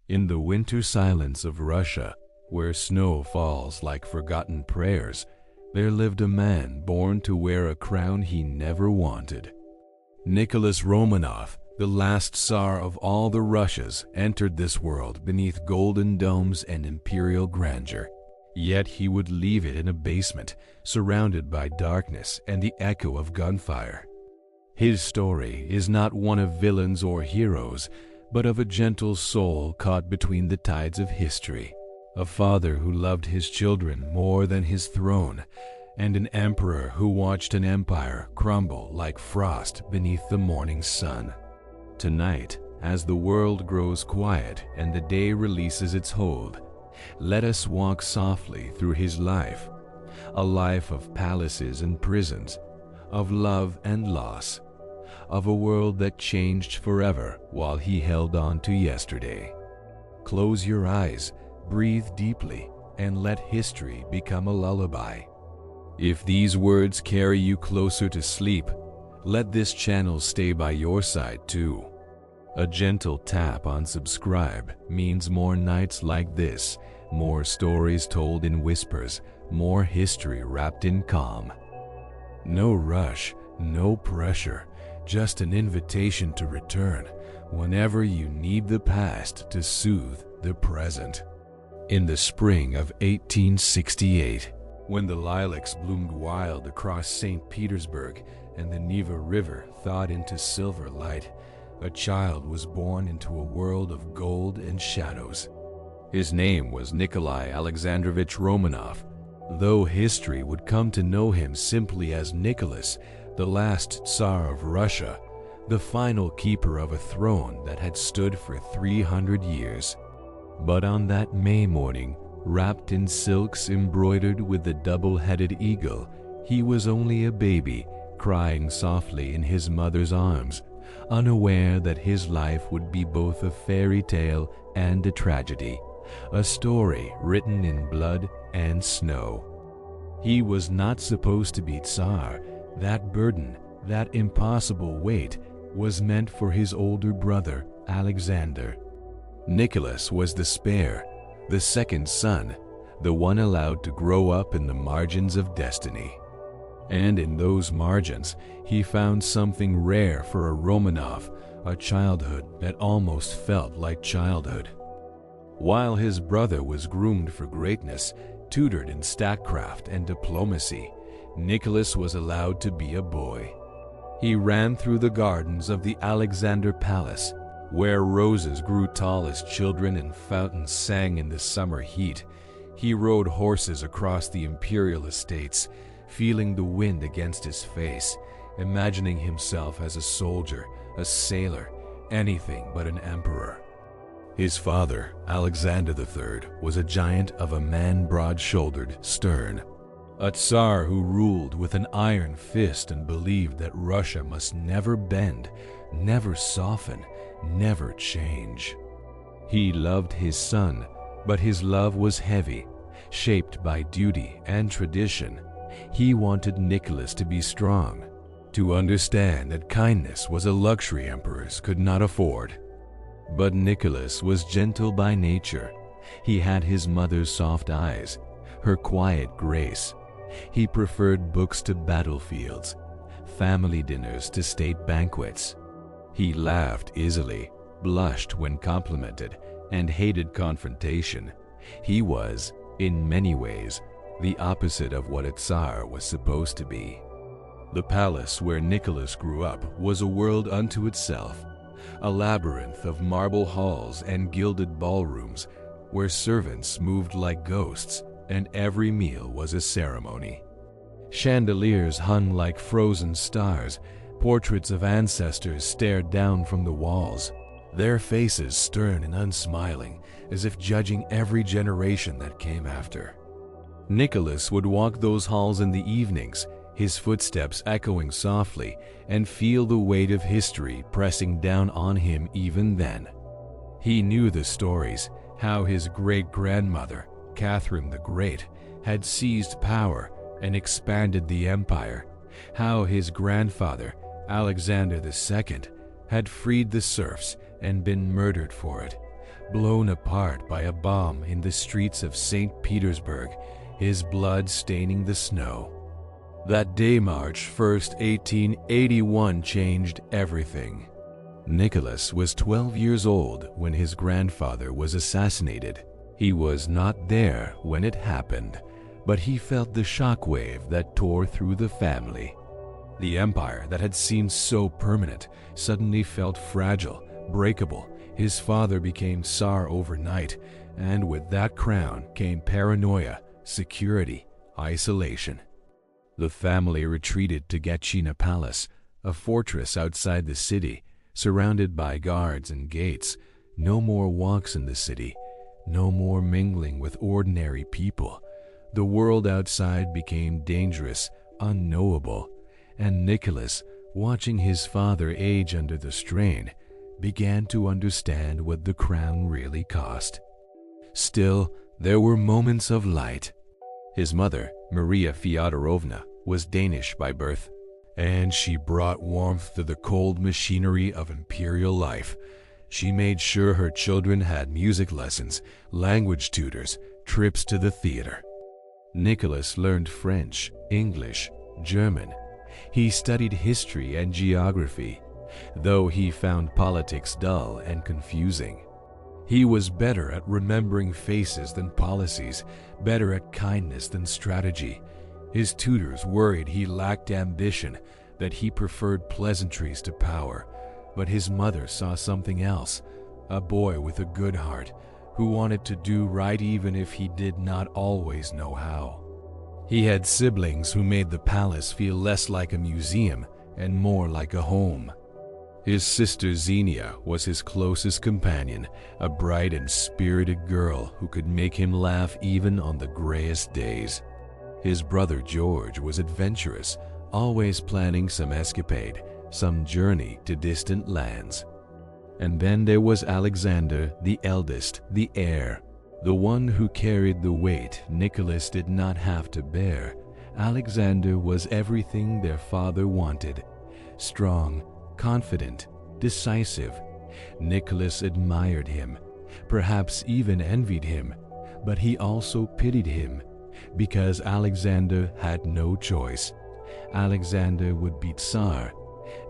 In the winter silence of Russia, where snow falls like forgotten prayers, there lived a man born to wear a crown he never wanted. Nicholas Romanov, the last Tsar of all the Russias, entered this world beneath golden domes and imperial grandeur. Yet he would leave it in a basement, surrounded by darkness and the echo of gunfire. His story is not one of villains or heroes, but of a gentle soul caught between the tides of history, a father who loved his children more than his throne, and an emperor who watched an empire crumble like frost beneath the morning sun. Tonight, as the world grows quiet and the day releases its hold, let us walk softly through his life, a life of palaces and prisons, of love and loss, of a world that changed forever while he held on to yesterday. Close your eyes, breathe deeply, and let history become a lullaby. If these words carry you closer to sleep, let this channel stay by your side too. A gentle tap on subscribe means more nights like this, more stories told in whispers, more history wrapped in calm. No rush, no pressure, just an invitation to return whenever you need the past to soothe the present. In the spring of 1868, when the lilacs bloomed wild across St. Petersburg and the Neva River thawed into silver light, a child was born into a world of gold and shadows. His name was Nikolai Alexandrovich Romanov, though history would come to know him simply as Nicholas, the last Tsar of Russia, the final keeper of a throne that had stood for 300 years. But on that May morning, wrapped in silks embroidered with the double-headed eagle, he was only a baby, crying softly in his mother's arms, unaware that his life would be both a fairy tale and a tragedy, a story written in blood and snow. He was not supposed to be Tsar. That burden, that impossible weight, was meant for his older brother, Alexander. Nicholas was the spare, the second son, the one allowed to grow up in the margins of destiny. And in those margins, he found something rare for a Romanov, a childhood that almost felt like childhood. While his brother was groomed for greatness, tutored in statecraft and diplomacy, Nicholas was allowed to be a boy. He ran through the gardens of the Alexander Palace, where roses grew tall as children and fountains sang in the summer heat. He rode horses across the imperial estates, feeling the wind against his face, imagining himself as a soldier, a sailor, anything but an emperor. His father, Alexander III, was a giant of a man, broad-shouldered, stern. A Tsar who ruled with an iron fist and believed that Russia must never bend, never soften, never change. He loved his son, but his love was heavy, shaped by duty and tradition. He wanted Nicholas to be strong, to understand that kindness was a luxury emperors could not afford. But Nicholas was gentle by nature. He had his mother's soft eyes, her quiet grace. He preferred books to battlefields, family dinners to state banquets. He laughed easily, blushed when complimented, and hated confrontation. He was, in many ways, the opposite of what a Tsar was supposed to be. The palace where Nicholas grew up was a world unto itself, a labyrinth of marble halls and gilded ballrooms where servants moved like ghosts and every meal was a ceremony. Chandeliers hung like frozen stars, portraits of ancestors stared down from the walls, their faces stern and unsmiling, as if judging every generation that came after. Nicholas would walk those halls in the evenings, his footsteps echoing softly, and feel the weight of history pressing down on him even then. He knew the stories, how his great-grandmother, Catherine the Great, had seized power and expanded the empire, how his grandfather, Alexander II, had freed the serfs and been murdered for it, blown apart by a bomb in the streets of St. Petersburg, his blood staining the snow. That day, March 1st, 1881, changed everything. Nicholas was 12 years old when his grandfather was assassinated. He was not there when it happened, but he felt the shockwave that tore through the family. The empire that had seemed so permanent suddenly felt fragile, breakable. His father became Tsar overnight, and with that crown came paranoia, security, isolation. The family retreated to Gatchina Palace, a fortress outside the city, surrounded by guards and gates. No more walks in the city, no more mingling with ordinary people. The world outside became dangerous, unknowable, and Nicholas, watching his father age under the strain, began to understand what the crown really cost. Still, there were moments of light. His mother, Maria Fyodorovna, was Danish by birth, and she brought warmth to the cold machinery of imperial life. She made sure her children had music lessons, language tutors, trips to the theater. Nicholas learned French, English, German. He studied history and geography, though he found politics dull and confusing. He was better at remembering faces than policies, better at kindness than strategy. His tutors worried he lacked ambition, that he preferred pleasantries to power. But his mother saw something else, a boy with a good heart, who wanted to do right even if he did not always know how. He had siblings who made the palace feel less like a museum and more like a home. His sister Xenia was his closest companion, a bright and spirited girl who could make him laugh even on the grayest days. His brother George was adventurous, always planning some escapade, some journey to distant lands. And then there was Alexander, the eldest, the heir, the one who carried the weight Nicholas did not have to bear. Alexander was everything their father wanted: strong, confident, decisive. Nicholas admired him, perhaps even envied him, but he also pitied him, because Alexander had no choice. Alexander would be Tsar,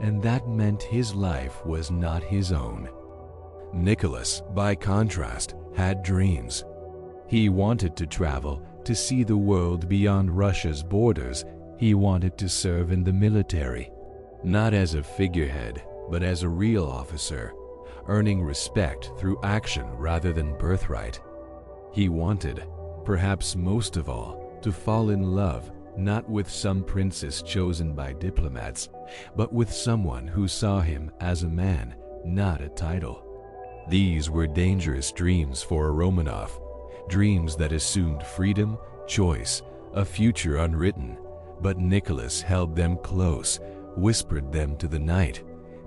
and that meant his life was not his own. Nicholas, by contrast, had dreams. He wanted to travel, to see the world beyond Russia's borders. He wanted to serve in the military, not as a figurehead, but as a real officer, earning respect through action rather than birthright. He wanted, perhaps most of all, to fall in love, not with some princess chosen by diplomats, but with someone who saw him as a man, not a title. These were dangerous dreams for a Romanov, dreams that assumed freedom, choice, a future unwritten. But Nicholas held them close, whispered them to the night,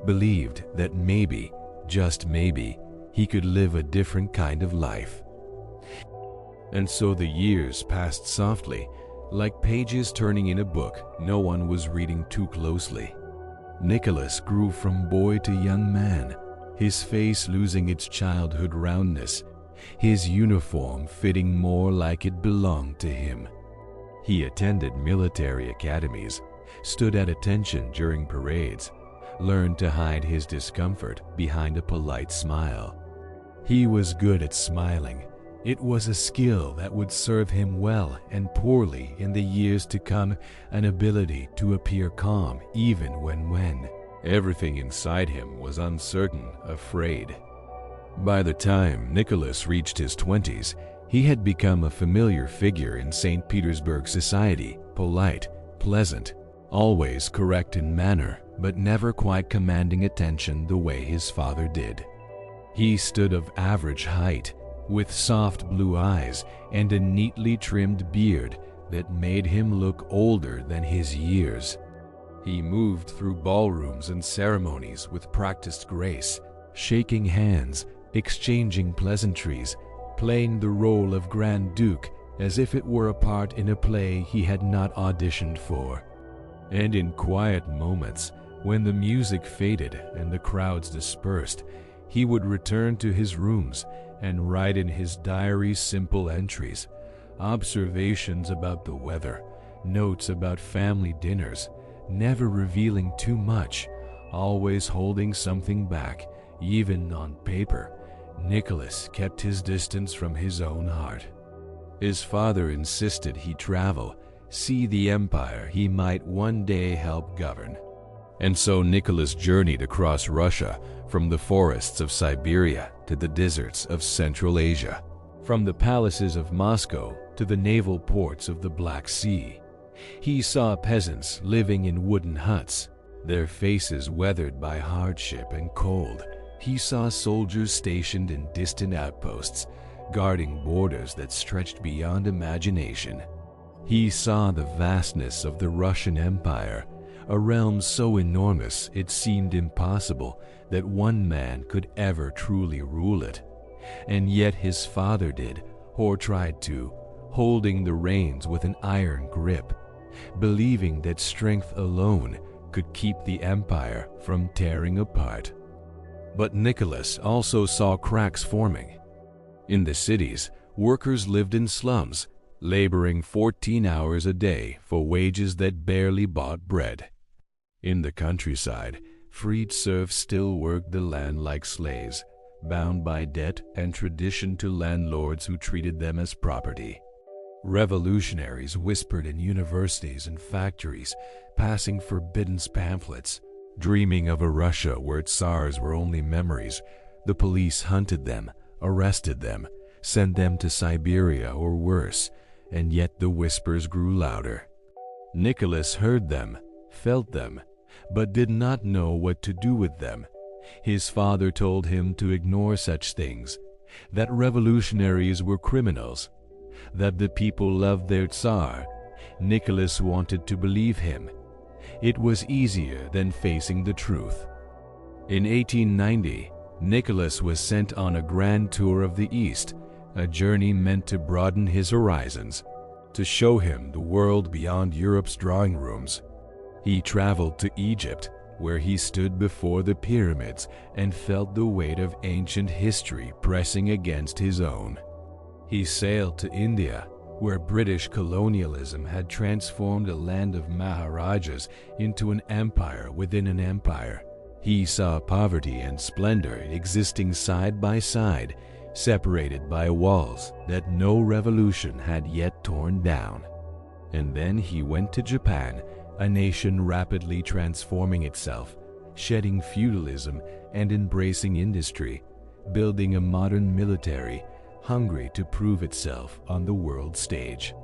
believed that maybe, just maybe, he could live a different kind of life. And so the years passed softly, like pages turning in a book no one was reading too closely. Nicholas grew from boy to young man, his face losing its childhood roundness, his uniform fitting more like it belonged to him. He attended military academies, stood at attention during parades, learned to hide his discomfort behind a polite smile. He was good at smiling. It was a skill that would serve him well and poorly in the years to come, an ability to appear calm even when everything inside him was uncertain, afraid. By the time Nicholas reached his 20s, he had become a familiar figure in St. Petersburg society, polite, pleasant, always correct in manner, but never quite commanding attention the way his father did. He stood of average height, with soft blue eyes and a neatly trimmed beard that made him look older than his years. He moved through ballrooms and ceremonies with practiced grace, shaking hands, exchanging pleasantries, playing the role of Grand Duke as if it were a part in a play he had not auditioned for. And in quiet moments, when the music faded and the crowds dispersed, he would return to his rooms and write in his diary simple entries, observations about the weather, notes about family dinners, never revealing too much, always holding something back, even on paper. Nicholas kept his distance from his own heart. His father insisted he travel, see the empire he might one day help govern. And so Nicholas journeyed across Russia, from the forests of Siberia to the deserts of Central Asia, from the palaces of Moscow to the naval ports of the Black Sea. He saw peasants living in wooden huts, their faces weathered by hardship and cold. He saw soldiers stationed in distant outposts, guarding borders that stretched beyond imagination. He saw the vastness of the Russian Empire, a realm so enormous it seemed impossible that one man could ever truly rule it. And yet his father did, or tried to, holding the reins with an iron grip, believing that strength alone could keep the empire from tearing apart. But Nicholas also saw cracks forming. In the cities, workers lived in slums, laboring 14 hours a day for wages that barely bought bread. In the countryside, freed serfs still worked the land like slaves, bound by debt and tradition to landlords who treated them as property. Revolutionaries whispered in universities and factories, passing forbidden pamphlets, dreaming of a Russia where tsars were only memories. The police hunted them, arrested them, sent them to Siberia or worse, and yet the whispers grew louder. Nicholas heard them, felt them, but did not know what to do with them. His father told him to ignore such things, that revolutionaries were criminals, that the people loved their Tsar. Nicholas wanted to believe him. It was easier than facing the truth. In 1890, Nicholas was sent on a grand tour of the East, a journey meant to broaden his horizons, to show him the world beyond Europe's drawing rooms. He traveled to Egypt, where he stood before the pyramids and felt the weight of ancient history pressing against his own. He sailed to India, where British colonialism had transformed a land of Maharajas into an empire within an empire. He saw poverty and splendor existing side by side, separated by walls that no revolution had yet torn down. And then he went to Japan, a nation rapidly transforming itself, shedding feudalism and embracing industry, building a modern military, hungry to prove itself on the world stage.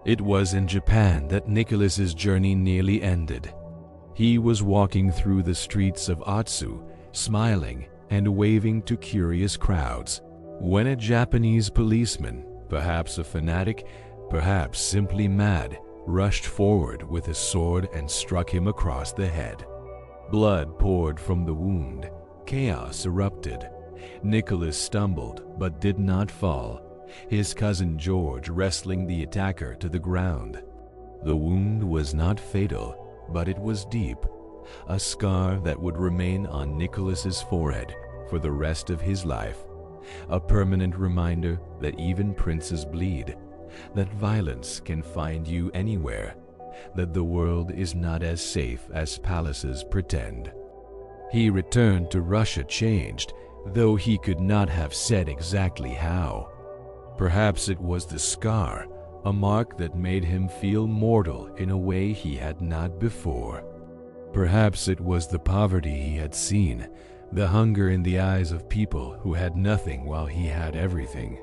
It was in Japan that Nicholas's journey nearly ended. He was walking through the streets of Otsu, smiling and waving to curious crowds, when a Japanese policeman, perhaps a fanatic, perhaps simply mad, rushed forward with a sword and struck him across the head. Blood poured from the wound. Chaos erupted. Nicholas stumbled but did not fall, his cousin George wrestling the attacker to the ground. The wound was not fatal, but it was deep, a scar that would remain on Nicholas's forehead for the rest of his life, a permanent reminder that even princes bleed, that violence can find you anywhere, that the world is not as safe as palaces pretend. He returned to Russia changed, though he could not have said exactly how. Perhaps it was the scar, a mark that made him feel mortal in a way he had not before. Perhaps it was the poverty he had seen, the hunger in the eyes of people who had nothing while he had everything.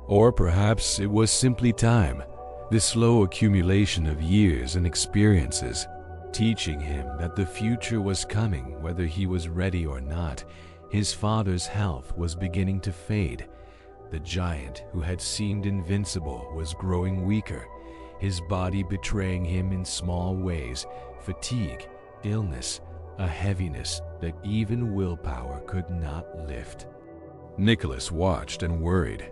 Or perhaps it was simply time, the slow accumulation of years and experiences, teaching him that the future was coming whether he was ready or not. His father's health was beginning to fade. The giant who had seemed invincible was growing weaker, his body betraying him in small ways, fatigue, illness, a heaviness that even willpower could not lift. Nicholas watched and worried.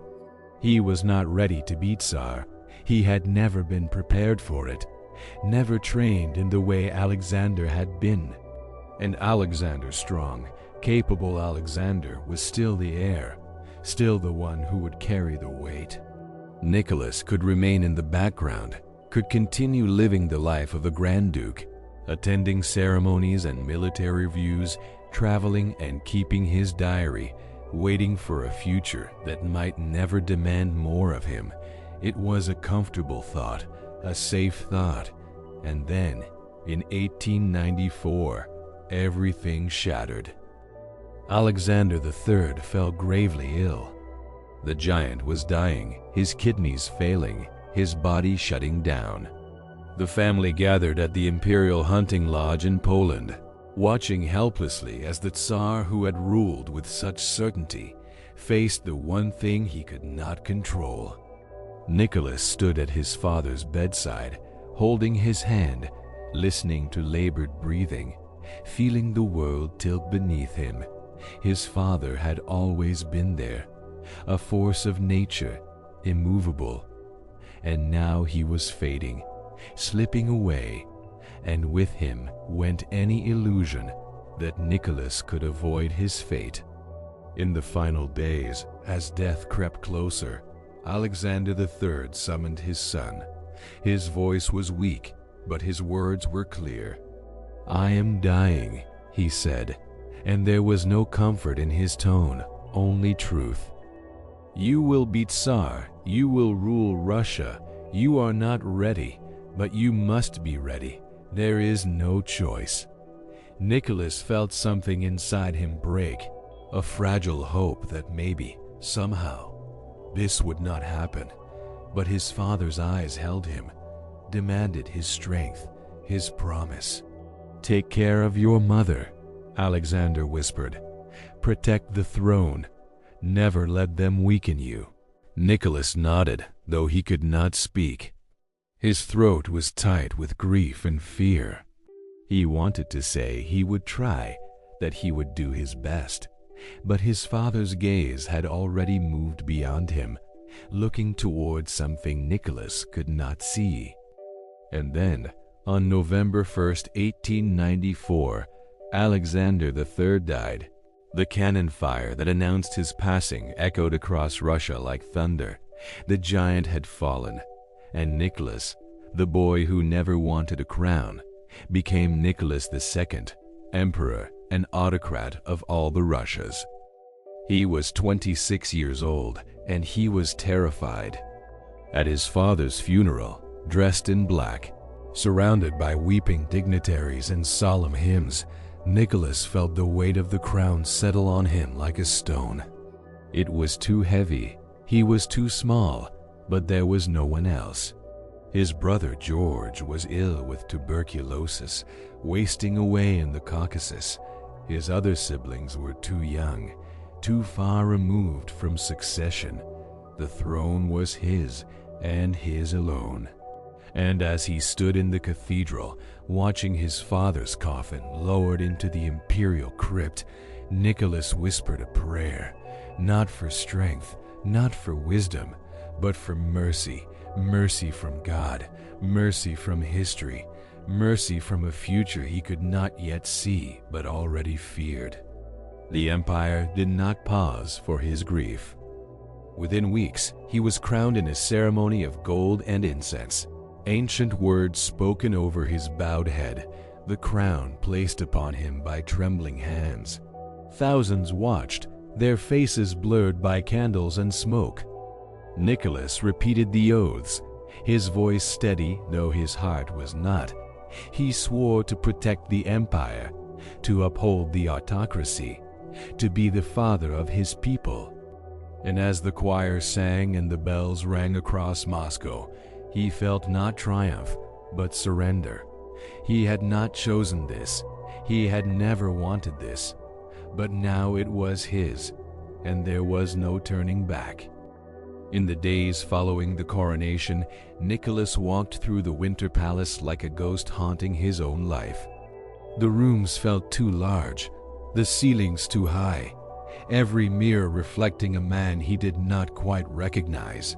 He was not ready to be Tsar. He had never been prepared for it, never trained in the way Alexander had been. And Alexander strong, capable Alexander was still the heir, still the one who would carry the weight. Nicholas could remain in the background, could continue living the life of a Grand Duke, attending ceremonies and military reviews, traveling and keeping his diary, waiting for a future that might never demand more of him. It was a comfortable thought, a safe thought. And then, in 1894, everything shattered. Alexander III fell gravely ill. The giant was dying, his kidneys failing, his body shutting down. The family gathered at the Imperial Hunting Lodge in Poland, watching helplessly as the Tsar who had ruled with such certainty faced the one thing he could not control. Nicholas stood at his father's bedside, holding his hand, listening to labored breathing, feeling the world tilt beneath him. His father had always been there, a force of nature, immovable. And now he was fading, slipping away, and with him went any illusion that Nicholas could avoid his fate. In the final days, as death crept closer, Alexander III summoned his son. His voice was weak, but his words were clear. "I am dying," he said, and there was no comfort in his tone, only truth. "You will be Tsar, you will rule Russia. You are not ready, but you must be ready. There is no choice." Nicholas felt something inside him break, a fragile hope that maybe, somehow, this would not happen. But his father's eyes held him, demanded his strength, his promise. "Take care of your mother," Alexander whispered. "Protect the throne. Never let them weaken you." Nicholas nodded, though he could not speak. His throat was tight with grief and fear. He wanted to say he would try, that he would do his best. But his father's gaze had already moved beyond him, looking towards something Nicholas could not see. And then, on November 1st, 1894, Alexander III died. The cannon fire that announced his passing echoed across Russia like thunder. The giant had fallen, and Nicholas, the boy who never wanted a crown, became Nicholas II, emperor and autocrat of all the Russias. He was 26 years old, and he was terrified. At his father's funeral, dressed in black, surrounded by weeping dignitaries and solemn hymns, Nicholas felt the weight of the crown settle on him like a stone. It was too heavy, he was too small, but there was no one else. His brother George was ill with tuberculosis, wasting away in the Caucasus. His other siblings were too young, too far removed from succession. The throne was his, and his alone. And as he stood in the cathedral, watching his father's coffin lowered into the imperial crypt, Nicholas whispered a prayer, not for strength, not for wisdom, but for mercy, mercy from God, mercy from history, mercy from a future he could not yet see but already feared. The empire did not pause for his grief. Within weeks, he was crowned in a ceremony of gold and incense. Ancient words spoken over his bowed head, the crown placed upon him by trembling hands. Thousands watched, their faces blurred by candles and smoke. Nicholas repeated the oaths, his voice steady though his heart was not. He swore to protect the empire, to uphold the autocracy, to be the father of his people. And as the choir sang and the bells rang across Moscow, he felt not triumph, but surrender. He had not chosen this. He had never wanted this. But now it was his, and there was no turning back. In the days following the coronation, Nicholas walked through the Winter Palace like a ghost haunting his own life. The rooms felt too large, the ceilings too high, every mirror reflecting a man he did not quite recognize.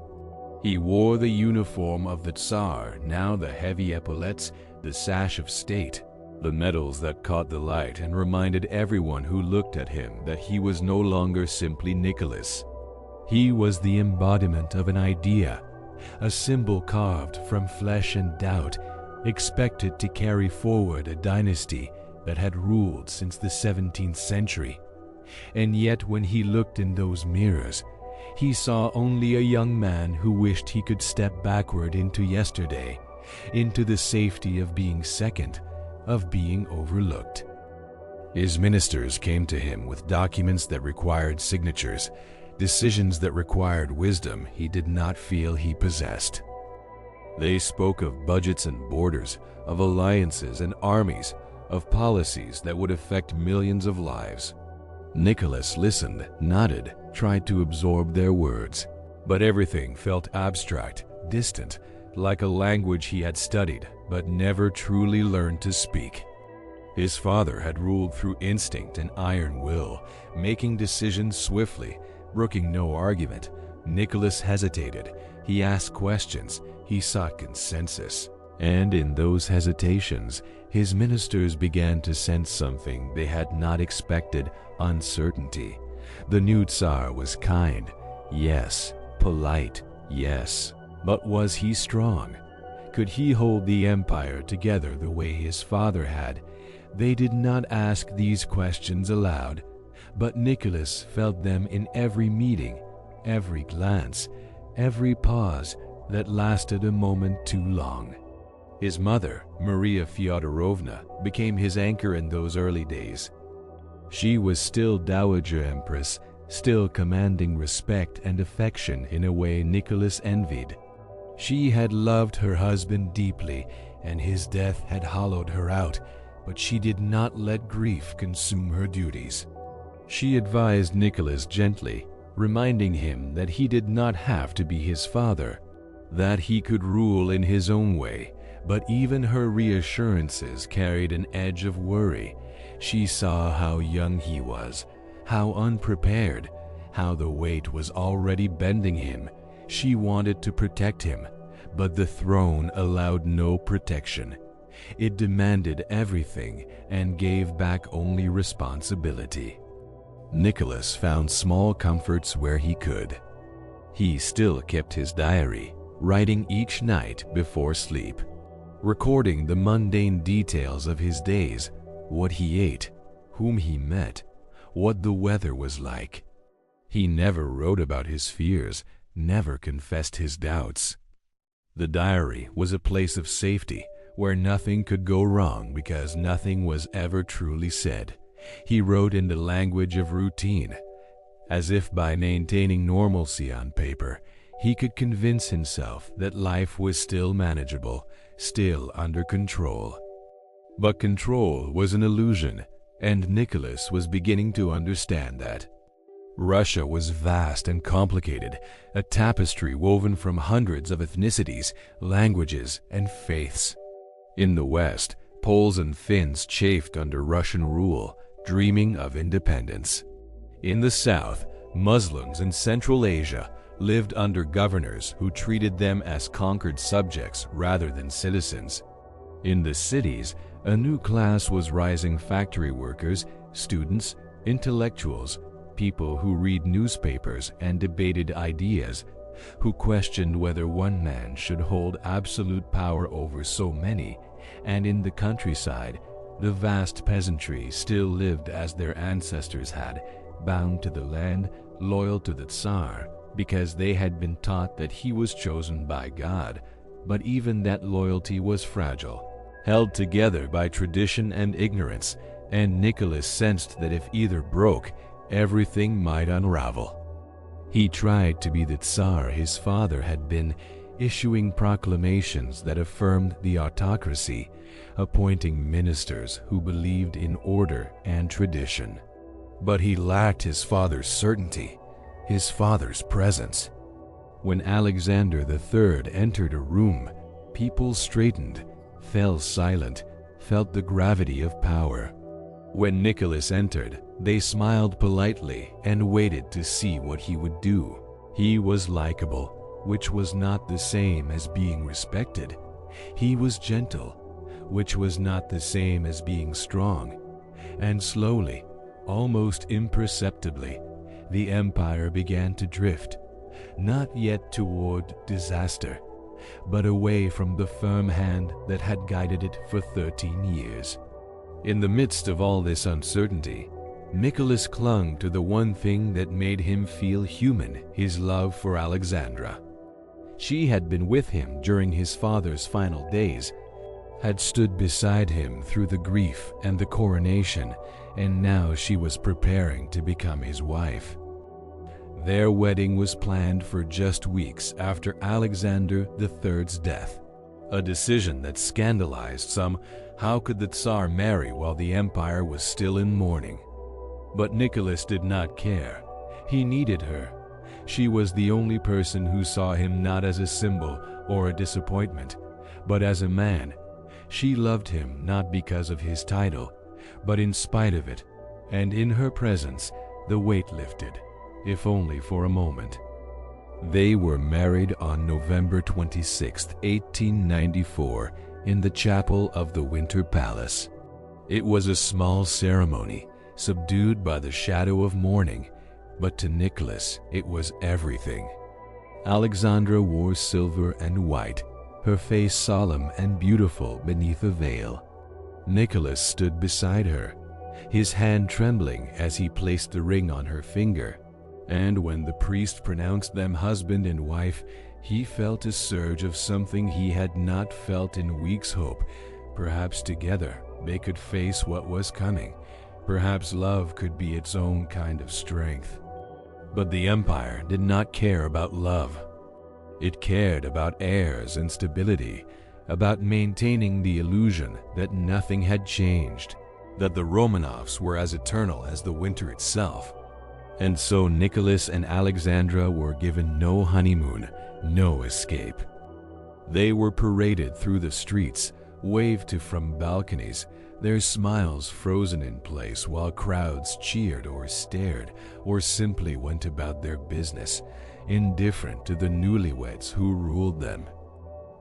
He wore the uniform of the Tsar, now the heavy epaulets, the sash of state, the medals that caught the light and reminded everyone who looked at him that he was no longer simply Nicholas. He was the embodiment of an idea, a symbol carved from flesh and doubt, expected to carry forward a dynasty that had ruled since the 17th century. And yet when he looked in those mirrors, he saw only a young man who wished he could step backward into yesterday, into the safety of being second, of being overlooked. His ministers came to him with documents that required signatures, decisions that required wisdom he did not feel he possessed. They spoke of budgets and borders, of alliances and armies, of policies that would affect millions of lives. Nicholas listened, nodded, tried to absorb their words, but everything felt abstract, distant, like a language he had studied but never truly learned to speak. His father had ruled through instinct and iron will, making decisions swiftly, brooking no argument. Nicholas hesitated. He asked questions. He sought consensus. And in those hesitations, his ministers began to sense something they had not expected: uncertainty. The new Tsar was kind, yes, polite, yes, but was he strong? Could he hold the empire together the way his father had? They did not ask these questions aloud, but Nicholas felt them in every meeting, every glance, every pause that lasted a moment too long. His mother, Maria Fyodorovna, became his anchor in those early days. She was still Dowager Empress, still commanding respect and affection in a way Nicholas envied. She had loved her husband deeply, and his death had hollowed her out, but she did not let grief consume her duties. She advised Nicholas gently, reminding him that he did not have to be his father, that he could rule in his own way, but even her reassurances carried an edge of worry. She saw how young he was, how unprepared, how the weight was already bending him. She wanted to protect him, but the throne allowed no protection. It demanded everything and gave back only responsibility. Nicholas found small comforts where he could. He still kept his diary, writing each night before sleep, recording the mundane details of his days, what he ate, whom he met, what the weather was like. He never wrote about his fears, never confessed his doubts. The diary was a place of safety, where nothing could go wrong because nothing was ever truly said. He wrote in the language of routine, as if by maintaining normalcy on paper, he could convince himself that life was still manageable, still under control. But control was an illusion, and Nicholas was beginning to understand that. Russia was vast and complicated, a tapestry woven from hundreds of ethnicities, languages, and faiths. In the West, Poles and Finns chafed under Russian rule, dreaming of independence. In the South, Muslims in Central Asia lived under governors who treated them as conquered subjects rather than citizens. In the cities, a new class was rising: factory workers, students, intellectuals, people who read newspapers and debated ideas, who questioned whether one man should hold absolute power over so many. And in the countryside, the vast peasantry still lived as their ancestors had, bound to the land, loyal to the Tsar, because they had been taught that he was chosen by God. But even that loyalty was fragile, held together by tradition and ignorance, and Nicholas sensed that if either broke, everything might unravel. He tried to be the Tsar his father had been, issuing proclamations that affirmed the autocracy, appointing ministers who believed in order and tradition. But he lacked his father's certainty, his father's presence. When Alexander III entered a room, people straightened, fell silent, felt the gravity of power. When Nicholas entered, they smiled politely and waited to see what he would do. He was likable, which was not the same as being respected. He was gentle, which was not the same as being strong. And slowly, almost imperceptibly, the empire began to drift, not yet toward disaster, but away from the firm hand that had guided it for 13 years. In the midst of all this uncertainty, Nicholas clung to the one thing that made him feel human, his love for Alexandra. She had been with him during his father's final days, had stood beside him through the grief and the coronation, and now she was preparing to become his wife. Their wedding was planned for just weeks after Alexander III's death, a decision that scandalized some. How could the Tsar marry while the empire was still in mourning? But Nicholas did not care. He needed her. She was the only person who saw him not as a symbol or a disappointment, but as a man. She loved him not because of his title, but in spite of it, and in her presence the weight lifted, if only for a moment. They were married on November 26, 1894, in the chapel of the Winter Palace. It was a small ceremony, subdued by the shadow of mourning, but to Nicholas it was everything. Alexandra wore silver and white, her face solemn and beautiful beneath a veil. Nicholas stood beside her, his hand trembling as he placed the ring on her finger, and when the priest pronounced them husband and wife, he felt a surge of something he had not felt in weeks. Hope. Perhaps together they could face what was coming. Perhaps love could be its own kind of strength. But the empire did not care about love. It cared about heirs and stability, about maintaining the illusion that nothing had changed, that the Romanovs were as eternal as the winter itself. And so Nicholas and Alexandra were given no honeymoon, no escape. They were paraded through the streets, waved to from balconies, their smiles frozen in place while crowds cheered or stared or simply went about their business, indifferent to the newlyweds who ruled them.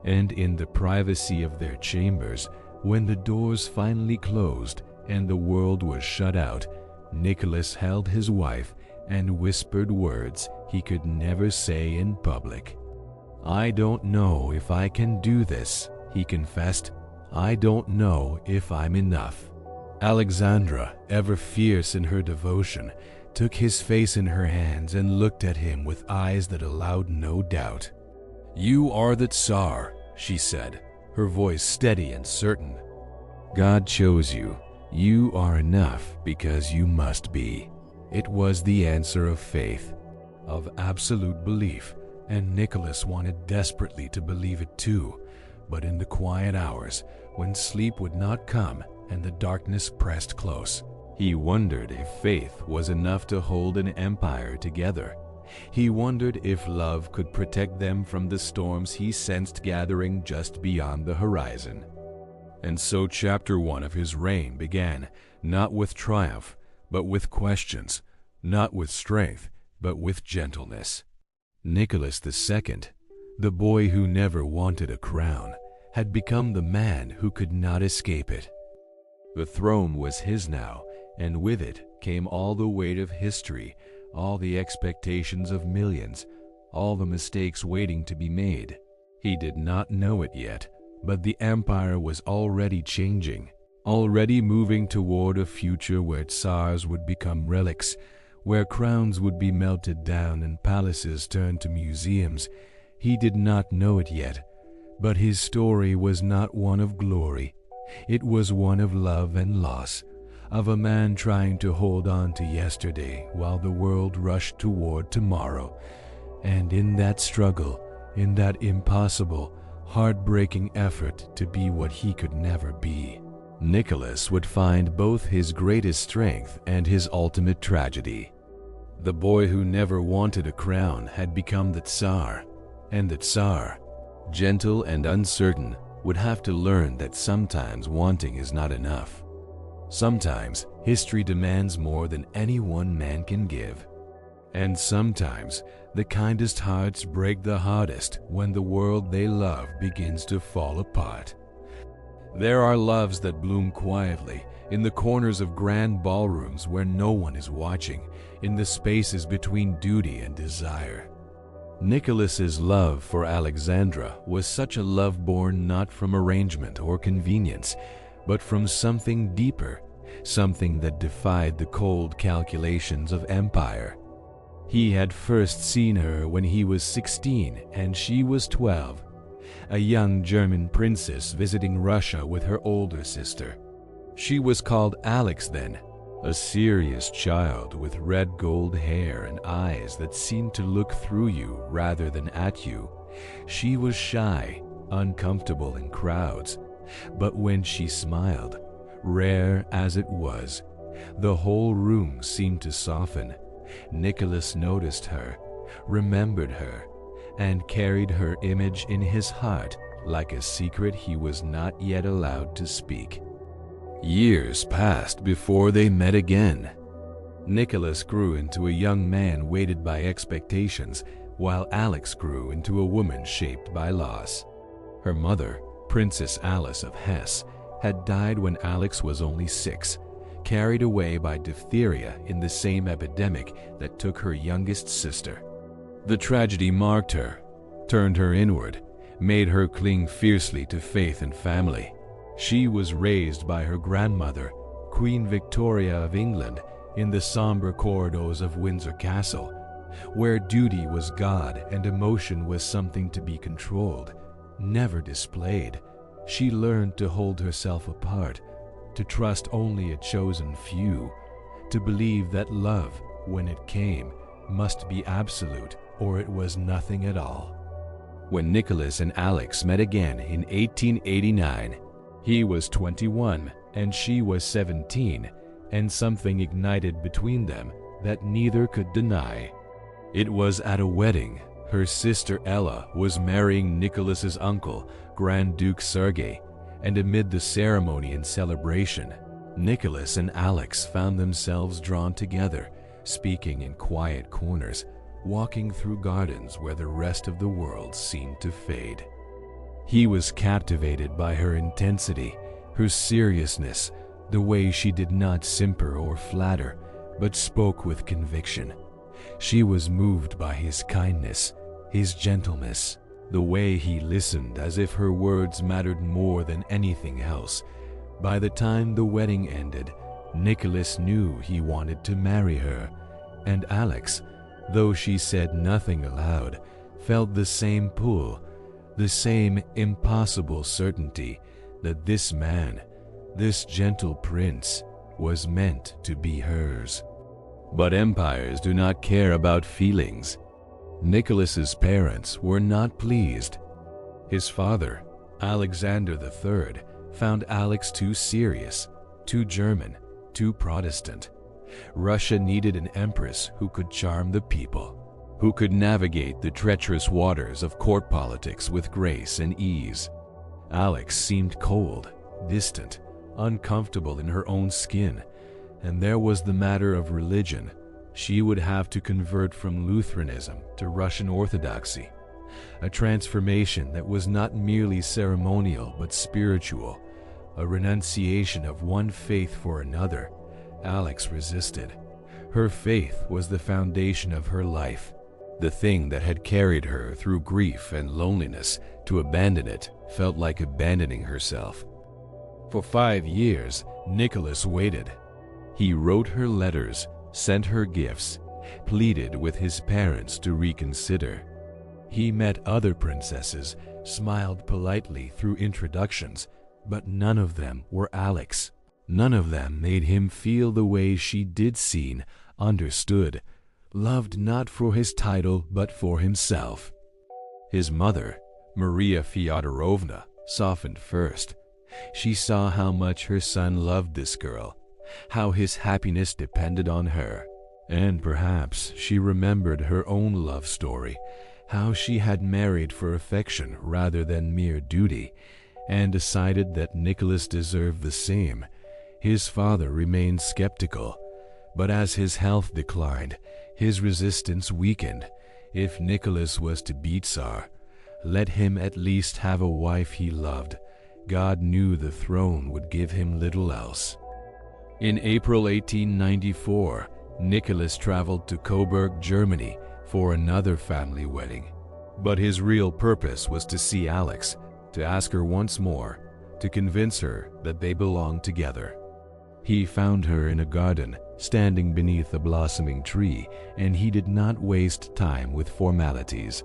And in the privacy of their chambers, when the doors finally closed and the world was shut out, Nicholas held his wife and whispered words he could never say in public. "I don't know if I can do this," he confessed. "I don't know if I'm enough." Alexandra, ever fierce in her devotion, took his face in her hands and looked at him with eyes that allowed no doubt. "You are the Tsar," she said, her voice steady and certain. "God chose you. You are enough because you must be." It was the answer of faith, of absolute belief, and Nicholas wanted desperately to believe it too. But in the quiet hours, when sleep would not come and the darkness pressed close, he wondered if faith was enough to hold an empire together. He wondered if love could protect them from the storms he sensed gathering just beyond the horizon. And so chapter 1 of his reign began, not with triumph, but with questions, not with strength, but with gentleness. Nicholas II, the boy who never wanted a crown, had become the man who could not escape it. The throne was his now, and with it came all the weight of history, all the expectations of millions, all the mistakes waiting to be made. He did not know it yet, but the empire was already changing, already moving toward a future where tsars would become relics, where crowns would be melted down and palaces turned to museums. He did not know it yet, but his story was not one of glory. It was one of love and loss, of a man trying to hold on to yesterday while the world rushed toward tomorrow. And in that struggle, in that impossible, heartbreaking effort to be what he could never be, Nicholas would find both his greatest strength and his ultimate tragedy. The boy who never wanted a crown had become the Tsar, and the Tsar, gentle and uncertain, would have to learn that sometimes wanting is not enough. Sometimes history demands more than any one man can give. And sometimes the kindest hearts break the hardest when the world they love begins to fall apart. There are loves that bloom quietly, in the corners of grand ballrooms where no one is watching, in the spaces between duty and desire. Nicholas's love for Alexandra was such a love born not from arrangement or convenience, but from something deeper, something that defied the cold calculations of empire. He had first seen her when he was 16 and she was 12, a young German princess visiting Russia with her older sister. She was called Alex then, a serious child with red gold hair and eyes that seemed to look through you rather than at you. She was shy, uncomfortable in crowds, but when she smiled, rare as it was, the whole room seemed to soften. Nicholas noticed her, remembered her, and carried her image in his heart like a secret he was not yet allowed to speak. Years passed before they met again. Nicholas grew into a young man weighted by expectations, while Alex grew into a woman shaped by loss. Her mother, Princess Alice of Hesse, had died when Alex was only 6, carried away by diphtheria in the same epidemic that took her youngest sister. The tragedy marked her, turned her inward, made her cling fiercely to faith and family. She was raised by her grandmother, Queen Victoria of England, in the somber corridors of Windsor Castle, where duty was God and emotion was something to be controlled, never displayed. She learned to hold herself apart, to trust only a chosen few, to believe that love, when it came, must be absolute or it was nothing at all. When Nicholas and Alex met again in 1889, he was 21 and she was 17, and something ignited between them that neither could deny. It was at a wedding. Her sister Ella was marrying Nicholas's uncle, Grand Duke Sergei, and amid the ceremony and celebration, Nicholas and Alex found themselves drawn together, speaking in quiet corners, walking through gardens where the rest of the world seemed to fade. He was captivated by her intensity, her seriousness, the way she did not simper or flatter, but spoke with conviction. She was moved by his kindness, his gentleness, the way he listened as if her words mattered more than anything else. By the time the wedding ended, Nicholas knew he wanted to marry her, and Alex, though she said nothing aloud, felt the same pull, the same impossible certainty that this man, this gentle prince, was meant to be hers. But empires do not care about feelings. Nicholas's parents were not pleased. His father, Alexander III, found Alex too serious, too German, too Protestant. Russia needed an empress who could charm the people, who could navigate the treacherous waters of court politics with grace and ease. Alex seemed cold, distant, uncomfortable in her own skin, and there was the matter of religion. She would have to convert from Lutheranism to Russian Orthodoxy, a transformation that was not merely ceremonial but spiritual, a renunciation of one faith for another. Alex resisted. Her faith was the foundation of her life, the thing that had carried her through grief and loneliness. To abandon it felt like abandoning herself. For 5 years, Nicholas waited. He wrote her letters, sent her gifts, pleaded with his parents to reconsider. He met other princesses, smiled politely through introductions, but none of them were Alex. None of them made him feel the way she did, seen, understood, loved not for his title but for himself. His mother, Maria Fyodorovna, softened first. She saw how much her son loved this girl, how his happiness depended on her, and perhaps she remembered her own love story, how she had married for affection rather than mere duty, and decided that Nicholas deserved the same. His father remained skeptical, but as his health declined, his resistance weakened. If Nicholas was to be Tsar, let him at least have a wife he loved, God knew the throne would give him little else. In April 1894, Nicholas traveled to Coburg, Germany for another family wedding. But his real purpose was to see Alex, to ask her once more, to convince her that they belonged together. He found her in a garden, standing beneath a blossoming tree, and he did not waste time with formalities.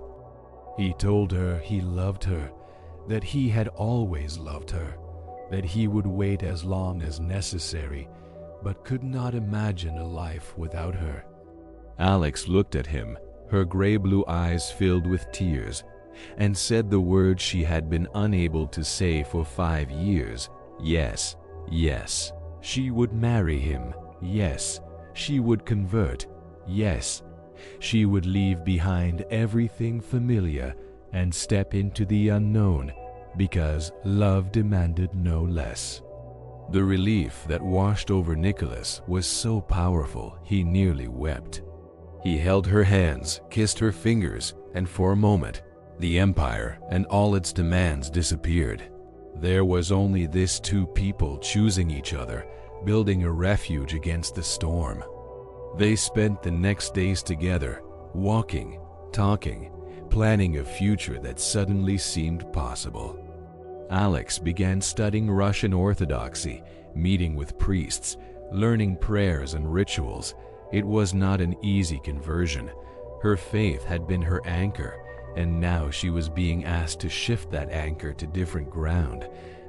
He told her he loved her, that he had always loved her, that he would wait as long as necessary, but could not imagine a life without her. Alex looked at him, her gray-blue eyes filled with tears, and said the words she had been unable to say for 5 years. Yes, yes, she would marry him. Yes, she would convert. Yes, she would leave behind everything familiar and step into the unknown, because love demanded no less. The relief that washed over Nicholas was so powerful he nearly wept. He held her hands, kissed her fingers, and for a moment, the empire and all its demands disappeared. There was only these two people choosing each other, building a refuge against the storm. They spent the next days together, walking, talking, planning a future that suddenly seemed possible. Alex began studying Russian Orthodoxy, meeting with priests, learning prayers and rituals. It was not an easy conversion. Her faith had been her anchor, and now she was being asked to shift that anchor to different ground.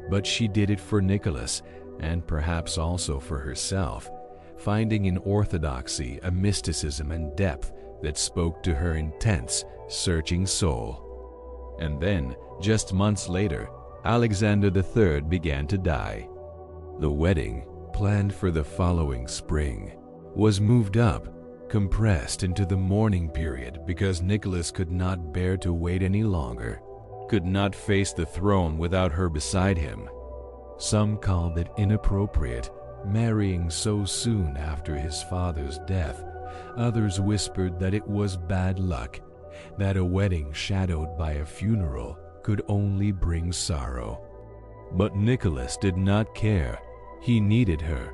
But she did it for Nicholas, and perhaps also for herself, finding in Orthodoxy a mysticism and depth that spoke to her intense, searching soul. And then, just months later, Alexander III began to die. The wedding, planned for the following spring, was moved up, compressed into the mourning period because Nicholas could not bear to wait any longer, could not face the throne without her beside him. Some called it inappropriate, marrying so soon after his father's death. Others whispered that it was bad luck, that a wedding shadowed by a funeral could only bring sorrow. But Nicholas did not care. He needed her,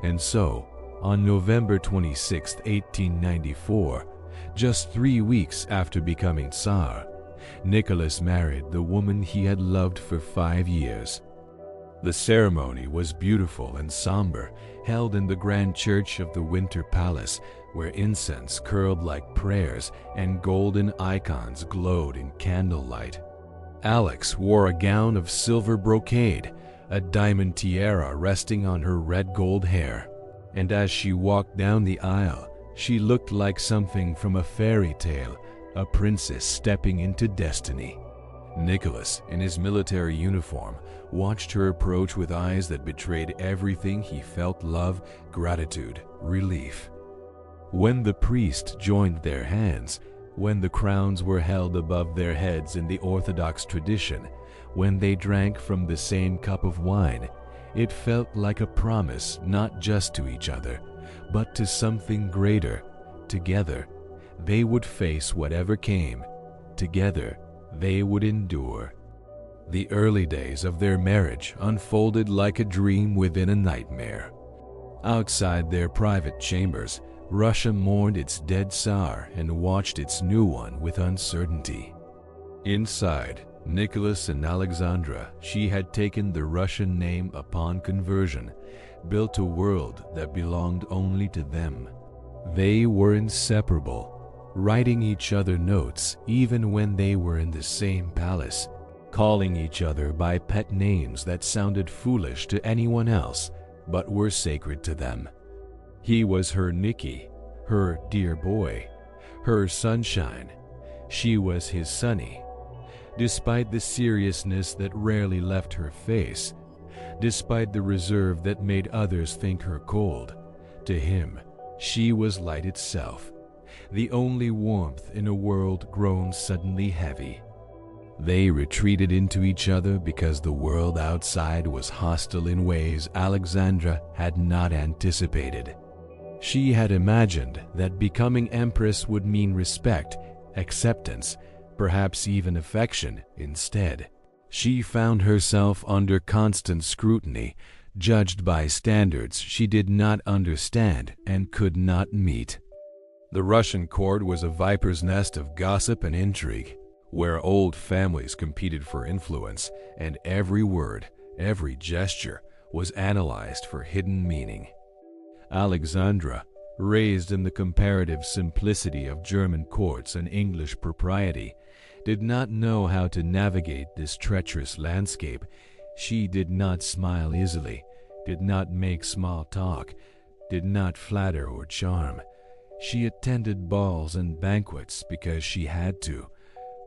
and so, on November 26, 1894, just 3 weeks after becoming Tsar, Nicholas married the woman he had loved for 5 years. The ceremony was beautiful and somber, held in the grand church of the Winter Palace, where incense curled like prayers and golden icons glowed in candlelight. Alex wore a gown of silver brocade, a diamond tiara resting on her red-gold hair, and as she walked down the aisle, she looked like something from a fairy tale, a princess stepping into destiny. Nicholas, in his military uniform, watched her approach with eyes that betrayed everything he felt: love, gratitude, relief. When the priest joined their hands, when the crowns were held above their heads in the Orthodox tradition, when they drank from the same cup of wine, it felt like a promise not just to each other, but to something greater. Together, they would face whatever came. Together, they would endure. The early days of their marriage unfolded like a dream within a nightmare. Outside their private chambers, Russia mourned its dead Tsar and watched its new one with uncertainty. Inside, Nicholas and Alexandra, she had taken the Russian name upon conversion, built a world that belonged only to them. They were inseparable, writing each other notes even when they were in the same palace, calling each other by pet names that sounded foolish to anyone else but were sacred to them. He was her Nicky, her dear boy, her sunshine. She was his Sunny. Despite the seriousness that rarely left her face, despite the reserve that made others think her cold, to him, she was light itself, the only warmth in a world grown suddenly heavy. They retreated into each other because the world outside was hostile in ways Alexandra had not anticipated. She had imagined that becoming empress would mean respect, acceptance, perhaps even affection instead. She found herself under constant scrutiny, judged by standards she did not understand and could not meet. The Russian court was a viper's nest of gossip and intrigue, where old families competed for influence, and every word, every gesture was analyzed for hidden meaning. Alexandra, raised in the comparative simplicity of German courts and English propriety, did not know how to navigate this treacherous landscape. She did not smile easily, did not make small talk, did not flatter or charm. She attended balls and banquets because she had to,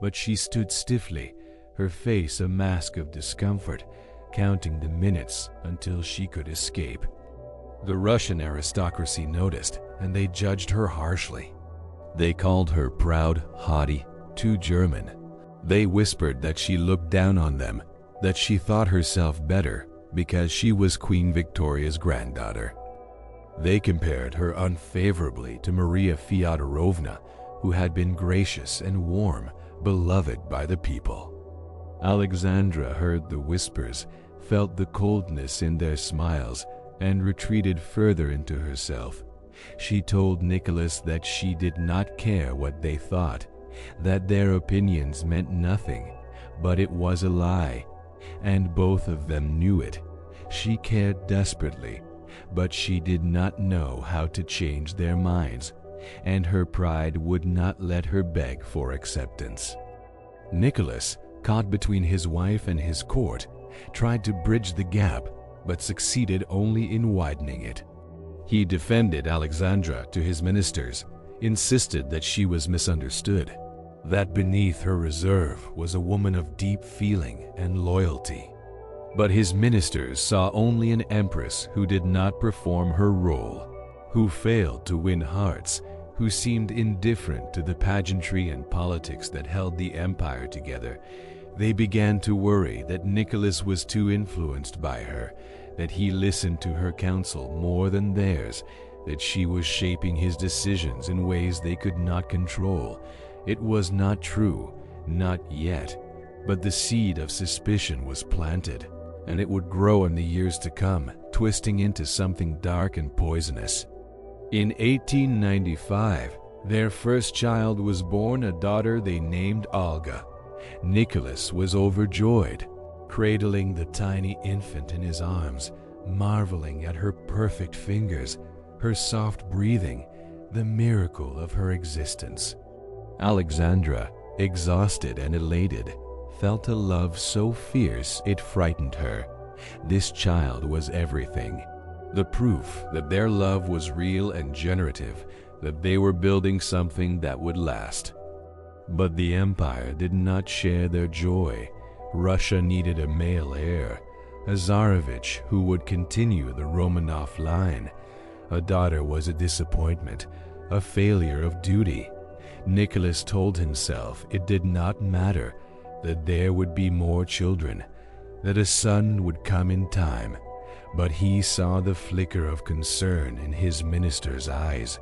but she stood stiffly, her face a mask of discomfort, counting the minutes until she could escape. The Russian aristocracy noticed, and they judged her harshly. They called her proud, haughty, too German. They whispered that she looked down on them, that she thought herself better because she was Queen Victoria's granddaughter. They compared her unfavorably to Maria Fyodorovna, who had been gracious and warm, beloved by the people. Alexandra heard the whispers, felt the coldness in their smiles, and retreated further into herself. She told Nicholas that she did not care what they thought, that their opinions meant nothing, but it was a lie, and both of them knew it. She cared desperately, but she did not know how to change their minds, and her pride would not let her beg for acceptance. Nicholas, caught between his wife and his court, tried to bridge the gap, but succeeded only in widening it. He defended Alexandra to his ministers, insisted that she was misunderstood, that beneath her reserve was a woman of deep feeling and loyalty. But his ministers saw only an empress who did not perform her role, who failed to win hearts, who seemed indifferent to the pageantry and politics that held the empire together. They began to worry that Nicholas was too influenced by her, that he listened to her counsel more than theirs, that she was shaping his decisions in ways they could not control. It was not true, not yet, but the seed of suspicion was planted, and it would grow in the years to come, twisting into something dark and poisonous. In 1895, their first child was born, a daughter they named Olga. Nicholas was overjoyed, cradling the tiny infant in his arms, marveling at her perfect fingers, her soft breathing, the miracle of her existence. Alexandra, exhausted and elated, felt a love so fierce it frightened her. This child was everything, the proof that their love was real and generative, that they were building something that would last. But the empire did not share their joy. Russia needed a male heir, a Tsarevich who would continue the Romanov line. A daughter was a disappointment, a failure of duty. Nicholas told himself it did not matter, that there would be more children, that a son would come in time. But he saw the flicker of concern in his minister's eyes,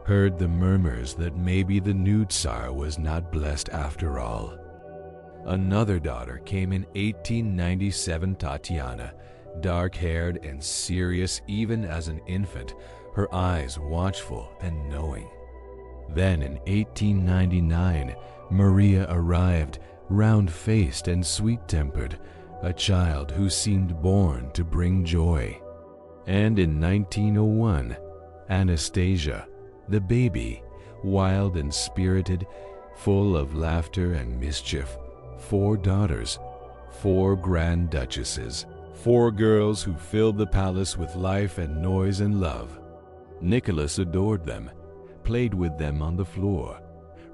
heard the murmurs that maybe the new Tsar was not blessed after all. Another daughter came in 1897, Tatiana, dark-haired and serious even as an infant, her eyes watchful and knowing. Then in 1899, Maria arrived, round-faced and sweet-tempered, a child who seemed born to bring joy. And in 1901, Anastasia, the baby, wild and spirited, full of laughter and mischief. 4 daughters, 4 grand duchesses, 4 girls who filled the palace with life and noise and love. Nicholas adored them, played with them on the floor,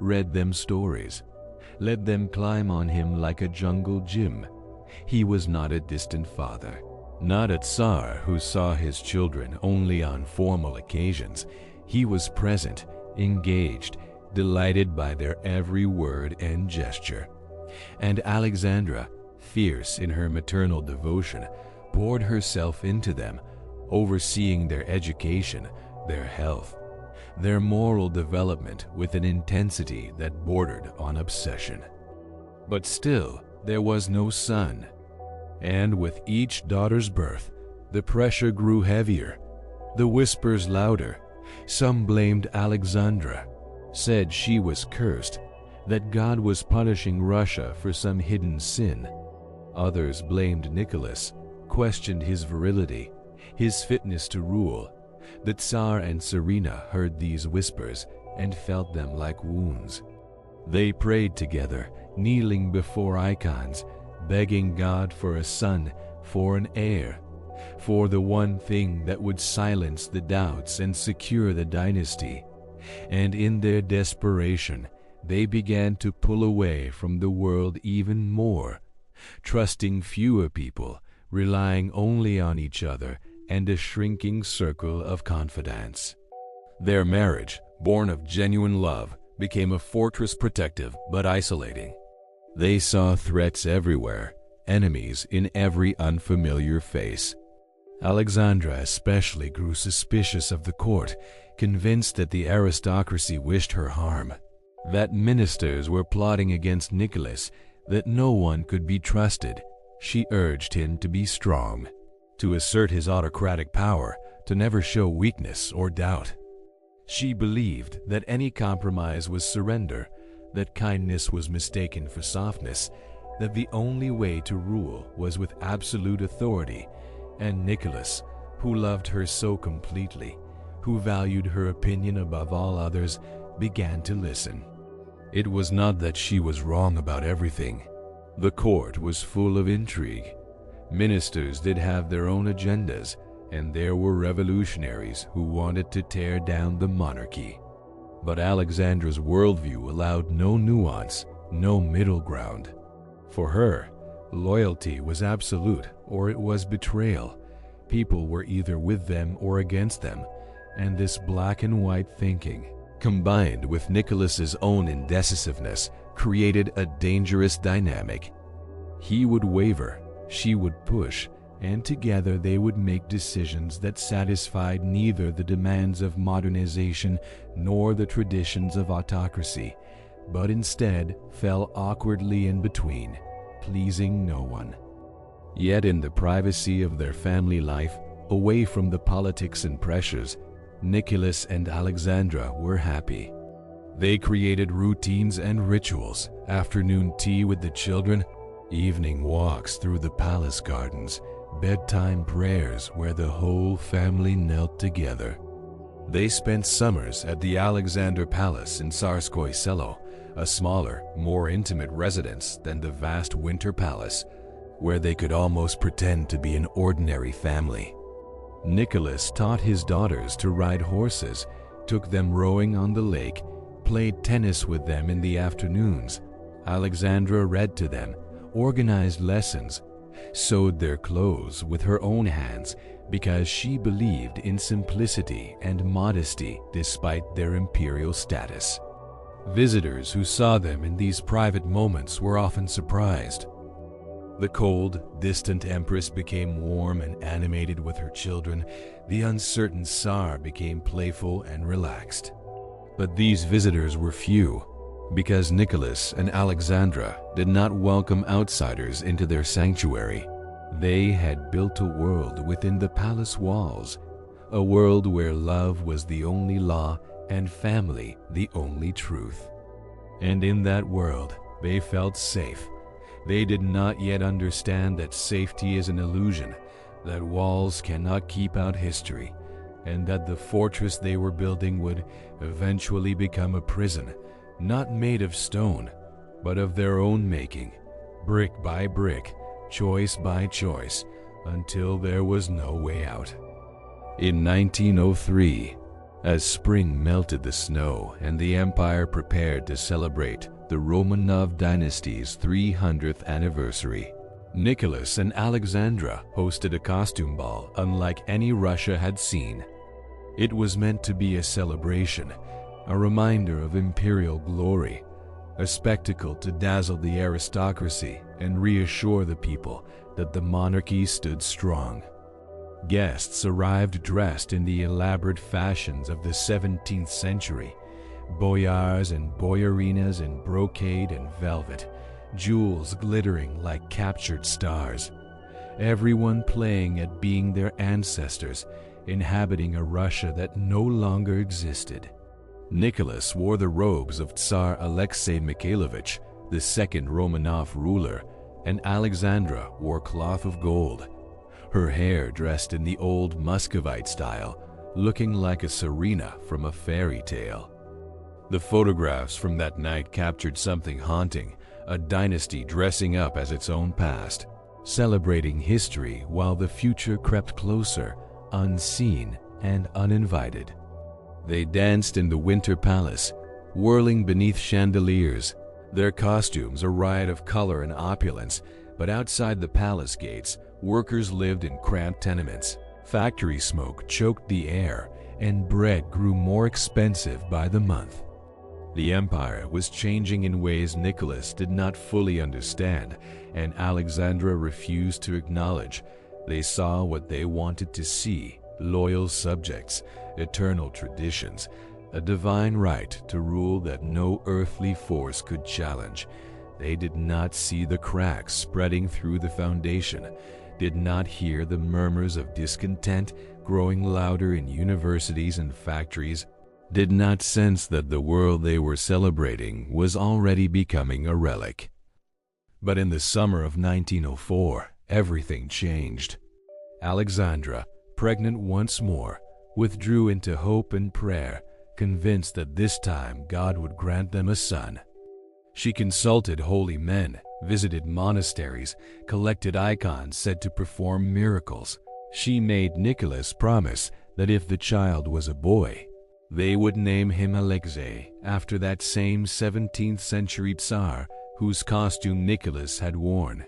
read them stories, let them climb on him like a jungle gym. He was not a distant father, not a Tsar who saw his children only on formal occasions. He was present, engaged, delighted by their every word and gesture. And Alexandra, fierce in her maternal devotion, poured herself into them, overseeing their education, their health, their moral development with an intensity that bordered on obsession. But still, there was no son. And with each daughter's birth, the pressure grew heavier, the whispers louder. Some blamed Alexandra, said she was cursed, that God was punishing Russia for some hidden sin. Others blamed Nicholas, questioned his virility, his fitness to rule. The Tsar and Tsarina heard these whispers and felt them like wounds. They prayed together, kneeling before icons, begging God for a son, for an heir, for the one thing that would silence the doubts and secure the dynasty. And in their desperation, they began to pull away from the world even more, trusting fewer people, relying only on each other and a shrinking circle of confidants. Their marriage, born of genuine love, became a fortress, protective but isolating. They saw threats everywhere, enemies in every unfamiliar face. Alexandra especially grew suspicious of the court, convinced that the aristocracy wished her harm, that ministers were plotting against Nicholas, that no one could be trusted. She urged him to be strong, to assert his autocratic power, to never show weakness or doubt. She believed that any compromise was surrender, that kindness was mistaken for softness, that the only way to rule was with absolute authority. And Nicholas, who loved her so completely, who valued her opinion above all others, began to listen. It was not that she was wrong about everything. The court was full of intrigue. Ministers did have their own agendas, and there were revolutionaries who wanted to tear down the monarchy. But Alexandra's worldview allowed no nuance, no middle ground. For her, loyalty was absolute, or it was betrayal. People were either with them or against them, and this black and white thinking, combined with Nicholas's own indecisiveness, created a dangerous dynamic. He would waver, she would push, and together they would make decisions that satisfied neither the demands of modernization nor the traditions of autocracy, but instead fell awkwardly in between, pleasing no one. Yet in the privacy of their family life, away from the politics and pressures, Nicholas and Alexandra were happy. They created routines and rituals, afternoon tea with the children, evening walks through the palace gardens, bedtime prayers where the whole family knelt together. They spent summers at the Alexander Palace in Tsarskoye Selo, a smaller, more intimate residence than the vast Winter Palace, where they could almost pretend to be an ordinary family. Nicholas taught his daughters to ride horses, took them rowing on the lake, played tennis with them in the afternoons. Alexandra read to them, organized lessons, sewed their clothes with her own hands because she believed in simplicity and modesty despite their imperial status. Visitors who saw them in these private moments were often surprised. The cold, distant empress became warm and animated with her children. The uncertain Tsar became playful and relaxed. But these visitors were few, because Nicholas and Alexandra did not welcome outsiders into their sanctuary. They had built a world within the palace walls, a world where love was the only law and family the only truth. And in that world, they felt safe. They did not yet understand that safety is an illusion, that walls cannot keep out history, and that the fortress they were building would eventually become a prison, not made of stone, but of their own making, brick by brick, choice by choice, until there was no way out. In 1903, as spring melted the snow and the empire prepared to celebrate the Romanov dynasty's 300th anniversary, Nicholas and Alexandra hosted a costume ball unlike any Russia had seen. It was meant to be a celebration, a reminder of imperial glory, a spectacle to dazzle the aristocracy and reassure the people that the monarchy stood strong. Guests arrived dressed in the elaborate fashions of the 17th century, boyars and boyarinas in brocade and velvet, jewels glittering like captured stars, everyone playing at being their ancestors, inhabiting a Russia that no longer existed. Nicholas wore the robes of Tsar Alexei Mikhailovich, the second Romanov ruler, and Alexandra wore cloth of gold, her hair dressed in the old Muscovite style, looking like a Serena from a fairy tale. The photographs from that night captured something haunting, a dynasty dressing up as its own past, celebrating history while the future crept closer, unseen and uninvited. They danced in the Winter Palace, whirling beneath chandeliers, their costumes a riot of color and opulence, but outside the palace gates, workers lived in cramped tenements. Factory smoke choked the air, and bread grew more expensive by the month. The empire was changing in ways Nicholas did not fully understand, and Alexandra refused to acknowledge. They saw what they wanted to see: loyal subjects, eternal traditions, a divine right to rule that no earthly force could challenge. They did not see the cracks spreading through the foundation, did not hear the murmurs of discontent growing louder in universities and factories, did not sense that the world they were celebrating was already becoming a relic. But in the summer of 1904, everything changed. Alexandra, pregnant once more, withdrew into hope and prayer, convinced that this time God would grant them a son. She consulted holy men, visited monasteries, collected icons said to perform miracles. She made Nicholas promise that if the child was a boy, they would name him Alexei, after that same 17th century Tsar whose costume Nicholas had worn.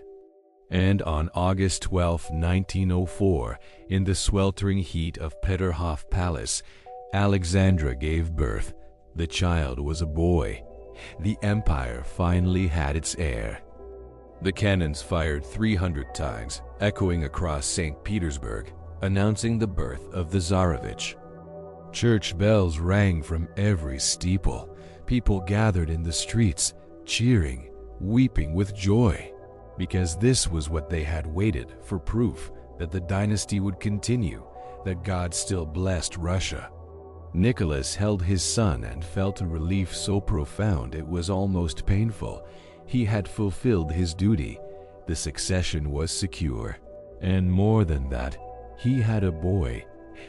And on August 12, 1904, in the sweltering heat of Peterhof Palace, Alexandra gave birth. The child was a boy. The empire finally had its heir. The cannons fired 300 times, echoing across St. Petersburg, announcing the birth of the Tsarevich. Church bells rang from every steeple. People gathered in the streets, cheering, weeping with joy, because this was what they had waited for, proof that the dynasty would continue, that God still blessed Russia. Nicholas held his son and felt a relief so profound it was almost painful. He had fulfilled his duty. The succession was secure. And more than that, he had a boy,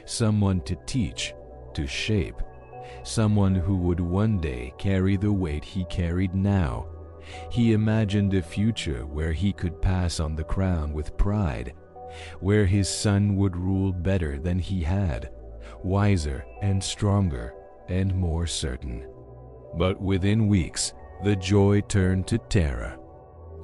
someone to teach, to shape, someone who would one day carry the weight he carried now. He imagined a future where he could pass on the crown with pride, where his son would rule better than he had, wiser and stronger and more certain. But within weeks, the joy turned to terror.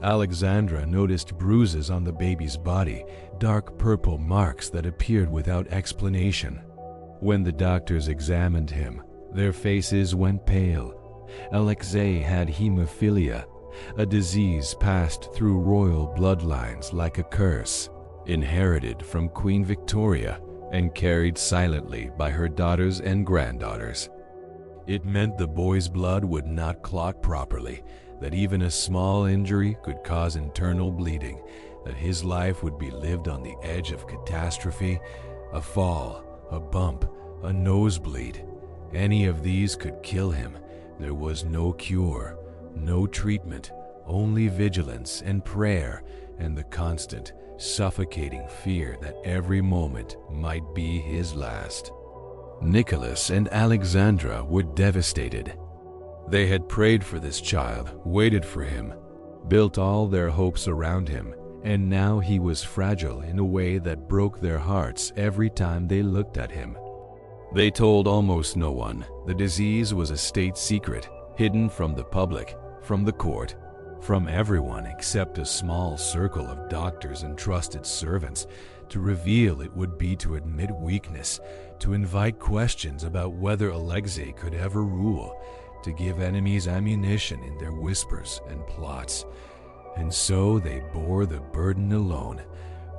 Alexandra noticed bruises on the baby's body, dark purple marks that appeared without explanation. When the doctors examined him, their faces went pale. Alexei had hemophilia, a disease passed through royal bloodlines like a curse, inherited from Queen Victoria and carried silently by her daughters and granddaughters. It meant the boy's blood would not clot properly, that even a small injury could cause internal bleeding, that his life would be lived on the edge of catastrophe. A fall, a bump, a nosebleed, any of these could kill him. There was no cure, no treatment, only vigilance and prayer and the constant, suffocating fear that every moment might be his last. Nicholas and Alexandra were devastated. They had prayed for this child, waited for him, built all their hopes around him, and now he was fragile in a way that broke their hearts every time they looked at him. They told almost no one. The disease was a state secret, hidden from the public, from the court, from everyone except a small circle of doctors and trusted servants. To reveal it would be to admit weakness, to invite questions about whether Alexei could ever rule, to give enemies ammunition in their whispers and plots. And so they bore the burden alone,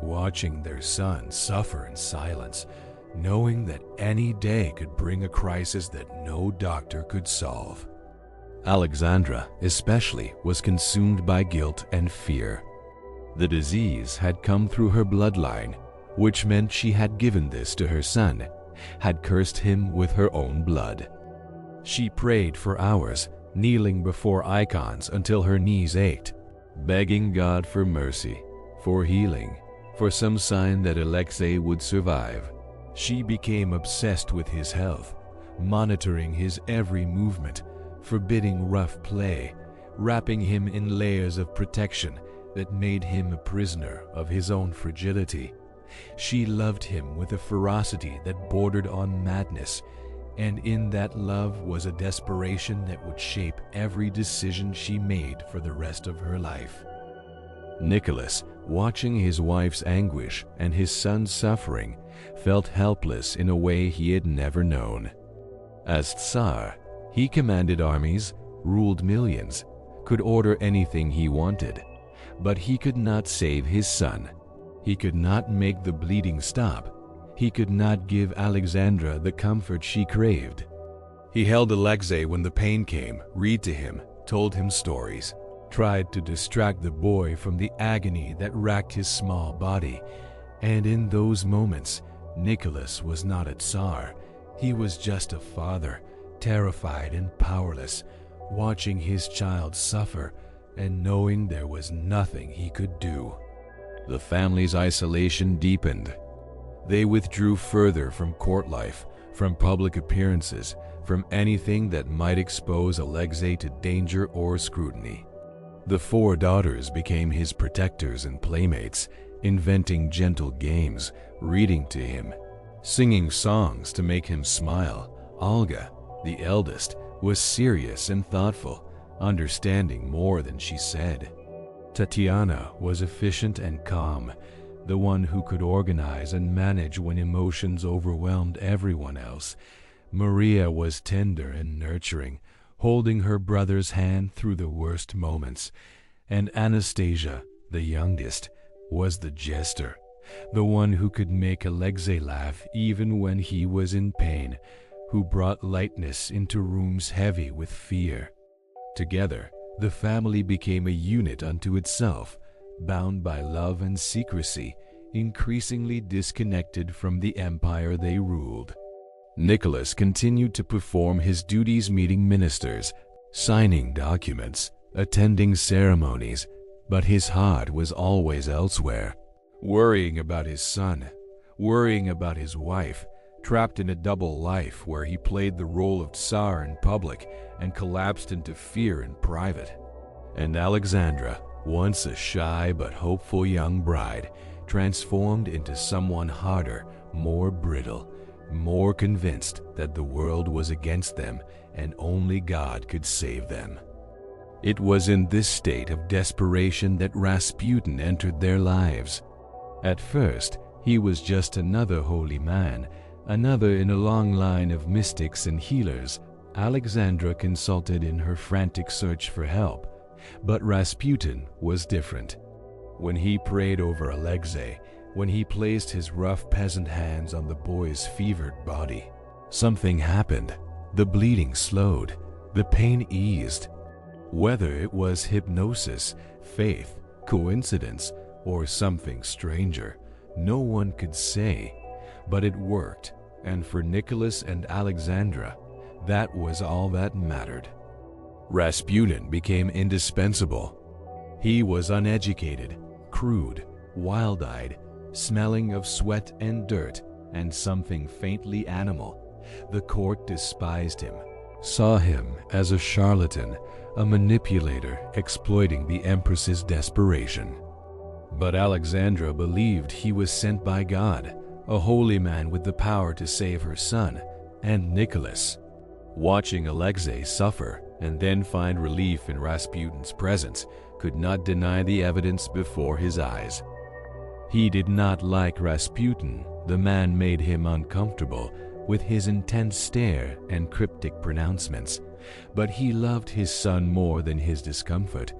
watching their son suffer in silence, knowing that any day could bring a crisis that no doctor could solve. Alexandra, especially, was consumed by guilt and fear. The disease had come through her bloodline, which meant she had given this to her son, had cursed him with her own blood. She prayed for hours, kneeling before icons until her knees ached, begging God for mercy, for healing, for some sign that Alexei would survive. She became obsessed with his health, monitoring his every movement, forbidding rough play, wrapping him in layers of protection that made him a prisoner of his own fragility. She loved him with a ferocity that bordered on madness, and in that love was a desperation that would shape every decision she made for the rest of her life. Nicholas, watching his wife's anguish and his son's suffering, felt helpless in a way he had never known. As Tsar, he commanded armies, ruled millions, could order anything he wanted, but he could not save his son. He could not make the bleeding stop. He could not give Alexandra the comfort she craved. He held Alexei when the pain came, read to him, told him stories, tried to distract the boy from the agony that racked his small body. And in those moments, Nicholas was not a Tsar. He was just a father, terrified and powerless, watching his child suffer and knowing there was nothing he could do. The family's isolation deepened. They withdrew further from court life, from public appearances, from anything that might expose Alexei to danger or scrutiny. The 4 daughters became his protectors and playmates, inventing gentle games, reading to him, singing songs to make him smile. Olga, the eldest, was serious and thoughtful, understanding more than she said. Tatiana was efficient and calm, the one who could organize and manage when emotions overwhelmed everyone else. Maria was tender and nurturing, holding her brother's hand through the worst moments. And Anastasia, the youngest, was the jester, the one who could make Alexei laugh even when he was in pain, who brought lightness into rooms heavy with fear. Together, the family became a unit unto itself, bound by love and secrecy, increasingly disconnected from the empire they ruled. Nicholas continued to perform his duties, meeting ministers, signing documents, attending ceremonies, but his heart was always elsewhere, worrying about his son, worrying about his wife, trapped in a double life where he played the role of Tsar in public and collapsed into fear in private. And Alexandra, once a shy but hopeful young bride, transformed into someone harder, more brittle, more convinced that the world was against them and only God could save them. It was in this state of desperation that Rasputin entered their lives. At first, he was just another holy man, another in a long line of mystics and healers Alexandra consulted in her frantic search for help. But Rasputin was different. When he prayed over Alexei, when he placed his rough peasant hands on the boy's fevered body, something happened. The bleeding slowed, the pain eased. Whether it was hypnosis, faith, coincidence, or something stranger, no one could say, but it worked, and for Nicholas and Alexandra, that was all that mattered. Rasputin became indispensable. He was uneducated, crude, wild-eyed, smelling of sweat and dirt and something faintly animal. The court despised him, saw him as a charlatan, a manipulator exploiting the Empress's desperation. But Alexandra believed he was sent by God, a holy man with the power to save her son, and Nicholas. Watching Alexei suffer and then find relief in Rasputin's presence, could not deny the evidence before his eyes. He did not like Rasputin. The man made him uncomfortable with his intense stare and cryptic pronouncements, but he loved his son more than his discomfort,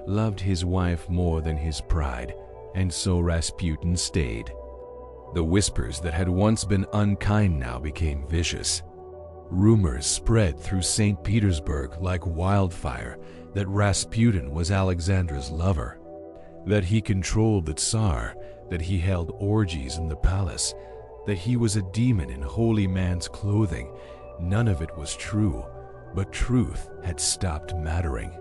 loved his wife more than his pride, and so Rasputin stayed. The whispers that had once been unkind now became vicious. Rumors spread through St. Petersburg like wildfire that Rasputin was Alexandra's lover, that he controlled the Tsar, that he held orgies in the palace, that he was a demon in holy man's clothing. None of it was true, but truth had stopped mattering.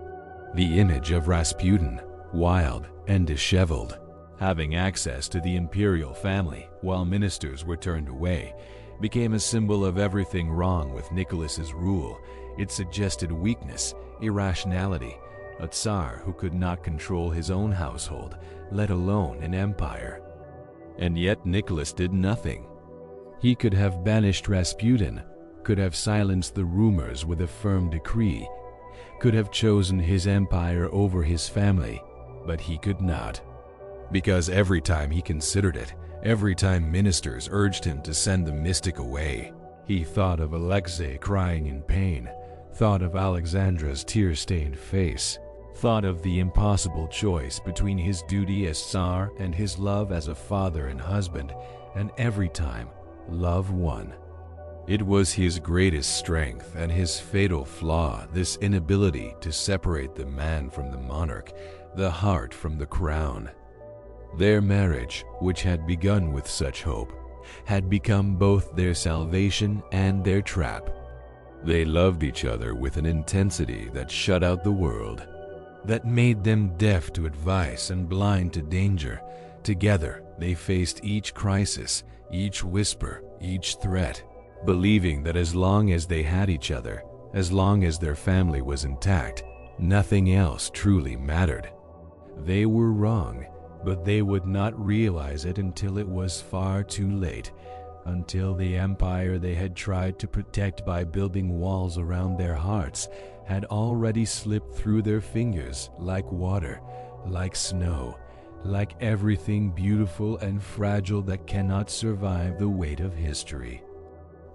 The image of Rasputin, wild and disheveled, having access to the imperial family while ministers were turned away, became a symbol of everything wrong with Nicholas's rule. It suggested weakness, irrationality, a Tsar who could not control his own household, let alone an empire. And yet Nicholas did nothing. He could have banished Rasputin, could have silenced the rumors with a firm decree, could have chosen his empire over his family, but he could not. Because every time he considered it, every time ministers urged him to send the mystic away, he thought of Alexei crying in pain, thought of Alexandra's tear-stained face, thought of the impossible choice between his duty as Tsar and his love as a father and husband, and every time, love won. It was his greatest strength and his fatal flaw, this inability to separate the man from the monarch, the heart from the crown. Their marriage, which had begun with such hope, had become both their salvation and their trap. They loved each other with an intensity that shut out the world, that made them deaf to advice and blind to danger. Together, they faced each crisis, each whisper, each threat, believing that as long as they had each other, as long as their family was intact, nothing else truly mattered. They were wrong, but they would not realize it until it was far too late, until the empire they had tried to protect by building walls around their hearts had already slipped through their fingers like water, like snow, like everything beautiful and fragile that cannot survive the weight of history.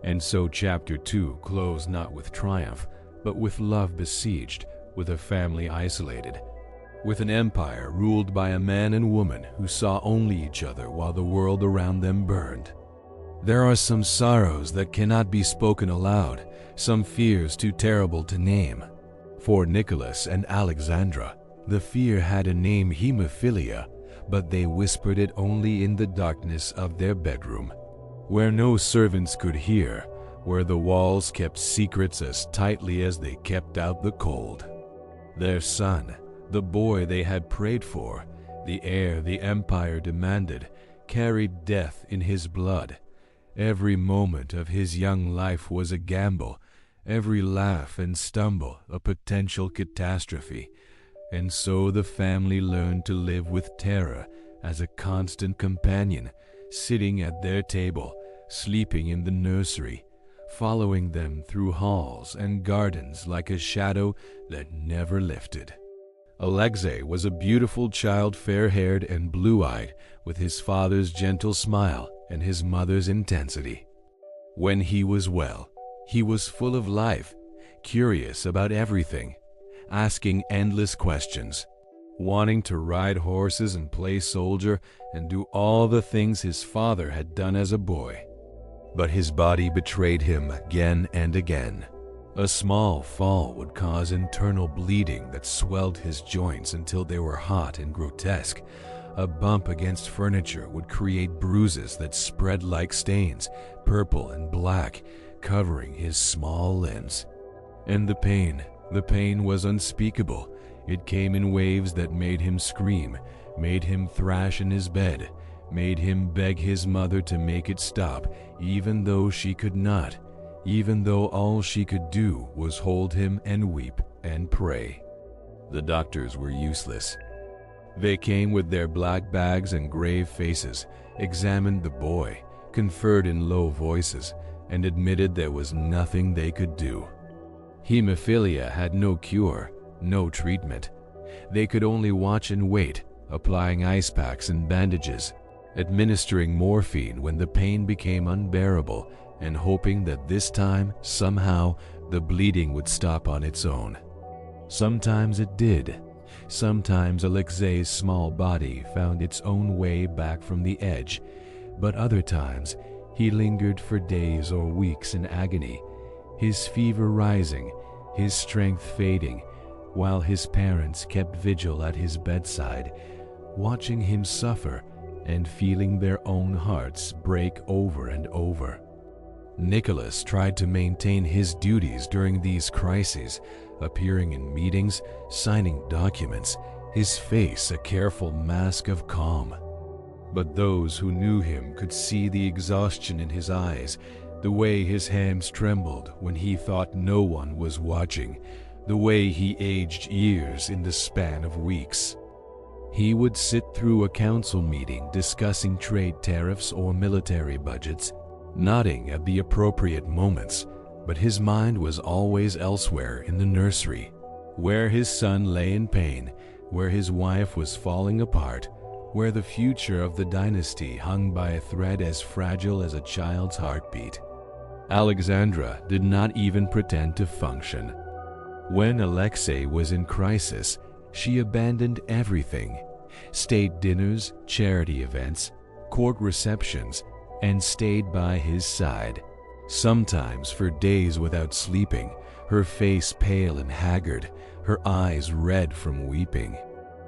And so Chapter 2 closed not with triumph, but with love besieged, with a family isolated, with an empire ruled by a man and woman who saw only each other while the world around them burned. There are some sorrows that cannot be spoken aloud, some fears too terrible to name. For Nicholas and Alexandra, the fear had a name, hemophilia, but they whispered it only in the darkness of their bedroom, where no servants could hear, where the walls kept secrets as tightly as they kept out the cold. Their son, the boy they had prayed for, the heir the empire demanded, carried death in his blood. Every moment of his young life was a gamble, every laugh and stumble a potential catastrophe. And so the family learned to live with terror as a constant companion, sitting at their table, sleeping in the nursery, following them through halls and gardens like a shadow that never lifted. Alexei was a beautiful child, fair-haired and blue-eyed, with his father's gentle smile and his mother's intensity. When he was well, he was full of life, curious about everything, asking endless questions, wanting to ride horses and play soldier and do all the things his father had done as a boy. But his body betrayed him again and again. A small fall would cause internal bleeding that swelled his joints until they were hot and grotesque. A bump against furniture would create bruises that spread like stains, purple and black, covering his small limbs. And the pain was unspeakable. It came in waves that made him scream, made him thrash in his bed, made him beg his mother to make it stop, even though she could not, even though all she could do was hold him and weep and pray. The doctors were useless. They came with their black bags and grave faces, examined the boy, conferred in low voices, and admitted there was nothing they could do. Hemophilia had no cure, no treatment. They could only watch and wait, applying ice packs and bandages, administering morphine when the pain became unbearable, and hoping that this time, somehow, the bleeding would stop on its own. Sometimes it did. Sometimes Alexei's small body found its own way back from the edge, but other times he lingered for days or weeks in agony, his fever rising, his strength fading, while his parents kept vigil at his bedside, watching him suffer and feeling their own hearts break over and over. Nicholas tried to maintain his duties during these crises, appearing in meetings, signing documents, his face a careful mask of calm. But those who knew him could see the exhaustion in his eyes, the way his hands trembled when he thought no one was watching, the way he aged years in the span of weeks. He would sit through a council meeting discussing trade tariffs or military budgets, nodding at the appropriate moments, but his mind was always elsewhere in the nursery, where his son lay in pain, where his wife was falling apart, where the future of the dynasty hung by a thread as fragile as a child's heartbeat. Alexandra did not even pretend to function. When Alexei was in crisis, she abandoned everything: state dinners, charity events, court receptions, and stayed by his side, sometimes for days without sleeping, her face pale and haggard, her eyes red from weeping.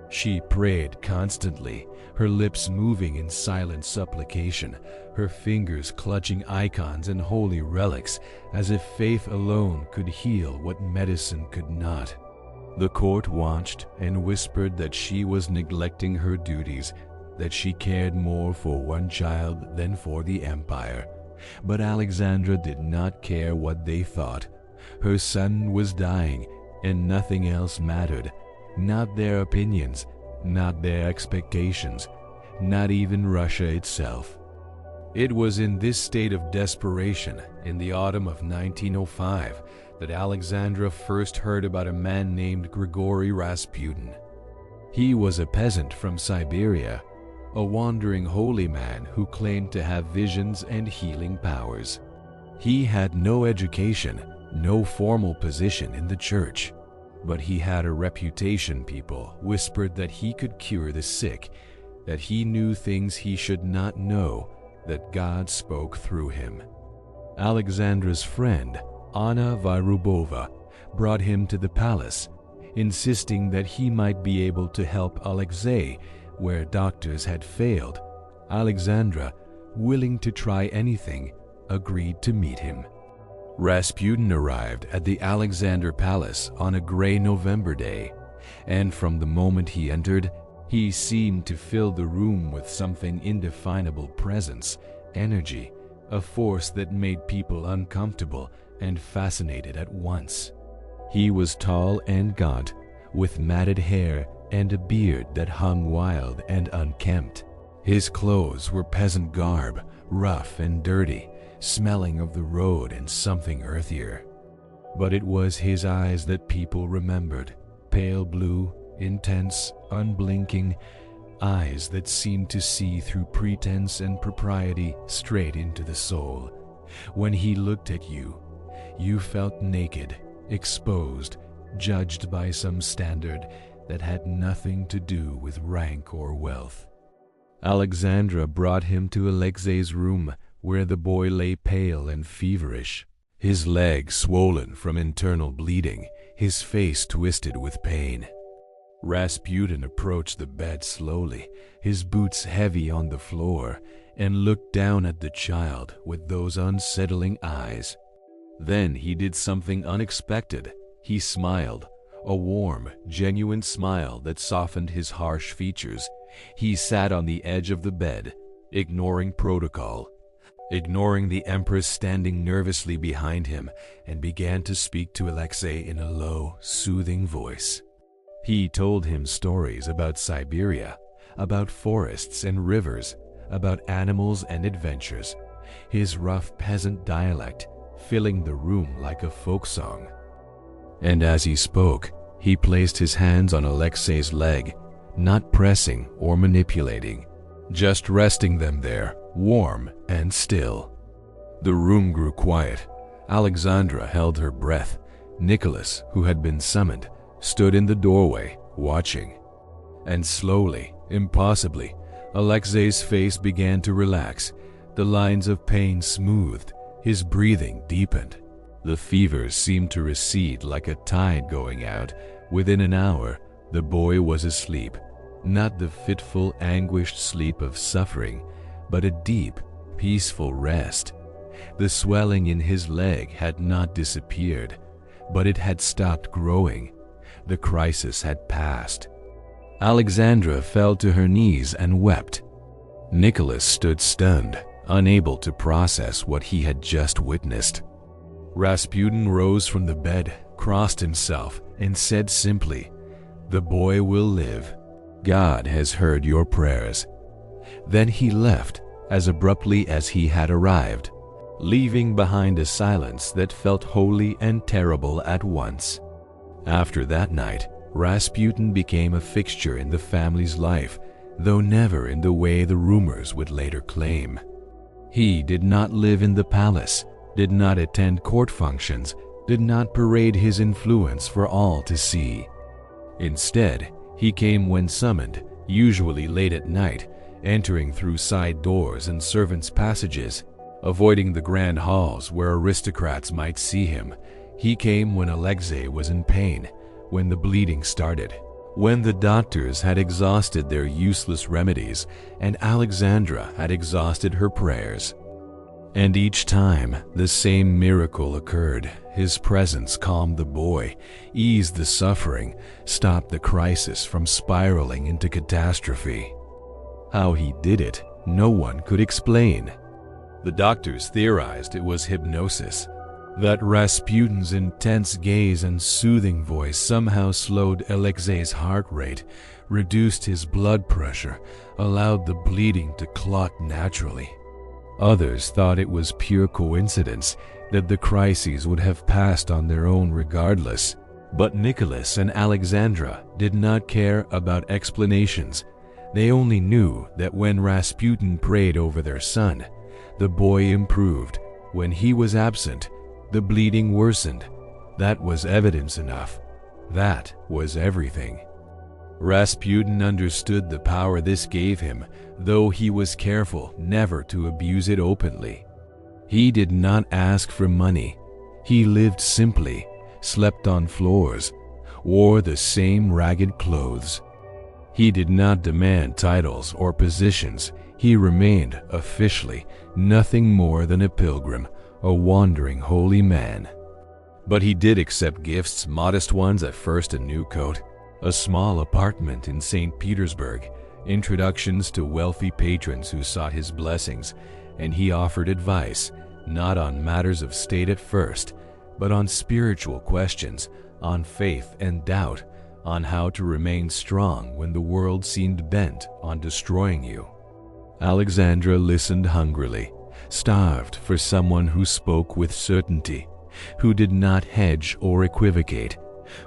She prayed constantly, her lips moving in silent supplication, her fingers clutching icons and holy relics, as if faith alone could heal what medicine could not. The court watched and whispered that she was neglecting her duties, that she cared more for one child than for the empire. But Alexandra did not care what they thought. Her son was dying, and nothing else mattered. Not their opinions, not their expectations, not even Russia itself. It was in this state of desperation, in the autumn of 1905, that Alexandra first heard about a man named Grigory Rasputin. He was a peasant from Siberia, a wandering holy man who claimed to have visions and healing powers. He had no education, no formal position in the church, but he had a reputation. People whispered that he could cure the sick, that he knew things he should not know, that God spoke through him. Alexandra's friend, Anna Vyrubova, brought him to the palace, insisting that he might be able to help Alexei where doctors had failed. Alexandra, willing to try anything, agreed to meet him. Rasputin arrived at the Alexander Palace on a gray November day, and from the moment he entered, he seemed to fill the room with something indefinable presence, energy, a force that made people uncomfortable and fascinated at once. He was tall and gaunt, with matted hair and a beard that hung wild and unkempt. His clothes were peasant garb, rough and dirty, smelling of the road and something earthier. But it was his eyes that people remembered, pale blue, intense, unblinking, eyes that seemed to see through pretense and propriety straight into the soul. When he looked at you, you felt naked, exposed, judged by some standard that had nothing to do with rank or wealth. Alexandra brought him to Alexei's room, where the boy lay pale and feverish, his legs swollen from internal bleeding, his face twisted with pain. Rasputin approached the bed slowly, his boots heavy on the floor, and looked down at the child with those unsettling eyes. Then he did something unexpected. He smiled, a warm, genuine smile that softened his harsh features. He sat on the edge of the bed, ignoring protocol, ignoring the Empress standing nervously behind him, and began to speak to Alexei in a low, soothing voice. He told him stories about Siberia, about forests and rivers, about animals and adventures, his rough peasant dialect filling the room like a folk song. And as he spoke, he placed his hands on Alexei's leg, not pressing or manipulating, just resting them there, warm and still. The room grew quiet. Alexandra held her breath. Nicholas, who had been summoned, stood in the doorway, watching. And slowly, impossibly, Alexei's face began to relax. The lines of pain smoothed, his breathing deepened. The fever seemed to recede like a tide going out. Within an hour, the boy was asleep, not the fitful, anguished sleep of suffering, but a deep, peaceful rest. The swelling in his leg had not disappeared, but it had stopped growing. The crisis had passed. Alexandra fell to her knees and wept. Nicholas stood stunned, unable to process what he had just witnessed. Rasputin rose from the bed, crossed himself, and said simply, "The boy will live. God has heard your prayers." Then he left as abruptly as he had arrived, leaving behind a silence that felt holy and terrible at once. After that night, Rasputin became a fixture in the family's life, though never in the way the rumors would later claim. He did not live in the palace, did not attend court functions, did not parade his influence for all to see. Instead, he came when summoned, usually late at night, entering through side doors and servants' passages, avoiding the grand halls where aristocrats might see him. He came when Alexei was in pain, when the bleeding started, when the doctors had exhausted their useless remedies and Alexandra had exhausted her prayers. And each time, the same miracle occurred. His presence calmed the boy, eased the suffering, stopped the crisis from spiraling into catastrophe. How he did it, no one could explain. The doctors theorized it was hypnosis, that Rasputin's intense gaze and soothing voice somehow slowed Alexei's heart rate, reduced his blood pressure, allowed the bleeding to clot naturally. Others thought it was pure coincidence, that the crises would have passed on their own regardless. But Nicholas and Alexandra did not care about explanations. They only knew that when Rasputin prayed over their son, the boy improved. When he was absent, the bleeding worsened. That was evidence enough. That was everything. Rasputin understood the power this gave him, though he was careful never to abuse it openly. He did not ask for money. He lived simply, slept on floors, wore the same ragged clothes. He did not demand titles or positions. He remained, officially, nothing more than a pilgrim, a wandering holy man. But he did accept gifts, modest ones at first: a new coat, a small apartment in St. Petersburg, introductions to wealthy patrons who sought his blessings, and he offered advice, not on matters of state at first, but on spiritual questions, on faith and doubt, on how to remain strong when the world seemed bent on destroying you. Alexandra listened hungrily, starved for someone who spoke with certainty, who did not hedge or equivocate,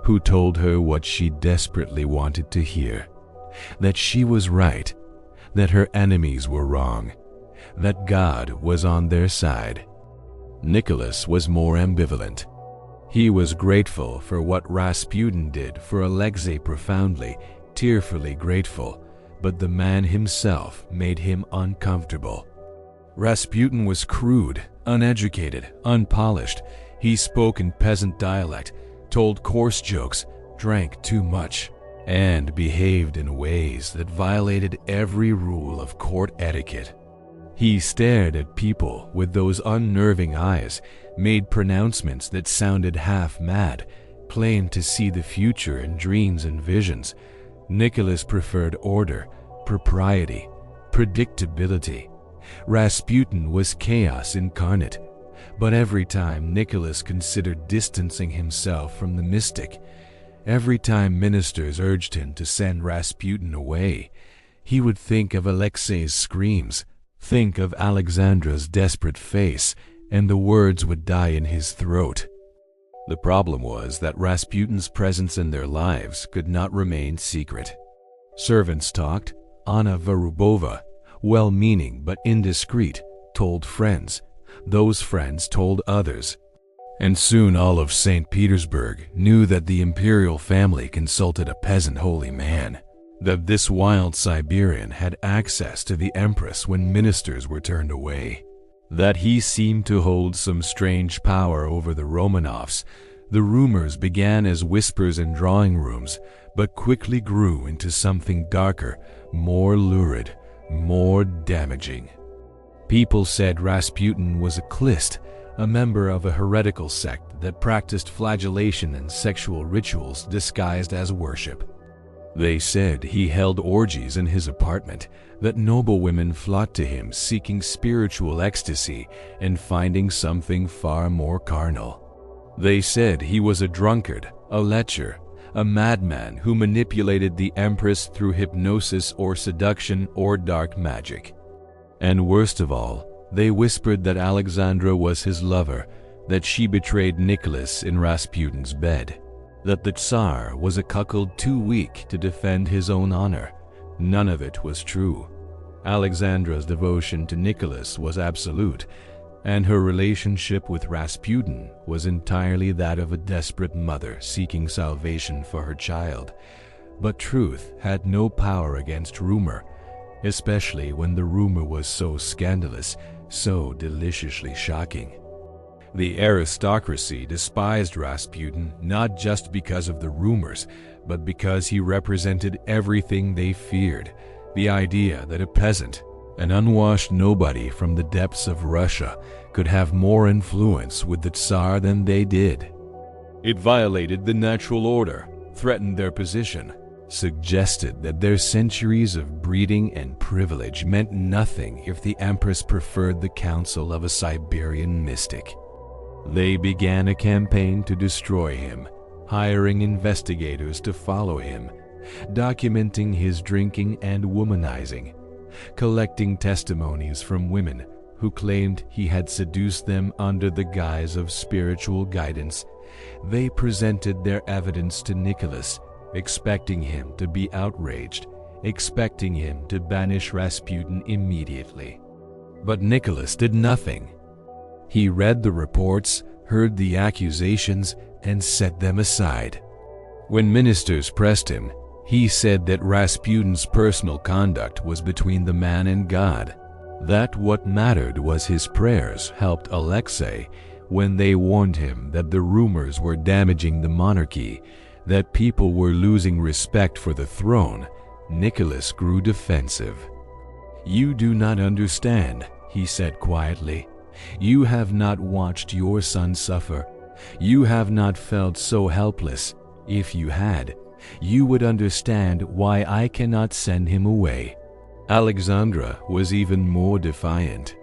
who told her what she desperately wanted to hear, that she was right, that her enemies were wrong, that God was on their side. Nicholas was more ambivalent. He was grateful for what Rasputin did for Alexei, profoundly, tearfully grateful, but the man himself made him uncomfortable. Rasputin was crude, uneducated, unpolished. He spoke in peasant dialect, told coarse jokes, drank too much, and behaved in ways that violated every rule of court etiquette. He stared at people with those unnerving eyes, made pronouncements that sounded half mad, claimed to see the future in dreams and visions. Nicholas preferred order, propriety, predictability. Rasputin was chaos incarnate. But every time Nicholas considered distancing himself from the mystic, every time ministers urged him to send Rasputin away, he would think of Alexei's screams, think of Alexandra's desperate face, and the words would die in his throat. The problem was that Rasputin's presence in their lives could not remain secret. Servants talked. Anna Varubova, well-meaning but indiscreet, told friends. Those friends told others. And soon all of St. Petersburg knew that the imperial family consulted a peasant holy man, that this wild Siberian had access to the empress when ministers were turned away. that he seemed to hold some strange power over the Romanovs. The rumors began as whispers in drawing rooms, but quickly grew into something darker, more lurid, more damaging. People said Rasputin was a Klist, a member of a heretical sect that practiced flagellation and sexual rituals disguised as worship. They said he held orgies in his apartment, that noble women flocked to him seeking spiritual ecstasy and finding something far more carnal. They said he was a drunkard, a lecher, a madman who manipulated the empress through hypnosis or seduction or dark magic. And worst of all, they whispered that Alexandra was his lover, that she betrayed Nicholas in Rasputin's bed, that the Tsar was a cuckold too weak to defend his own honor. None of it was true. Alexandra's devotion to Nicholas was absolute, and her relationship with Rasputin was entirely that of a desperate mother seeking salvation for her child. But truth had no power against rumor, especially when the rumor was so scandalous, so deliciously shocking. The aristocracy despised Rasputin not just because of the rumors, but because he represented everything they feared: the idea that a peasant, an unwashed nobody from the depths of Russia, could have more influence with the Tsar than they did. It violated the natural order, threatened their position, suggested that their centuries of breeding and privilege meant nothing if the Empress preferred the counsel of a Siberian mystic. They began a campaign to destroy him, hiring investigators to follow him, documenting his drinking and womanizing, collecting testimonies from women who claimed he had seduced them under the guise of spiritual guidance. They presented their evidence to Nicholas, expecting him to be outraged, expecting him to banish Rasputin immediately. But Nicholas did nothing. He read the reports, heard the accusations, and set them aside. When ministers pressed him, he said that Rasputin's personal conduct was between the man and God, that what mattered was his prayers helped Alexei when they warned him that the rumors were damaging the monarchy, that people were losing respect for the throne. Nicholas grew defensive. "You do not understand," he said quietly. "You have not watched your son suffer. You have not felt so helpless. If you had, you would understand why I cannot send him away." Alexandra was even more defiant.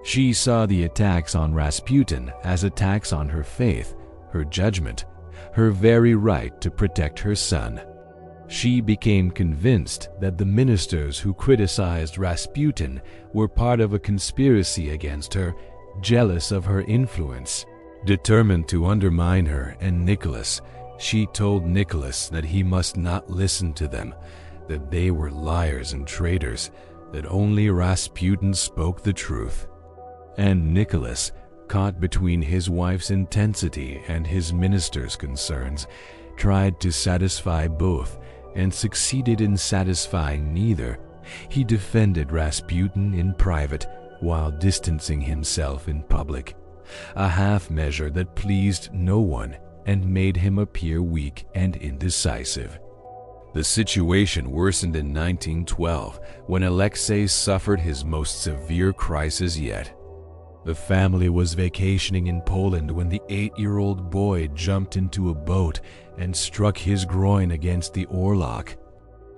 She saw the attacks on Rasputin as attacks on her faith, her judgment, her very right to protect her son. She became convinced that the ministers who criticized Rasputin were part of a conspiracy against her, jealous of her influence. Determined to undermine her and Nicholas, she told Nicholas that he must not listen to them, that they were liars and traitors, that only Rasputin spoke the truth. And Nicholas, caught between his wife's intensity and his minister's concerns, tried to satisfy both and succeeded in satisfying neither. He defended Rasputin in private while distancing himself in public, a half measure that pleased no one and made him appear weak and indecisive. The situation worsened in 1912 when Alexei suffered his most severe crisis yet. The family was vacationing in Poland when the 8-year-old boy jumped into a boat and struck his groin against the oarlock.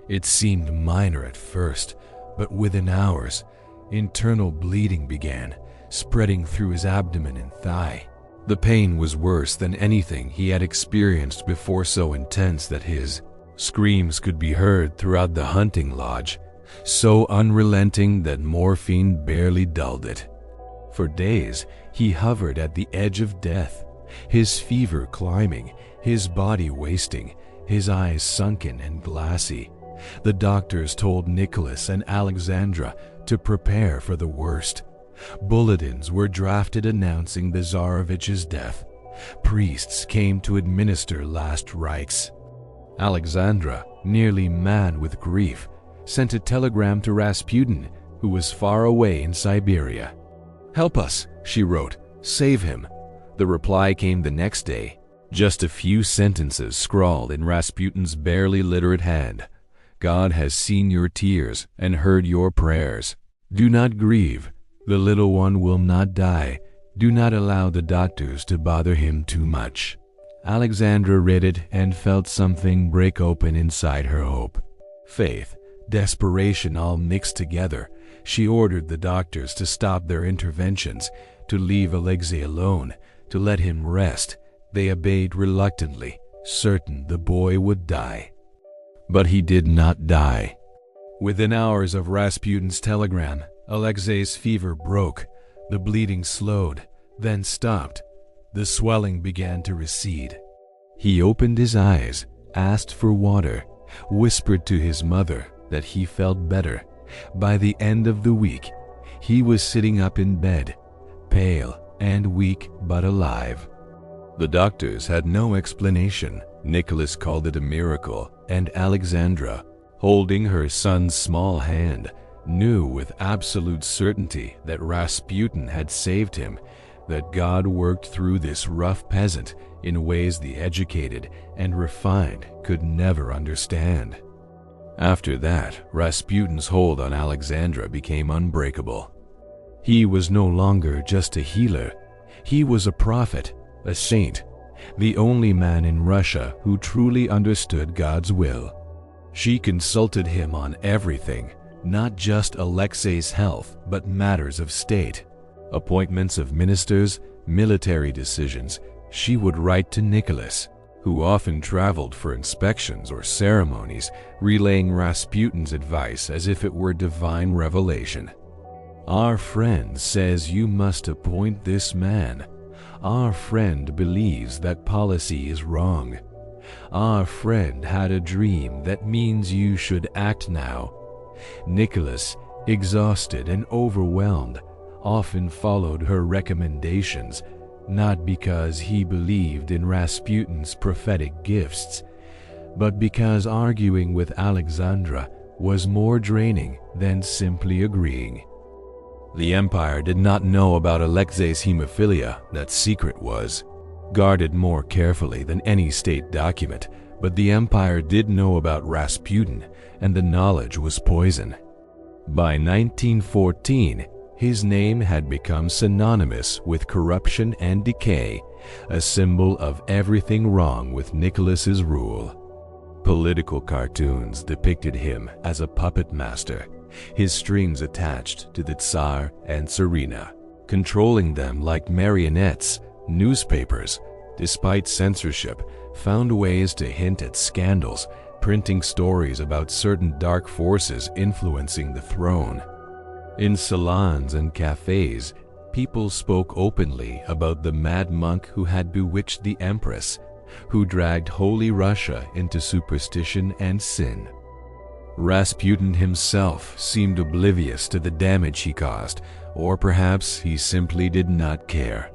It seemed minor at first, but within hours, internal bleeding began, spreading through his abdomen and thigh. The pain was worse than anything he had experienced before, so intense that his screams could be heard throughout the hunting lodge, so unrelenting that morphine barely dulled it. For days, he hovered at the edge of death, his fever climbing, his body wasting, his eyes sunken and glassy. The doctors told Nicholas and Alexandra to prepare for the worst. Bulletins were drafted announcing the Tsarevich's death. Priests came to administer last rites. Alexandra, nearly mad with grief, sent a telegram to Rasputin, who was far away in Siberia. "Help us," she wrote. "Save him." The reply came the next day, just a few sentences scrawled in Rasputin's barely literate hand. "God has seen your tears and heard your prayers. Do not grieve. The little one will not die. Do not allow the doctors to bother him too much." Alexandra read it and felt something break open inside her. Hope, faith, desperation all mixed together. She ordered the doctors to stop their interventions, to leave Alexei alone, to let him rest. They obeyed reluctantly, certain the boy would die. But he did not die. Within hours of Rasputin's telegram, Alexei's fever broke. The bleeding slowed, then stopped. The swelling began to recede. He opened his eyes, asked for water, whispered to his mother that he felt better. By the end of the week, he was sitting up in bed, pale and weak but alive. The doctors had no explanation. Nicholas called it a miracle, and Alexandra, holding her son's small hand, knew with absolute certainty that Rasputin had saved him, that God worked through this rough peasant in ways the educated and refined could never understand. After that, Rasputin's hold on Alexandra became unbreakable. He was no longer just a healer. He was a prophet, a saint, the only man in Russia who truly understood God's will. She consulted him on everything, not just Alexei's health, but matters of state. Appointments of ministers, military decisions, she would write to Nicholas, who often traveled for inspections or ceremonies, relaying Rasputin's advice as if it were divine revelation. "Our friend says you must appoint this man. Our friend believes that policy is wrong. Our friend had a dream that means you should act now." Nicholas, exhausted and overwhelmed, often followed her recommendations, not because he believed in Rasputin's prophetic gifts, but because arguing with Alexandra was more draining than simply agreeing. The empire did not know about Alexei's hemophilia. That secret was guarded more carefully than any state document, but the empire did know about Rasputin, and the knowledge was poison. By 1914, his name had become synonymous with corruption and decay, a symbol of everything wrong with Nicholas's rule. Political cartoons depicted him as a puppet master, his strings attached to the Tsar and Tsarina, controlling them like marionettes. Newspapers, despite censorship, found ways to hint at scandals, printing stories about certain dark forces influencing the throne. In salons and cafes, people spoke openly about the mad monk who had bewitched the empress, who dragged holy Russia into superstition and sin. Rasputin himself seemed oblivious to the damage he caused, or perhaps he simply did not care.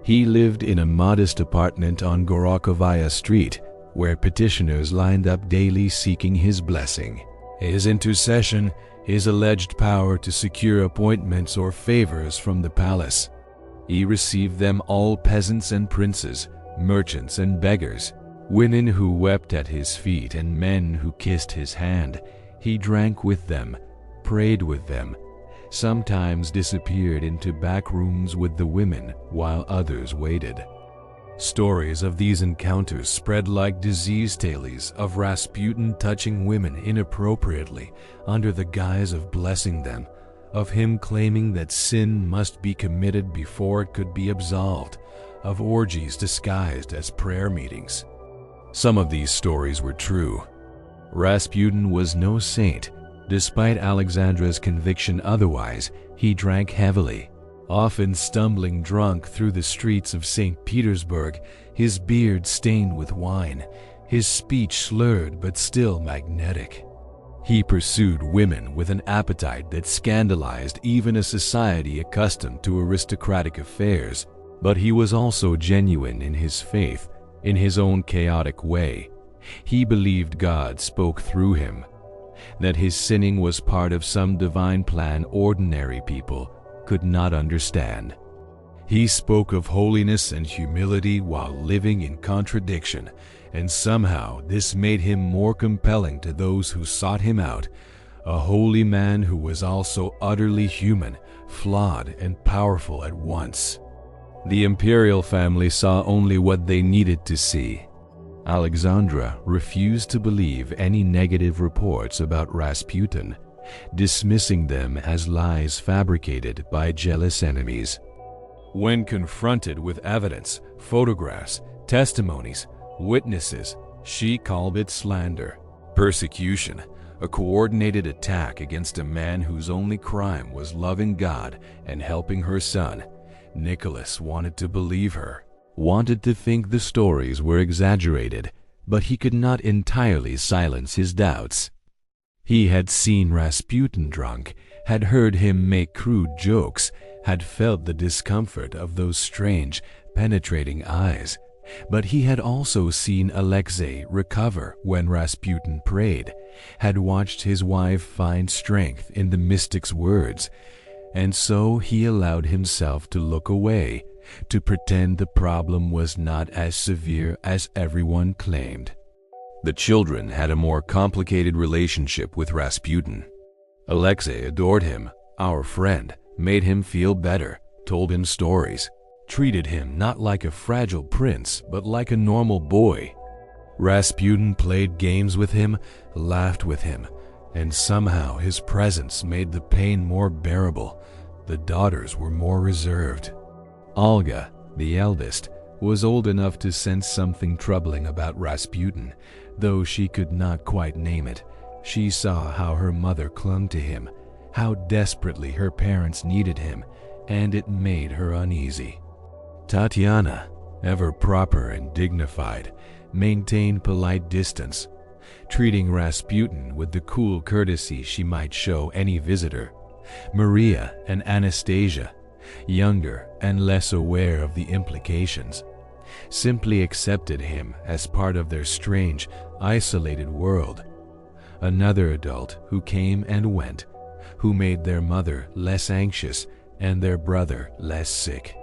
He lived in a modest apartment on Gorokovaya Street, where petitioners lined up daily seeking his blessing, his intercession, his alleged power to secure appointments or favors from the palace. He received them all, peasants and princes, merchants and beggars, women who wept at his feet and men who kissed his hand. He drank with them, prayed with them, sometimes disappeared into back rooms with the women while others waited. Stories of these encounters spread like disease tales of Rasputin touching women inappropriately under the guise of blessing them, of him claiming that sin must be committed before it could be absolved, of orgies disguised as prayer meetings. Some of these stories were true. Rasputin was no saint. Despite Alexandra's conviction otherwise, he drank heavily, often stumbling drunk through the streets of St. Petersburg, his beard stained with wine, his speech slurred but still magnetic. He pursued women with an appetite that scandalized even a society accustomed to aristocratic affairs, but he was also genuine in his faith, in his own chaotic way. He believed God spoke through him, that his sinning was part of some divine plan ordinary people could not understand. He spoke of holiness and humility while living in contradiction, and somehow this made him more compelling to those who sought him out, a holy man who was also utterly human, flawed and powerful at once. The imperial family saw only what they needed to see. Alexandra refused to believe any negative reports about Rasputin, dismissing them as lies fabricated by jealous enemies. When confronted with evidence, photographs, testimonies, witnesses, she called it slander, persecution, a coordinated attack against a man whose only crime was loving God and helping her son. Nicholas wanted to believe her, wanted to think the stories were exaggerated, but he could not entirely silence his doubts. He had seen Rasputin drunk, had heard him make crude jokes, had felt the discomfort of those strange, penetrating eyes. But he had also seen Alexei recover when Rasputin prayed, had watched his wife find strength in the mystic's words, and so he allowed himself to look away, to pretend the problem was not as severe as everyone claimed. The children had a more complicated relationship with Rasputin. Alexei adored him, our friend, made him feel better, told him stories, treated him not like a fragile prince, but like a normal boy. Rasputin played games with him, laughed with him, and somehow his presence made the pain more bearable. The daughters were more reserved. Olga, the eldest, was old enough to sense something troubling about Rasputin, though she could not quite name it. She saw how her mother clung to him, how desperately her parents needed him, and it made her uneasy. Tatiana, ever proper and dignified, maintained polite distance, treating Rasputin with the cool courtesy she might show any visitor. Maria and Anastasia, younger and less aware of the implications, simply accepted him as part of their strange, isolated world. Another adult who came and went, who made their mother less anxious and their brother less sick.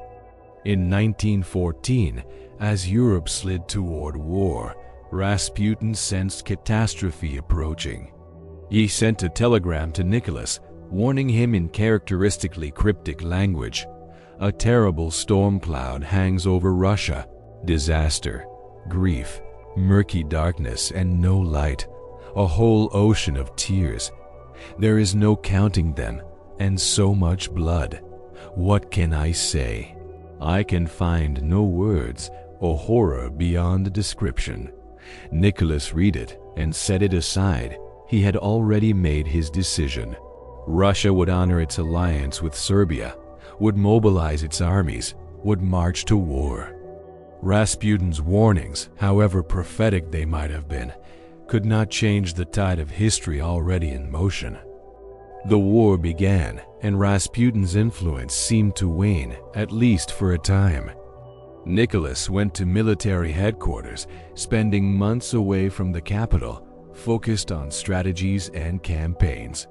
In 1914, as Europe slid toward war, Rasputin sensed catastrophe approaching. He sent a telegram to Nicholas, warning him in characteristically cryptic language. A terrible storm cloud hangs over Russia. Disaster, grief, murky darkness, and no light. A whole ocean of tears. There is no counting them, and so much blood. What can I say? I can find no words, a horror beyond description. Nicholas read it and set it aside. He had already made his decision. Russia would honor its alliance with Serbia, would mobilize its armies, would march to war. Rasputin's warnings, however prophetic they might have been, could not change the tide of history already in motion. The war began, and Rasputin's influence seemed to wane, at least for a time. Nicholas went to military headquarters, spending months away from the capital, focused on strategies and campaigns.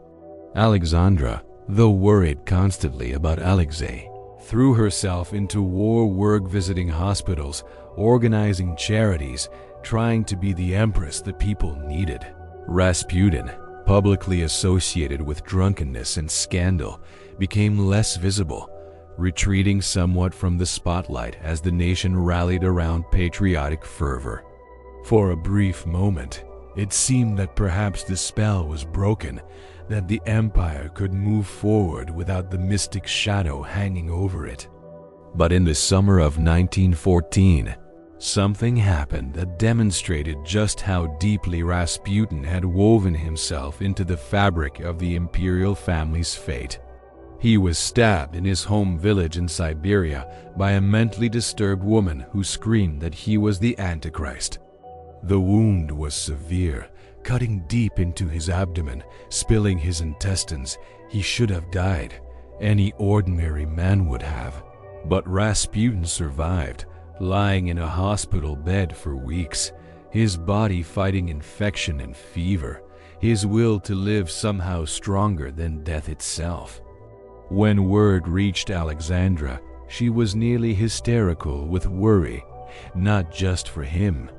Alexandra, though worried constantly about Alexei, threw herself into war work, visiting hospitals, organizing charities, trying to be the empress the people needed. Rasputin, publicly associated with drunkenness and scandal, became less visible, retreating somewhat from the spotlight as the nation rallied around patriotic fervor. For a brief moment, it seemed that perhaps the spell was broken, that the empire could move forward without the mystic shadow hanging over it. But in the summer of 1914, something happened that demonstrated just how deeply Rasputin had woven himself into the fabric of the imperial family's fate. He was stabbed in his home village in Siberia by a mentally disturbed woman who screamed that he was the Antichrist. The wound was severe, cutting deep into his abdomen, spilling his intestines. He should have died. Any ordinary man would have. But Rasputin survived, lying in a hospital bed for weeks, his body fighting infection and fever, his will to live somehow stronger than death itself. When word reached Alexandra, she was nearly hysterical with worry, not just for him,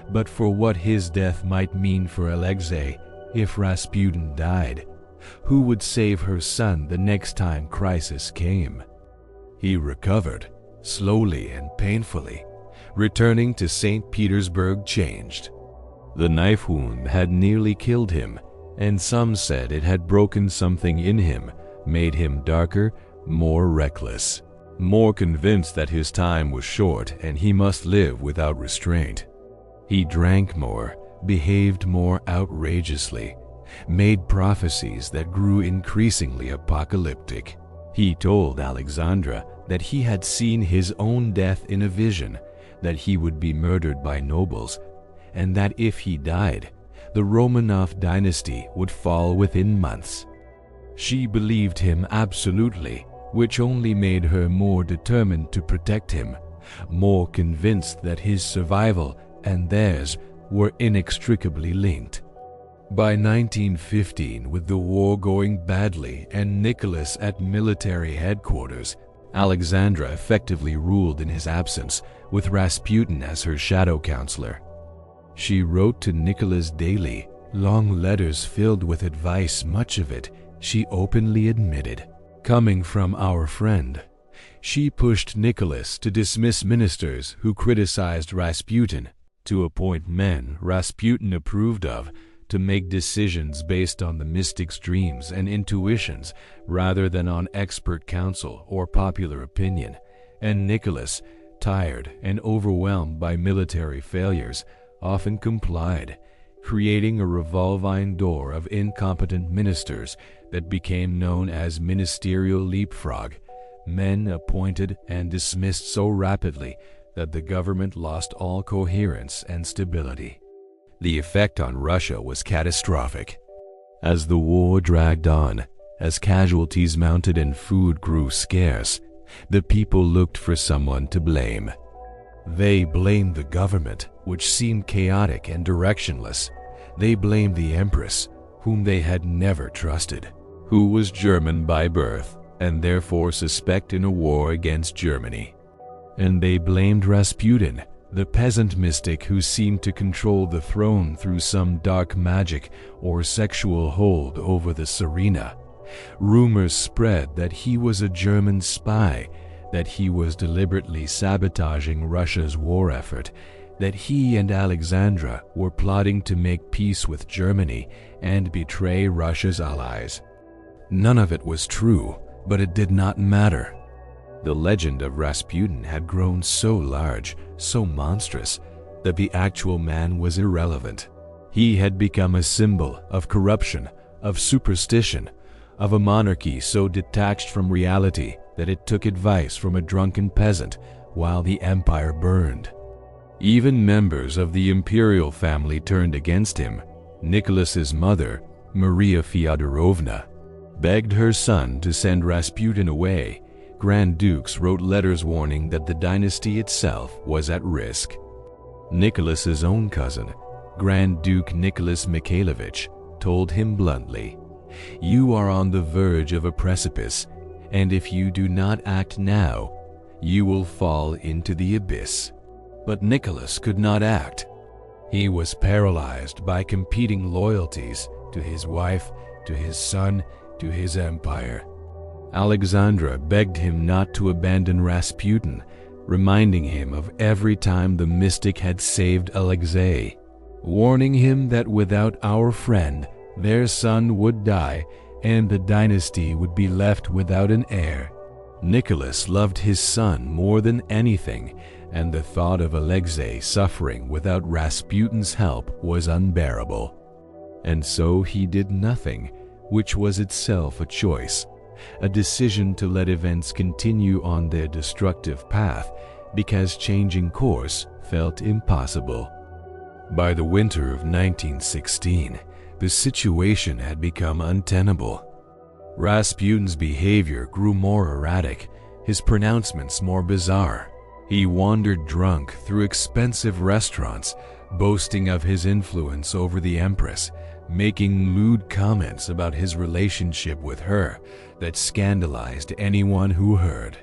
but for what his death might mean for Alexei if Rasputin died. Who would save her son the next time crisis came? He recovered, slowly and painfully, returning to St. Petersburg changed. The knife wound had nearly killed him, and some said it had broken something in him, made him darker, more reckless, more convinced that his time was short and he must live without restraint. He drank more, behaved more outrageously, made prophecies that grew increasingly apocalyptic. He told Alexandra that he had seen his own death in a vision, that he would be murdered by nobles, and that if he died, the Romanov dynasty would fall within months. She believed him absolutely, which only made her more determined to protect him, more convinced that his survival and theirs were inextricably linked. By 1915, with the war going badly and Nicholas at military headquarters, Alexandra effectively ruled in his absence, with Rasputin as her shadow counselor. She wrote to Nicholas daily, long letters filled with advice, much of it, she openly admitted, coming from our friend. She pushed Nicholas to dismiss ministers who criticized Rasputin, to appoint men Rasputin approved of, to make decisions based on the mystic's dreams and intuitions rather than on expert counsel or popular opinion. And Nicholas, tired and overwhelmed by military failures, often complied, creating a revolving door of incompetent ministers that became known as ministerial leapfrog, men appointed and dismissed so rapidly that the government lost all coherence and stability. The effect on Russia was catastrophic. As the war dragged on, as casualties mounted and food grew scarce, the people looked for someone to blame. They blamed the government, which seemed chaotic and directionless. They blamed the Empress, whom they had never trusted, who was German by birth and therefore suspect in a war against Germany. And they blamed Rasputin, the peasant mystic who seemed to control the throne through some dark magic or sexual hold over the Tsarina. Rumors spread that he was a German spy, that he was deliberately sabotaging Russia's war effort, that he and Alexandra were plotting to make peace with Germany and betray Russia's allies. None of it was true, but it did not matter. The legend of Rasputin had grown so large, so monstrous, that the actual man was irrelevant. He had become a symbol of corruption, of superstition, of a monarchy so detached from reality that it took advice from a drunken peasant while the empire burned. Even members of the imperial family turned against him. Nicholas's mother, Maria Fyodorovna, begged her son to send Rasputin away. Grand dukes wrote letters warning that the dynasty itself was at risk. Nicholas's own cousin, Grand Duke Nicholas Mikhailovich, told him bluntly, "You are on the verge of a precipice, and if you do not act now, you will fall into the abyss." But Nicholas could not act. He was paralyzed by competing loyalties to his wife, to his son, to his empire. Alexandra begged him not to abandon Rasputin, reminding him of every time the mystic had saved Alexei, warning him that without our friend, their son would die and the dynasty would be left without an heir. Nicholas loved his son more than anything, and the thought of Alexei suffering without Rasputin's help was unbearable. And so he did nothing, which was itself a choice, a decision to let events continue on their destructive path because changing course felt impossible. By the winter of 1916, the situation had become untenable. Rasputin's behavior grew more erratic, his pronouncements more bizarre. He wandered drunk through expensive restaurants, boasting of his influence over the Empress, making lewd comments about his relationship with her that scandalized anyone who heard.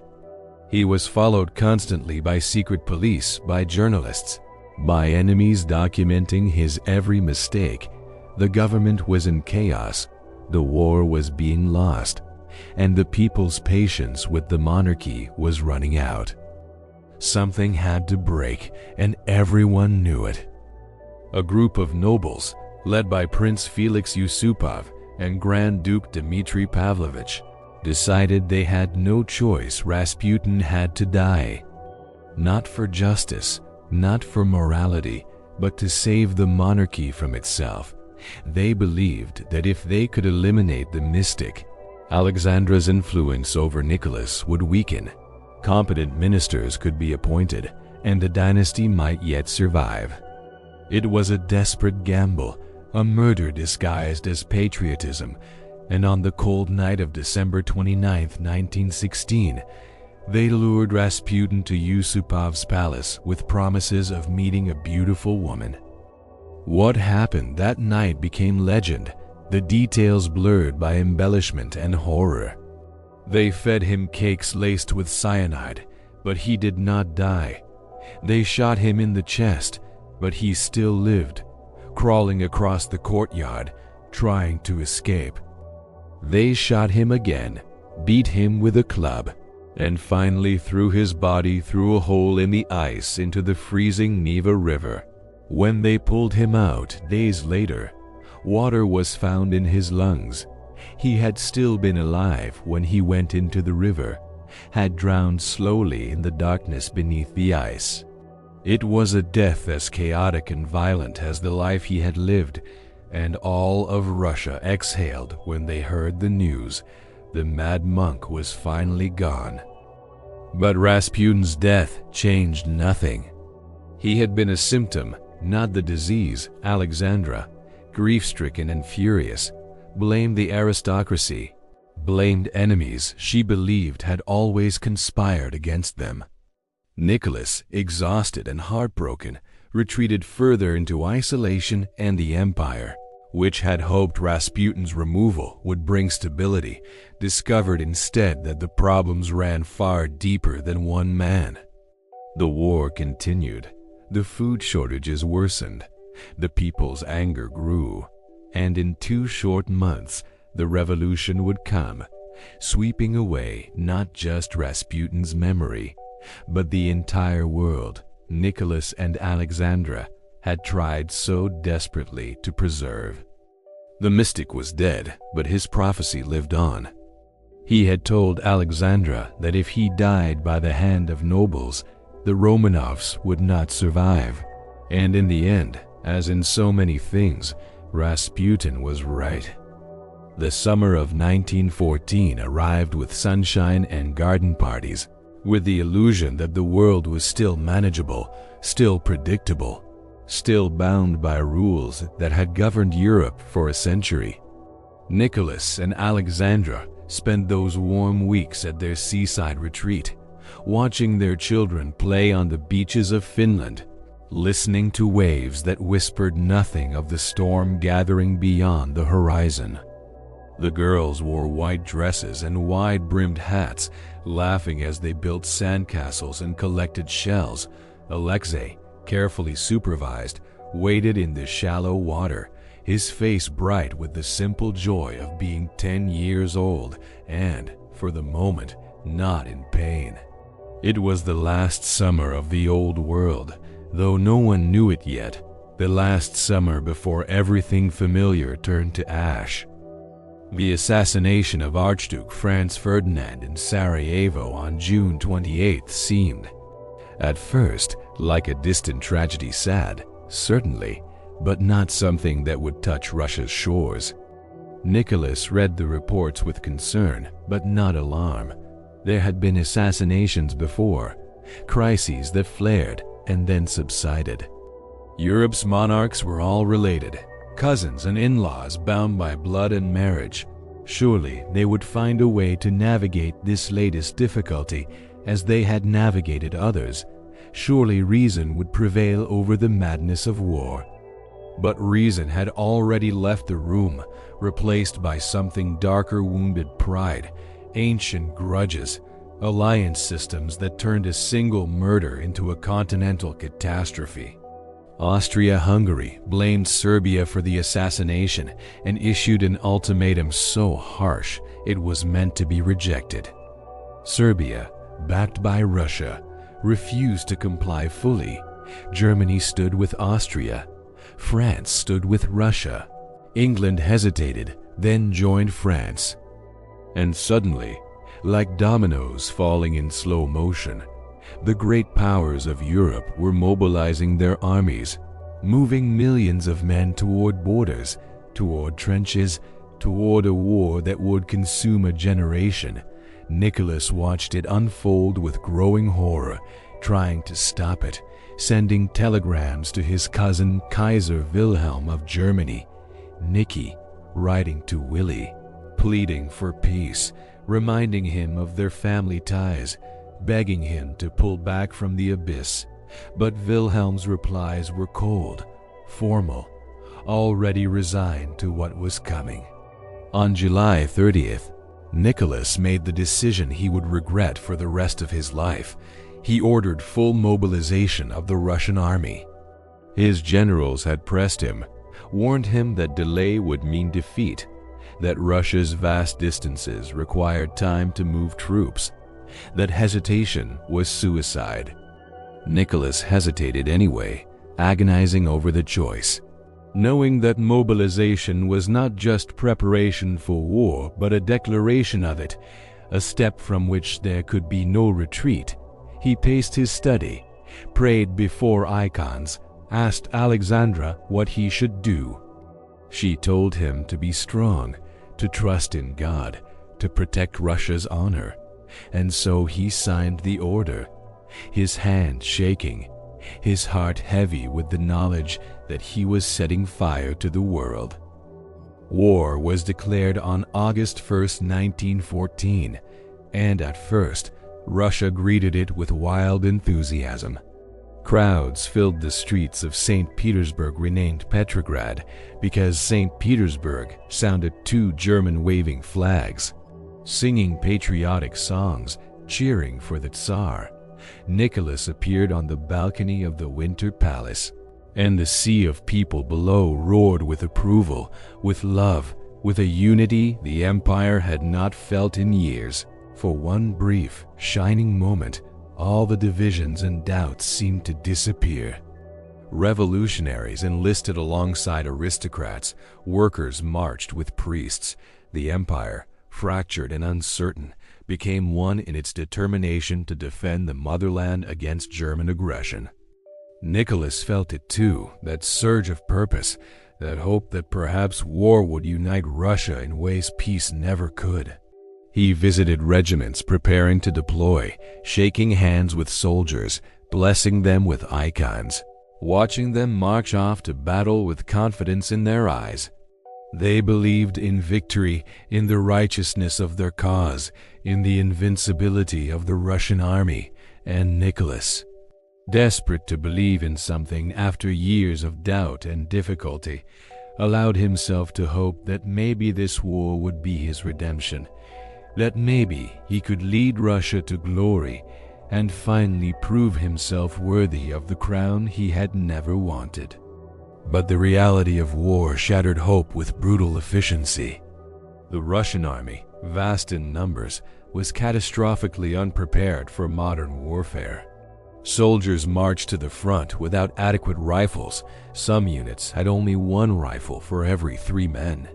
He was followed constantly by secret police, by journalists, by enemies documenting his every mistake. The government was in chaos, the war was being lost, and the people's patience with the monarchy was running out. Something had to break, and everyone knew it. A group of nobles, led by Prince Felix Yusupov and Grand Duke Dmitry Pavlovich, decided they had no choice. Rasputin had to die. Not for justice, not for morality, but to save the monarchy from itself. They believed that if they could eliminate the mystic, Alexandra's influence over Nicholas would weaken, competent ministers could be appointed, and the dynasty might yet survive. It was a desperate gamble, a murder disguised as patriotism, and on the cold night of December 29, 1916, they lured Rasputin to Yusupov's palace with promises of meeting a beautiful woman. What happened that night became legend, the details blurred by embellishment and horror. They fed him cakes laced with cyanide, but he did not die. They shot him in the chest, but he still lived, crawling across the courtyard, trying to escape. They shot him again, beat him with a club, and finally threw his body through a hole in the ice into the freezing Neva River. When they pulled him out days later, water was found in his lungs. He had still been alive when he went into the river, had drowned slowly in the darkness beneath the ice. It was a death as chaotic and violent as the life he had lived, and all of Russia exhaled when they heard the news. The mad monk was finally gone. But Rasputin's death changed nothing. He had been a symptom, not the disease. Alexandra, grief-stricken and furious, blamed the aristocracy, blamed enemies she believed had always conspired against them. Nicholas, exhausted and heartbroken, retreated further into isolation, and the empire, which had hoped Rasputin's removal would bring stability, discovered instead that the problems ran far deeper than one man. The war continued, the food shortages worsened, the people's anger grew, and in 2 short months the revolution would come, sweeping away not just Rasputin's memory, but the entire world Nicholas and Alexandra had tried so desperately to preserve. The mystic was dead, but his prophecy lived on. He had told Alexandra that if he died by the hand of nobles, the Romanovs would not survive. And in the end, as in so many things, Rasputin was right. The summer of 1914 arrived with sunshine and garden parties, with the illusion that the world was still manageable, still predictable, still bound by rules that had governed Europe for a century. Nicholas and Alexandra spent those warm weeks at their seaside retreat, watching their children play on the beaches of Finland, listening to waves that whispered nothing of the storm gathering beyond the horizon. The girls wore white dresses and wide-brimmed hats, laughing as they built sandcastles and collected shells. Alexei, carefully supervised, waded in the shallow water, his face bright with the simple joy of being 10 years old and, for the moment, not in pain. It was the last summer of the old world, though no one knew it yet, the last summer before everything familiar turned to ash. The assassination of Archduke Franz Ferdinand in Sarajevo on June 28th seemed, at first, like a distant tragedy, sad, certainly, but not something that would touch Russia's shores. Nicholas read the reports with concern, but not alarm. There had been assassinations before, crises that flared and then subsided. Europe's monarchs were all related, cousins and in-laws bound by blood and marriage. Surely they would find a way to navigate this latest difficulty as they had navigated others. Surely reason would prevail over the madness of war. But reason had already left the room, replaced by something darker: wounded pride, ancient grudges, alliance systems that turned a single murder into a continental catastrophe. Austria-Hungary blamed Serbia for the assassination and issued an ultimatum so harsh it was meant to be rejected. Serbia, backed by Russia, refused to comply fully. Germany stood with Austria. France stood with Russia. England hesitated, then joined France. And suddenly, like dominoes falling in slow motion, the great powers of Europe were mobilizing their armies, moving millions of men toward borders, toward trenches, toward a war that would consume a generation. Nicholas watched it unfold with growing horror, trying to stop it, sending telegrams to his cousin Kaiser Wilhelm of Germany, Nicky writing to Willie, pleading for peace, reminding him of their family ties, begging him to pull back from the abyss. But Wilhelm's replies were cold, formal, already resigned to what was coming. On July 30th, Nicholas made the decision he would regret for the rest of his life. He ordered full mobilization of the Russian army. His generals had pressed him, warned him that delay would mean defeat, that Russia's vast distances required time to move troops, that hesitation was suicide. Nicholas hesitated anyway, agonizing over the choice. Knowing that mobilization was not just preparation for war, but a declaration of it, a step from which there could be no retreat, he paced his study, prayed before icons, asked Alexandra what he should do. She told him to be strong, to trust in God, to protect Russia's honor. And so he signed the order, his hand shaking, his heart heavy with the knowledge that he was setting fire to the world. War was declared on August 1st, 1914, and at first, Russia greeted it with wild enthusiasm. Crowds filled the streets of St. Petersburg, renamed Petrograd, because St. Petersburg sounded two German waving flags, singing patriotic songs, cheering for the Tsar. Nicholas appeared on the balcony of the Winter Palace, and the sea of people below roared with approval, with love, with a unity the empire had not felt in years. For one brief, shining moment, all the divisions and doubts seemed to disappear. Revolutionaries enlisted alongside aristocrats, workers marched with priests. The empire, fractured and uncertain, became one in its determination to defend the motherland against German aggression. Nicholas felt it too, that surge of purpose, that hope that perhaps war would unite Russia in ways peace never could. He visited regiments preparing to deploy, shaking hands with soldiers, blessing them with icons, watching them march off to battle with confidence in their eyes. They believed in victory, in the righteousness of their cause, in the invincibility of the Russian army, and Nicholas, desperate to believe in something after years of doubt and difficulty, allowed himself to hope that maybe this war would be his redemption, that maybe he could lead Russia to glory and finally prove himself worthy of the crown he had never wanted. But the reality of war shattered hope with brutal efficiency. The Russian army, vast in numbers, was catastrophically unprepared for modern warfare. Soldiers marched to the front without adequate rifles. Some units had only one rifle for every 3 men.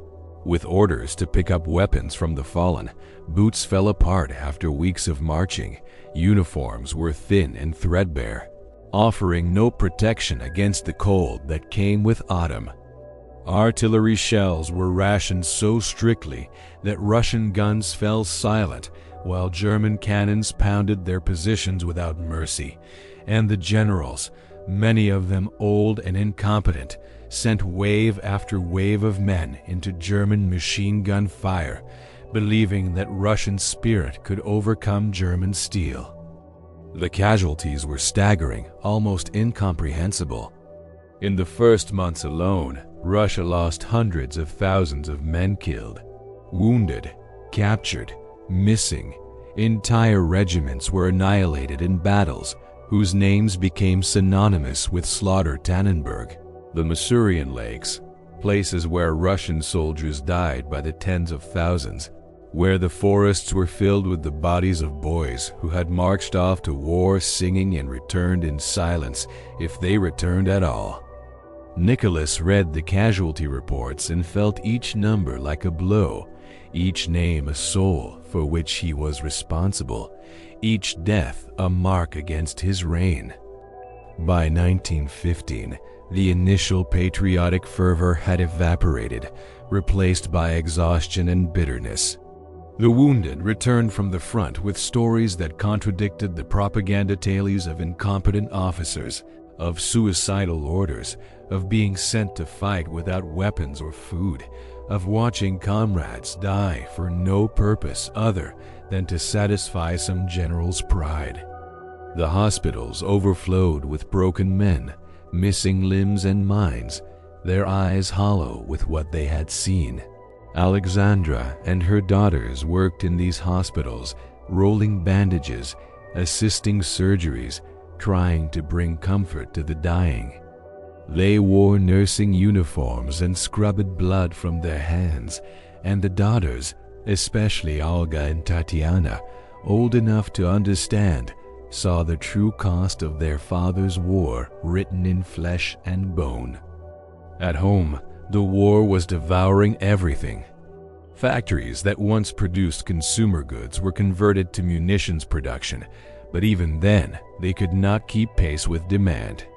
With orders to pick up weapons from the fallen, boots fell apart after weeks of marching. Uniforms were thin and threadbare, offering no protection against the cold that came with autumn. Artillery shells were rationed so strictly that Russian guns fell silent while German cannons pounded their positions without mercy, and the generals, many of them old and incompetent, sent wave after wave of men into German machine gun fire, believing that Russian spirit could overcome German steel. The casualties were staggering, almost incomprehensible. In the first months alone, Russia lost hundreds of thousands of men killed, wounded, captured, missing. Entire regiments were annihilated in battles whose names became synonymous with slaughter. Tannenberg, the Masurian Lakes, places where Russian soldiers died by the tens of thousands, where the forests were filled with the bodies of boys who had marched off to war singing and returned in silence, if they returned at all. Nicholas read the casualty reports and felt each number like a blow, each name a soul for which he was responsible, each death a mark against his reign. By 1915, the initial patriotic fervor had evaporated, replaced by exhaustion and bitterness. The wounded returned from the front with stories that contradicted the propaganda tales of incompetent officers, of suicidal orders, of being sent to fight without weapons or food, of watching comrades die for no purpose other than to satisfy some general's pride. The hospitals overflowed with broken men, missing limbs and minds, their eyes hollow with what they had seen. Alexandra and her daughters worked in these hospitals, rolling bandages, assisting surgeries, trying to bring comfort to the dying. They wore nursing uniforms and scrubbed blood from their hands, and the daughters, especially Olga and Tatiana, old enough to understand, saw the true cost of their father's war written in flesh and bone. At home, the war was devouring everything. Factories that once produced consumer goods were converted to munitions production, but even then, they could not keep pace with demand.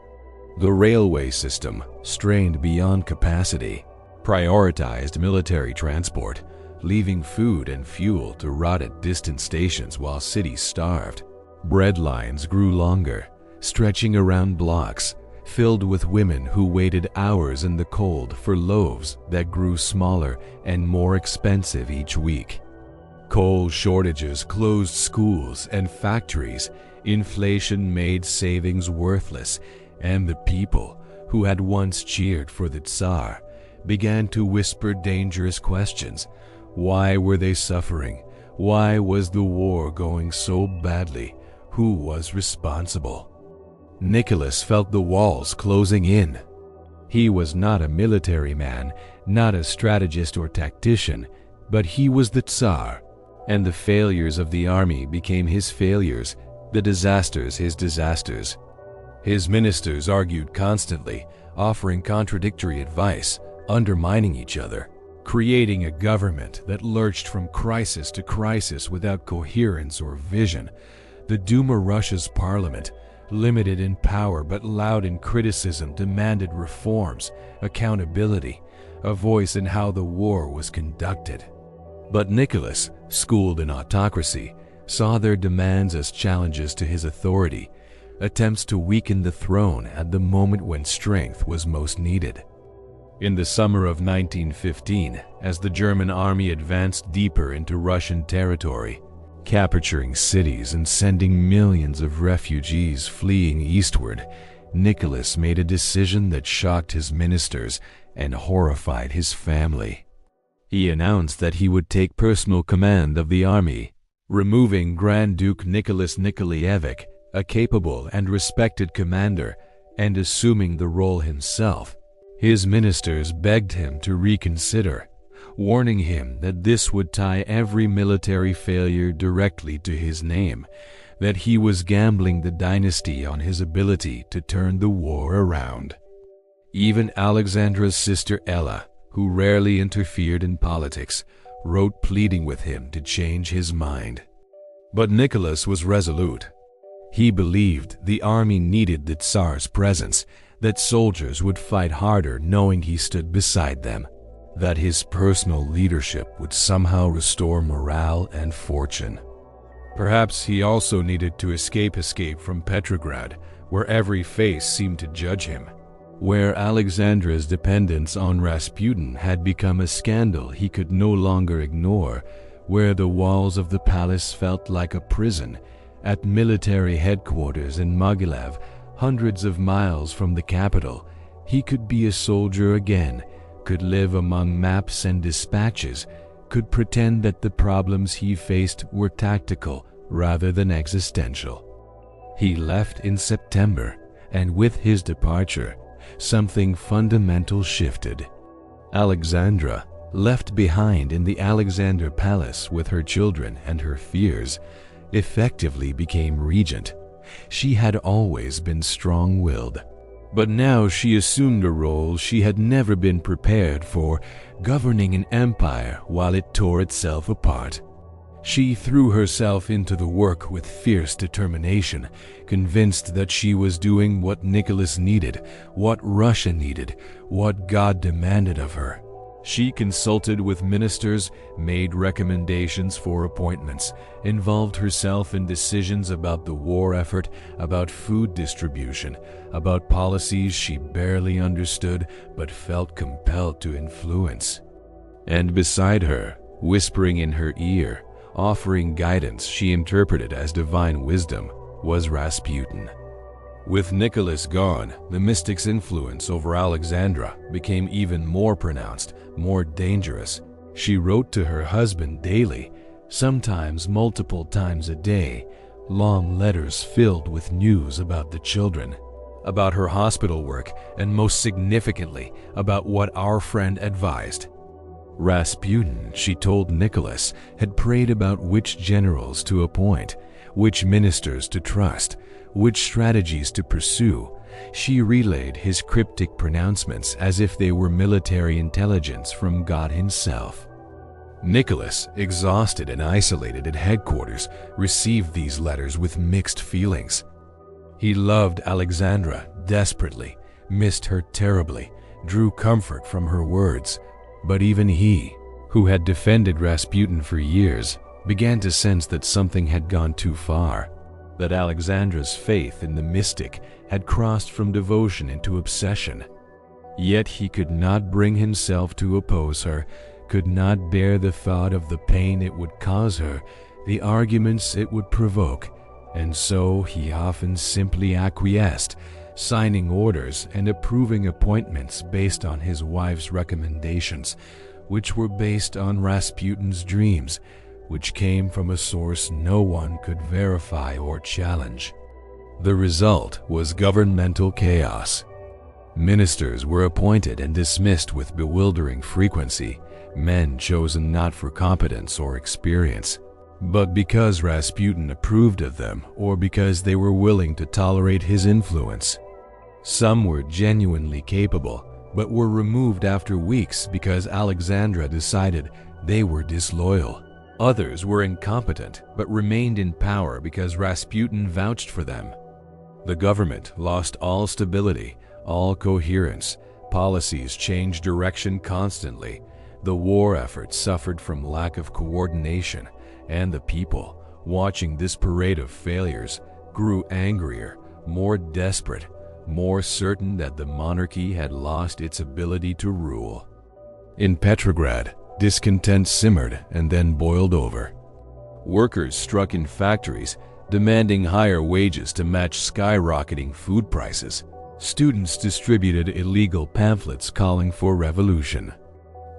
The railway system, strained beyond capacity, prioritized military transport, leaving food and fuel to rot at distant stations while cities starved. Bread lines grew longer, stretching around blocks, filled with women who waited hours in the cold for loaves that grew smaller and more expensive each week. Coal shortages closed schools and factories, inflation made savings worthless, and the people, who had once cheered for the Tsar, began to whisper dangerous questions. Why were they suffering? Why was the war going so badly? Who was responsible? Nicholas felt the walls closing in. He was not a military man, not a strategist or tactician, but he was the Tsar, and the failures of the army became his failures, the disasters his disasters. His ministers argued constantly, offering contradictory advice, undermining each other, creating a government that lurched from crisis to crisis without coherence or vision. The Duma, Russia's parliament, limited in power but loud in criticism, demanded reforms, accountability, a voice in how the war was conducted. But Nicholas, schooled in autocracy, saw their demands as challenges to his authority, attempts to weaken the throne at the moment when strength was most needed. In the summer of 1915, as the German army advanced deeper into Russian territory, capturing cities and sending millions of refugees fleeing eastward, Nicholas made a decision that shocked his ministers and horrified his family. He announced that he would take personal command of the army, removing Grand Duke Nicholas Nikolaevich, a capable and respected commander, and assuming the role himself. His ministers begged him to reconsider, warning him that this would tie every military failure directly to his name, that he was gambling the dynasty on his ability to turn the war around. Even Alexandra's sister Ella, who rarely interfered in politics, wrote pleading with him to change his mind. But Nicholas was resolute. He believed the army needed the Tsar's presence, that soldiers would fight harder knowing he stood beside them, that his personal leadership would somehow restore morale and fortune. Perhaps he also needed to escape from Petrograd, where every face seemed to judge him, where Alexandra's dependence on Rasputin had become a scandal he could no longer ignore, where the walls of the palace felt like a prison. At military headquarters in Mogilev, hundreds of miles from the capital, He could be a soldier again, could live among maps and dispatches, could pretend that the problems he faced were tactical rather than existential. He left in September, and with his departure, something fundamental shifted. Alexandra, left behind in the Alexander Palace with her children and her fears, effectively became regent. She had always been strong-willed, but now she assumed a role she had never been prepared for, governing an empire while it tore itself apart. She threw herself into the work with fierce determination, convinced that she was doing what Nicholas needed, what Russia needed, what God demanded of her. She consulted with ministers, made recommendations for appointments, involved herself in decisions about the war effort, about food distribution, about policies she barely understood but felt compelled to influence. And beside her, whispering in her ear, offering guidance she interpreted as divine wisdom, was Rasputin. With Nicholas gone, the mystic's influence over Alexandra became even more pronounced, more dangerous. She wrote to her husband daily, sometimes multiple times a day, long letters filled with news about the children, about her hospital work, and most significantly, about what our friend advised. Rasputin, she told Nicholas, had prayed about which generals to appoint, which ministers to trust, which strategies to pursue. She relayed his cryptic pronouncements as if they were military intelligence from God himself. Nicholas, exhausted and isolated at headquarters, received these letters with mixed feelings. He loved Alexandra desperately, missed her terribly, drew comfort from her words. But even he, who had defended Rasputin for years, began to sense that something had gone too far, that Alexandra's faith in the mystic had crossed from devotion into obsession. Yet he could not bring himself to oppose her, could not bear the thought of the pain it would cause her, the arguments it would provoke, and so he often simply acquiesced, signing orders and approving appointments based on his wife's recommendations, which were based on Rasputin's dreams, which came from a source no one could verify or challenge. The result was governmental chaos. Ministers were appointed and dismissed with bewildering frequency, men chosen not for competence or experience, but because Rasputin approved of them or because they were willing to tolerate his influence. Some were genuinely capable, but were removed after weeks because Alexandra decided they were disloyal. Others were incompetent, but remained in power because Rasputin vouched for them. The government lost all stability, all coherence. Policies changed direction constantly. The war effort suffered from lack of coordination, and the people, watching this parade of failures, grew angrier, more desperate, more certain that the monarchy had lost its ability to rule. In Petrograd, discontent simmered and then boiled over. Workers struck in factories, demanding higher wages to match skyrocketing food prices. Students distributed illegal pamphlets calling for revolution.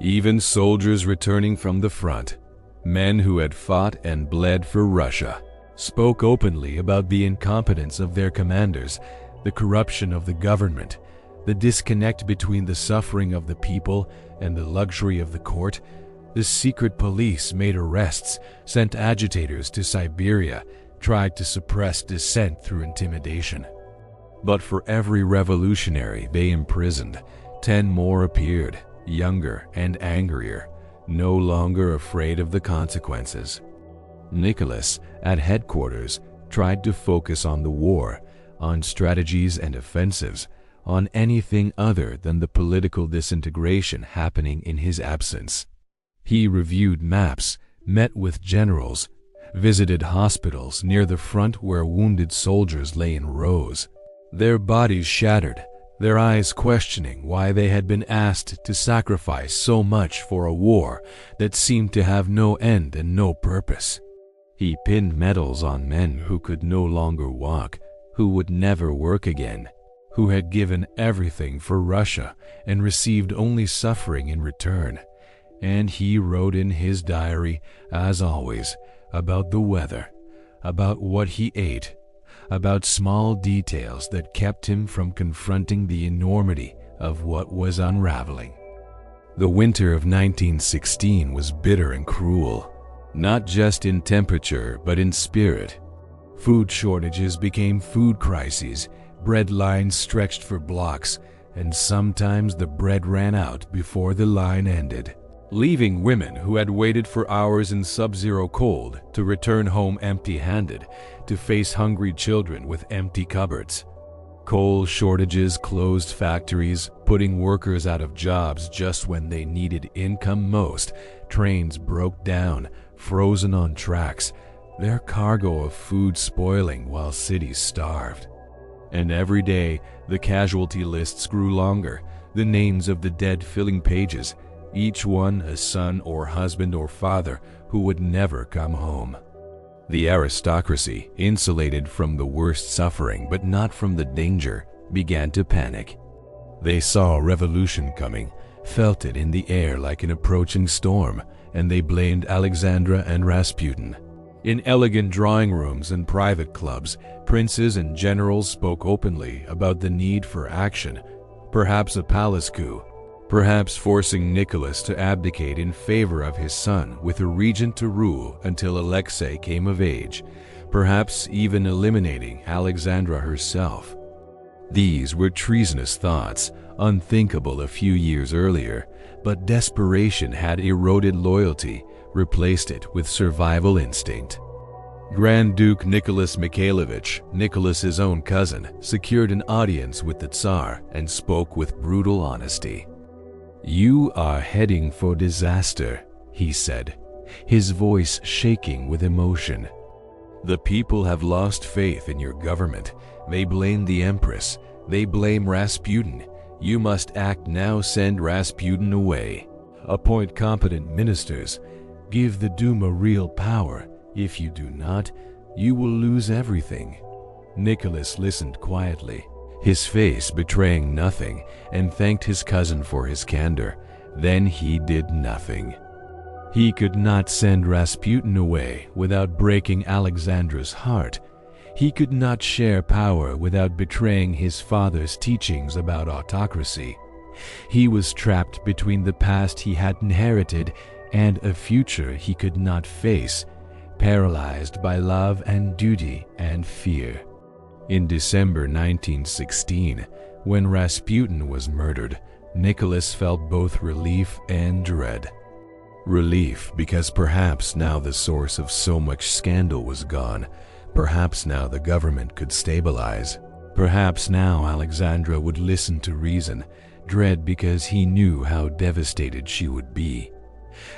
Even soldiers returning from the front, men who had fought and bled for Russia, spoke openly about the incompetence of their commanders, the corruption of the government, the disconnect between the suffering of the people and the luxury of the court. The secret police made arrests, sent agitators to Siberia, tried to suppress dissent through intimidation. But for every revolutionary they imprisoned, 10 more appeared, younger and angrier, no longer afraid of the consequences. Nicholas, at headquarters, tried to focus on the war, on strategies and offensives, on anything other than the political disintegration happening in his absence. He reviewed maps, met with generals, visited hospitals near the front where wounded soldiers lay in rows, their bodies shattered, their eyes questioning why they had been asked to sacrifice so much for a war that seemed to have no end and no purpose. He pinned medals on men who could no longer walk, who would never work again. who had given everything for Russia and received only suffering in return. And he wrote in his diary, as always, about the weather, about what he ate, about small details that kept him from confronting the enormity of what was unraveling. The winter of 1916 was bitter and cruel, not just in temperature but in spirit. Food shortages became food crises, bread lines stretched for blocks, and sometimes the bread ran out before the line ended, leaving women who had waited for hours in sub-zero cold to return home empty-handed to face hungry children with empty cupboards. Coal shortages closed factories, putting workers out of jobs just when they needed income most. Trains broke down, frozen on tracks, their cargo of food spoiling while cities starved. And every day, the casualty lists grew longer, the names of the dead filling pages, each one a son or husband or father who would never come home. The aristocracy, insulated from the worst suffering but not from the danger, began to panic. They saw revolution coming, felt it in the air like an approaching storm, and they blamed Alexandra and Rasputin. In elegant drawing rooms and private clubs, princes and generals spoke openly about the need for action, perhaps a palace coup, perhaps forcing Nicholas to abdicate in favor of his son with a regent to rule until Alexei came of age, perhaps even eliminating Alexandra herself. These were treasonous thoughts, unthinkable a few years earlier, but desperation had eroded loyalty, replaced it with survival instinct. Grand Duke Nicholas Mikhailovich, Nicholas's own cousin, secured an audience with the Tsar and spoke with brutal honesty. "You are heading for disaster," he said, his voice shaking with emotion. "The people have lost faith in your government. They blame the Empress. They blame Rasputin. You must act now. Send Rasputin away. Appoint competent ministers. Give the Duma real power. If you do not, you will lose everything." Nicholas listened quietly, his face betraying nothing, and thanked his cousin for his candor. Then he did nothing. He could not send Rasputin away without breaking Alexandra's heart. He could not share power without betraying his father's teachings about autocracy. He was trapped between the past he had inherited and a future he could not face, paralyzed by love and duty and fear. In December 1916, when Rasputin was murdered, Nicholas felt both relief and dread. Relief because perhaps now the source of so much scandal was gone. Perhaps now the government could stabilize. Perhaps now Alexandra would listen to reason. Dread because he knew how devastated she would be,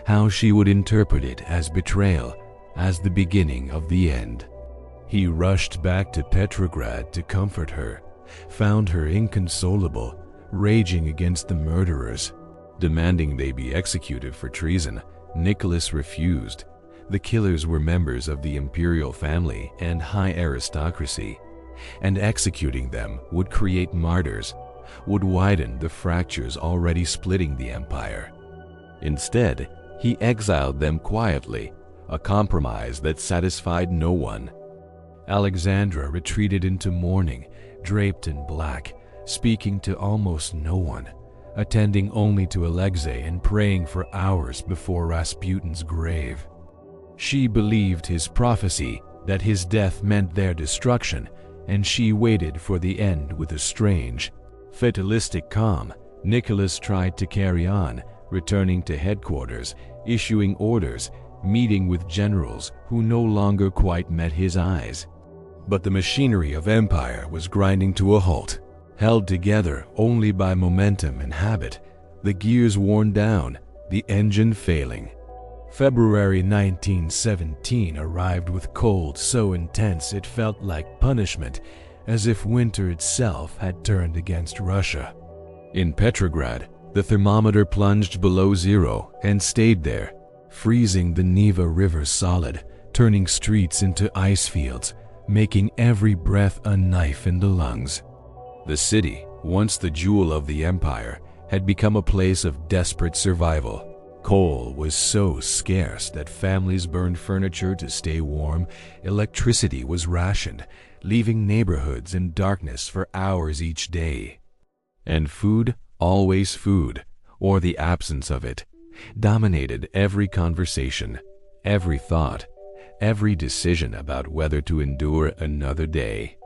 how she would interpret it as betrayal, as the beginning of the end. He rushed back to Petrograd to comfort her, found her inconsolable, raging against the murderers. Demanding they be executed for treason, Nicholas refused. The killers were members of the imperial family and high aristocracy, and executing them would create martyrs, would widen the fractures already splitting the empire. Instead, he exiled them quietly, a compromise that satisfied no one. Alexandra retreated into mourning, draped in black, speaking to almost no one, attending only to Alexei and praying for hours before Rasputin's grave. She believed his prophecy that his death meant their destruction, and she waited for the end with a strange, fatalistic calm. Nicholas tried to carry on, returning to headquarters, issuing orders, meeting with generals who no longer quite met his eyes. But the machinery of empire was grinding to a halt, held together only by momentum and habit, the gears worn down, the engine failing. February 1917 arrived with cold so intense it felt like punishment, as if winter itself had turned against Russia. In Petrograd, the thermometer plunged below zero and stayed there, freezing the Neva River solid, turning streets into ice fields, making every breath a knife in the lungs. The city, once the jewel of the empire, had become a place of desperate survival. Coal was so scarce that families burned furniture to stay warm. Electricity was rationed, leaving neighborhoods in darkness for hours each day. And food, always food, or the absence of it, dominated every conversation, every thought, every decision about whether to endure another day.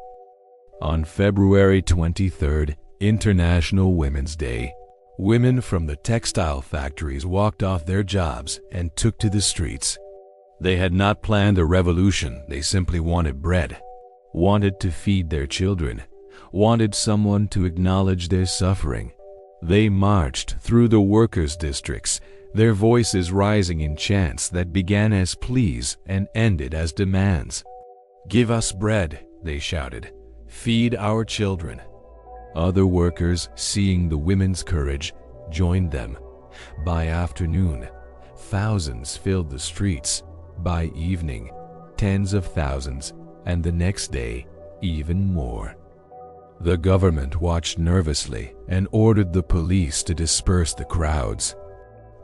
On February 23rd, International Women's Day, women from the textile factories walked off their jobs and took to the streets. They had not planned a revolution, they simply wanted bread, wanted to feed their children, wanted someone to acknowledge their suffering. They marched through the workers' districts, their voices rising in chants that began as pleas and ended as demands. "Give us bread," they shouted. "Feed our children." Other workers, seeing the women's courage, joined them. By afternoon, thousands filled the streets. By evening, tens of thousands, and the next day, even more. The government watched nervously and ordered the police to disperse the crowds.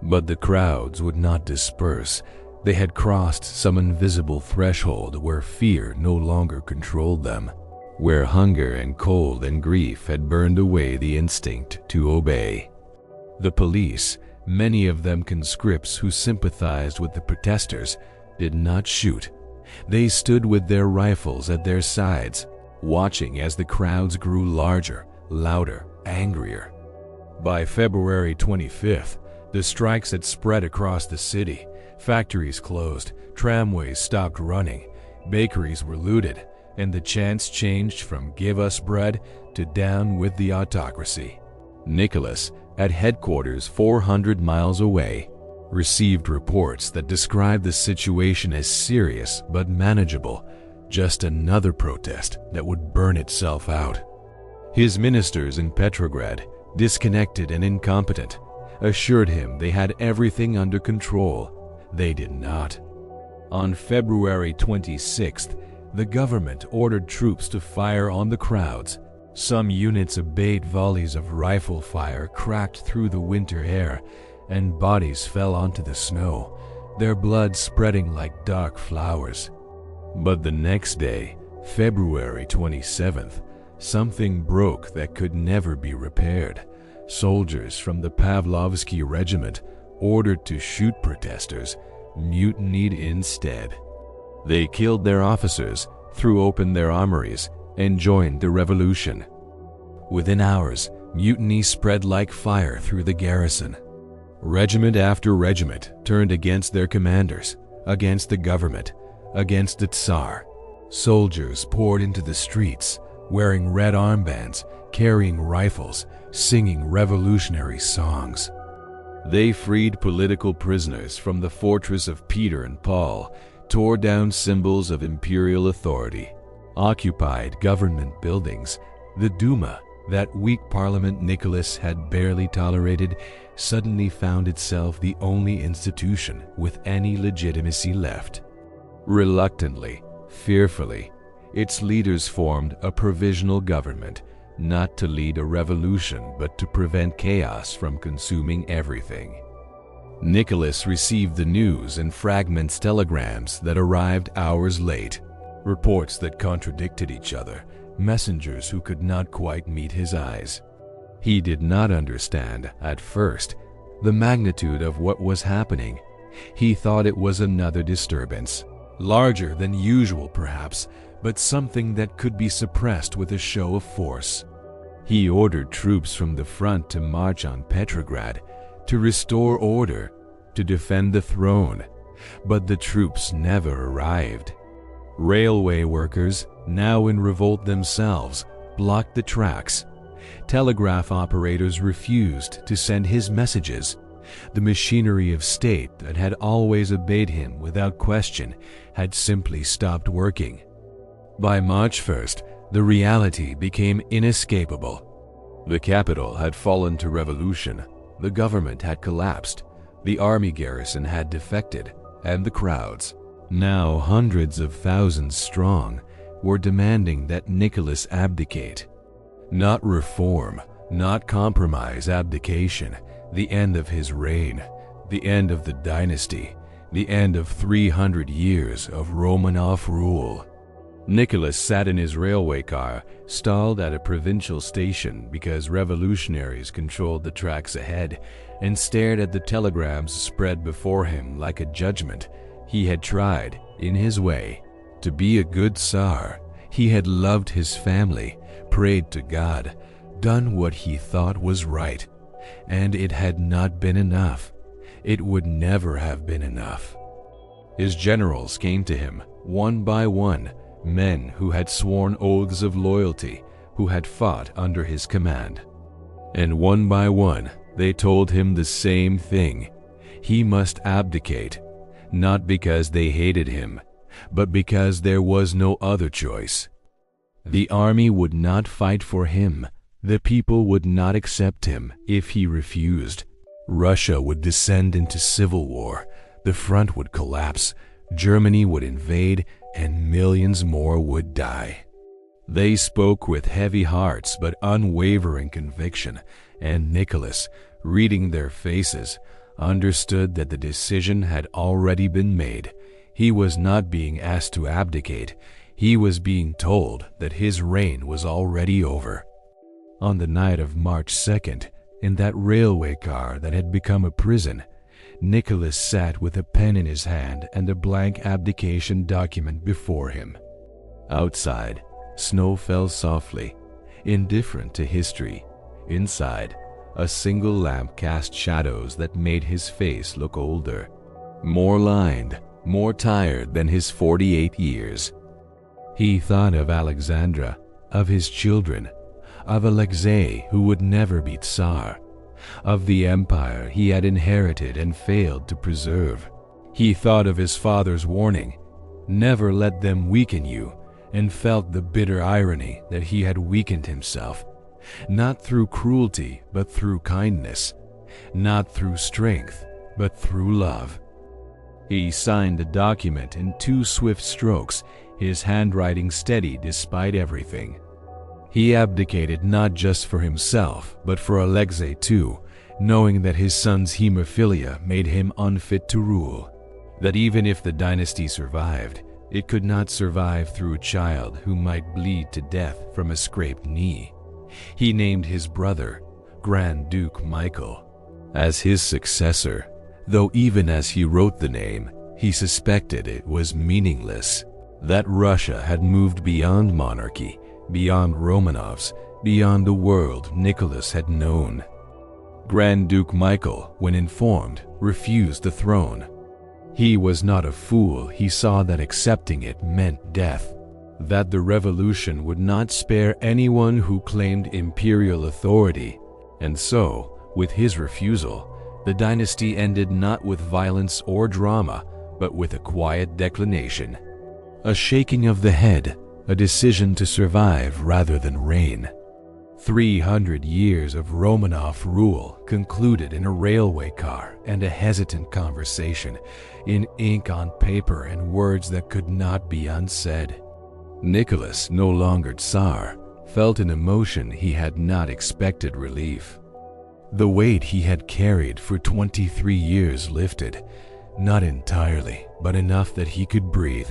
But the crowds would not disperse. They had crossed some invisible threshold where fear no longer controlled them, where hunger and cold and grief had burned away the instinct to obey. The police, many of them conscripts who sympathized with the protesters, did not shoot. They stood with their rifles at their sides, watching as the crowds grew larger, louder, angrier. By February 25th, the strikes had spread across the city. Factories closed, tramways stopped running, bakeries were looted, and the chants changed from "Give us bread" to "Down with the autocracy." Nicholas, at headquarters 400 miles away, received reports that described the situation as serious but manageable, just another protest that would burn itself out. His ministers in Petrograd, disconnected and incompetent, assured him they had everything under control. They did not. On February 26th, the government ordered troops to fire on the crowds. Some units obeyed. Volleys of rifle fire cracked through the winter air, and bodies fell onto the snow, their blood spreading like dark flowers. But the next day, February 27th, something broke that could never be repaired. Soldiers from the Pavlovsky Regiment, ordered to shoot protesters, mutinied instead. They killed their officers, threw open their armories, and joined the revolution. Within hours, mutiny spread like fire through the garrison. Regiment after regiment turned against their commanders, against the government, against the Tsar. Soldiers poured into the streets, wearing red armbands, carrying rifles, singing revolutionary songs. They freed political prisoners from the fortress of Peter and Paul, tore down symbols of imperial authority, occupied government buildings. The Duma, that weak parliament Nicholas had barely tolerated, suddenly found itself the only institution with any legitimacy left. Reluctantly, fearfully, its leaders formed a provisional government, not to lead a revolution but to prevent chaos from consuming everything. Nicholas received the news in fragments telegrams that arrived hours late, reports that contradicted each other, messengers who could not quite meet his eyes. He did not understand, at first, the magnitude of what was happening. He thought it was another disturbance, larger than usual perhaps, but something that could be suppressed with a show of force. He ordered troops from the front to march on Petrograd, to restore order, to defend the throne, but the troops never arrived. Railway workers, now in revolt themselves, blocked the tracks. Telegraph operators refused to send his messages. The machinery of state that had always obeyed him without question had simply stopped working. By March 1st, the reality became inescapable. The capital had fallen to revolution, the government had collapsed, the army garrison had defected, and the crowds, now hundreds of thousands strong, were demanding that Nicholas abdicate. Not reform, not compromise, abdication, the end of his reign, the end of the dynasty, the end of 300 years of Romanov rule. Nicholas sat in his railway car, stalled at a provincial station because revolutionaries controlled the tracks ahead, and stared at the telegrams spread before him like a judgment. He had tried, in his way, to be a good Tsar. He had loved his family, prayed to God, done what he thought was right, and it had not been enough. It would never have been enough. His generals came to him, one by one, men who had sworn oaths of loyalty, who had fought under his command. And one by one, they told him the same thing. He must abdicate, not because they hated him, but because there was no other choice. The army would not fight for him. The people would not accept him if he refused. Russia would descend into civil war. The front would collapse. Germany would invade, and millions more would die. They spoke with heavy hearts but unwavering conviction, and Nicholas, reading their faces, understood that the decision had already been made. He was not being asked to abdicate. He was being told that his reign was already over. On the night of March 2nd, in that railway car that had become a prison, Nicholas sat with a pen in his hand and a blank abdication document before him. Outside, snow fell softly, indifferent to history. Inside, a single lamp cast shadows that made his face look older, more lined, more tired than his 48 years. He thought of Alexandra, of his children, of Alexei who would never be Tsar, of the empire he had inherited and failed to preserve. He thought of his father's warning, "Never let them weaken you," and felt the bitter irony that he had weakened himself, not through cruelty but through kindness, not through strength but through love. He signed the document in 2 swift strokes, his handwriting steady despite everything. He abdicated not just for himself, but for Alexei too, knowing that his son's hemophilia made him unfit to rule, that even if the dynasty survived, it could not survive through a child who might bleed to death from a scraped knee. He named his brother, Grand Duke Michael, as his successor, though even as he wrote the name, he suspected it was meaningless, that Russia had moved beyond monarchy, beyond Romanovs, beyond the world Nicholas had known. Grand Duke Michael, when informed, refused the throne. He was not a fool. He saw that accepting it meant death, that the revolution would not spare anyone who claimed imperial authority, and so, with his refusal, the dynasty ended not with violence or drama, but with a quiet declination, a shaking of the head, a decision to survive rather than reign. 300 years of Romanov rule concluded in a railway car and a hesitant conversation, in ink on paper and words that could not be unsaid. Nicholas, no longer Tsar, felt an emotion he had not expected relief. The weight he had carried for 23 years lifted, not entirely, but enough that he could breathe.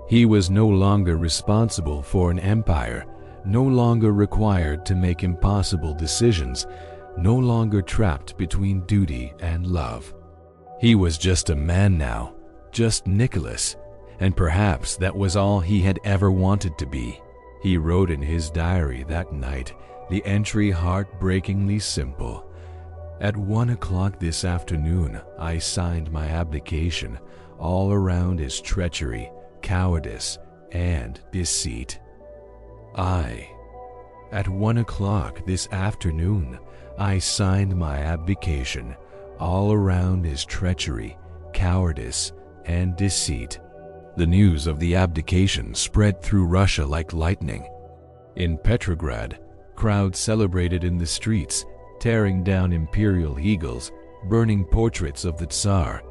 He was no longer responsible for an empire, no longer required to make impossible decisions, no longer trapped between duty and love. He was just a man now, just Nicholas, and perhaps that was all he had ever wanted to be. He wrote in his diary that night, the entry heartbreakingly simple. At 1 o'clock this afternoon, I signed my abdication. All around is treachery, cowardice, and deceit. At 1 o'clock this afternoon, I signed my abdication. All around is treachery, cowardice, and deceit. The news of the abdication spread through Russia like lightning. In Petrograd, crowds celebrated in the streets, tearing down imperial eagles, burning portraits of the Tsar,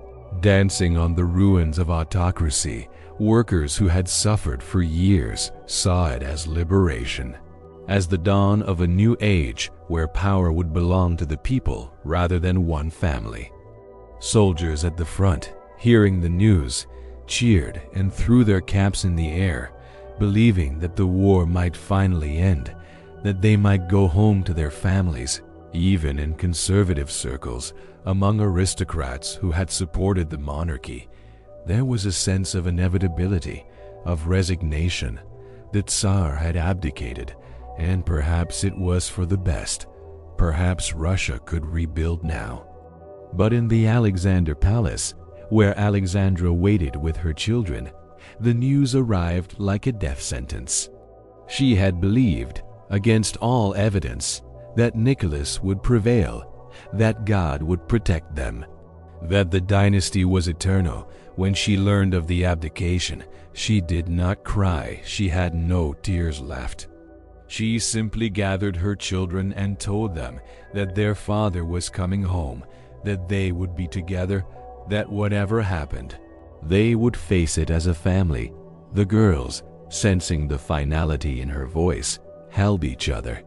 dancing on the ruins of autocracy. Workers who had suffered for years saw it as liberation. as the dawn of a new age where power would belong to the people rather than one family. Soldiers at the front, hearing the news, cheered and threw their caps in the air, believing that the war might finally end, that they might go home to their families. Even in conservative circles, among aristocrats who had supported the monarchy, there was a sense of inevitability, of resignation. The Tsar had abdicated, and perhaps it was for the best. Perhaps Russia could rebuild now. But in the Alexander Palace, where Alexandra waited with her children, the news arrived like a death sentence. She had believed, against all evidence, that Nicholas would prevail, that God would protect them, that the dynasty was eternal. When she learned of the abdication, she did not cry. She had no tears left. She simply gathered her children and told them that their father was coming home, that they would be together, that whatever happened, they would face it as a family. The girls, sensing the finality in her voice, held each other.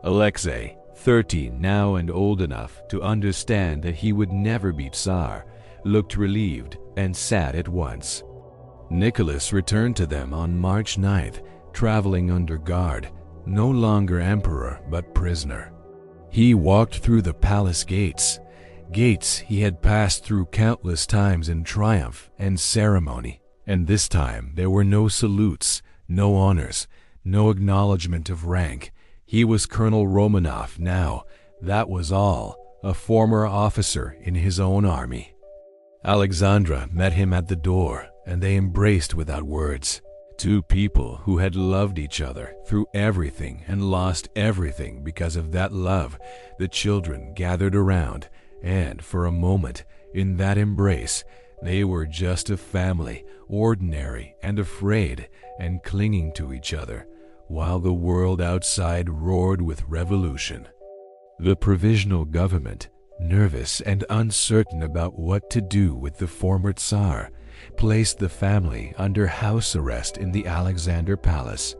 Alexei, 13 now and old enough to understand that he would never be Tsar, looked relieved and sad at once. Nicholas returned to them on March 9th, traveling under guard, no longer emperor but prisoner. He walked through the palace gates he had passed through countless times in triumph and ceremony, and this time there were no salutes, no honors, no acknowledgement of rank. He was Colonel Romanov now, that was all, a former officer in his own army. Alexandra met him at the door, and they embraced without words. Two people who had loved each other through everything and lost everything because of that love. The children gathered around, and for a moment, in that embrace, they were just a family, ordinary and afraid, and clinging to each other, while the world outside roared with revolution. The provisional government, nervous and uncertain about what to do with the former Tsar, placed the family under house arrest in the Alexander Palace.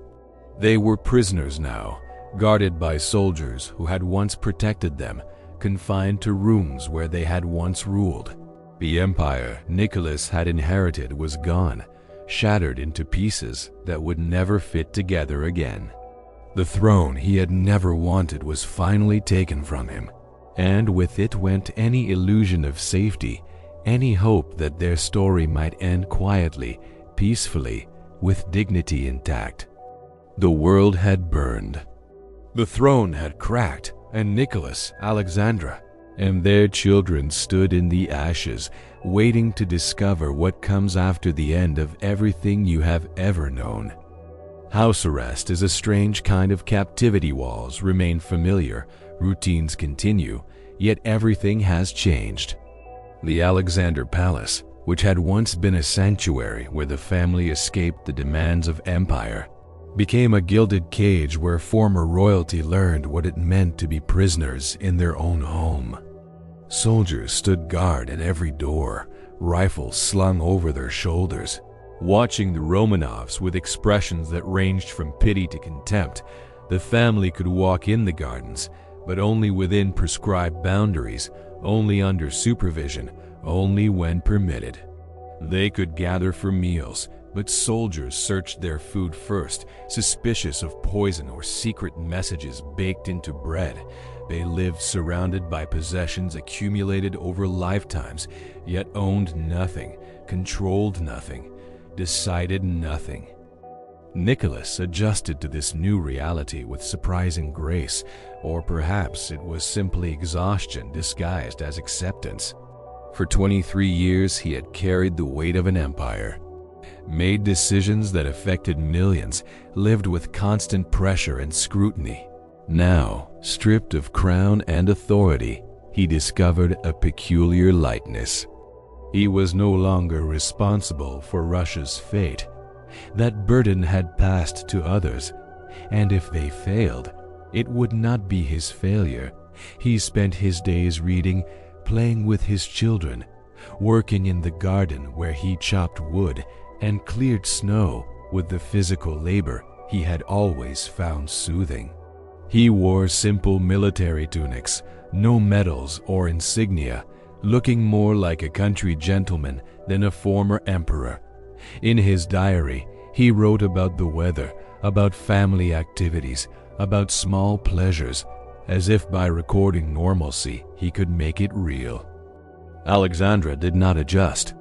They were prisoners now, guarded by soldiers who had once protected them, confined to rooms where they had once ruled. The empire Nicholas had inherited was gone, shattered into pieces that would never fit together again. The throne he had never wanted was finally taken from him, and with it went any illusion of safety, any hope that their story might end quietly, peacefully, with dignity intact. The world had burned. The throne had cracked, and Nicholas, Alexandra, and their children stood in the ashes, waiting to discover what comes after the end of everything you have ever known. House arrest is a strange kind of captivity. Walls remain familiar, routines continue, yet everything has changed. The Alexander Palace, which had once been a sanctuary where the family escaped the demands of empire, became a gilded cage where former royalty learned what it meant to be prisoners in their own home. Soldiers stood guard at every door, rifles slung over their shoulders, watching the Romanovs with expressions that ranged from pity to contempt. The family could walk in the gardens, but only within prescribed boundaries, only under supervision, only when permitted. They could gather for meals, but soldiers searched their food first, suspicious of poison or secret messages baked into bread. They lived surrounded by possessions accumulated over lifetimes, yet owned nothing, controlled nothing, decided nothing. Nicholas adjusted to this new reality with surprising grace, or perhaps it was simply exhaustion disguised as acceptance. For 23 years he had carried the weight of an empire, made decisions that affected millions, lived with constant pressure and scrutiny. Now, stripped of crown and authority, he discovered a peculiar lightness. He was no longer responsible for Russia's fate. That burden had passed to others, and if they failed, it would not be his failure. He spent his days reading, playing with his children, working in the garden where he chopped wood and cleared snow with the physical labor he had always found soothing. He wore simple military tunics, no medals or insignia, looking more like a country gentleman than a former emperor. In his diary, he wrote about the weather, about family activities, about small pleasures, as if by recording normalcy he could make it real. Alexandra did not adjust.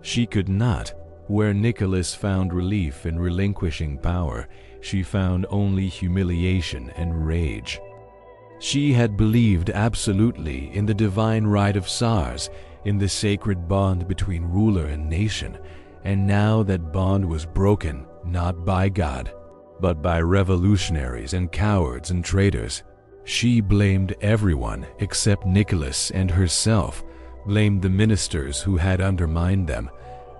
She could not. Where Nicholas found relief in relinquishing power, she found only humiliation and rage. She had believed absolutely in the divine right of Tsars, in the sacred bond between ruler and nation, and now that bond was broken, not by God, but by revolutionaries and cowards and traitors. She blamed everyone except Nicholas and herself, blamed the ministers who had undermined them,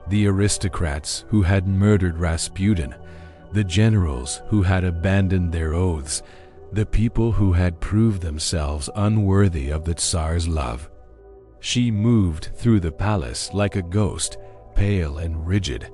the aristocrats who had murdered Rasputin, the generals who had abandoned their oaths, the people who had proved themselves unworthy of the Tsar's love. She moved through the palace like a ghost, pale and rigid,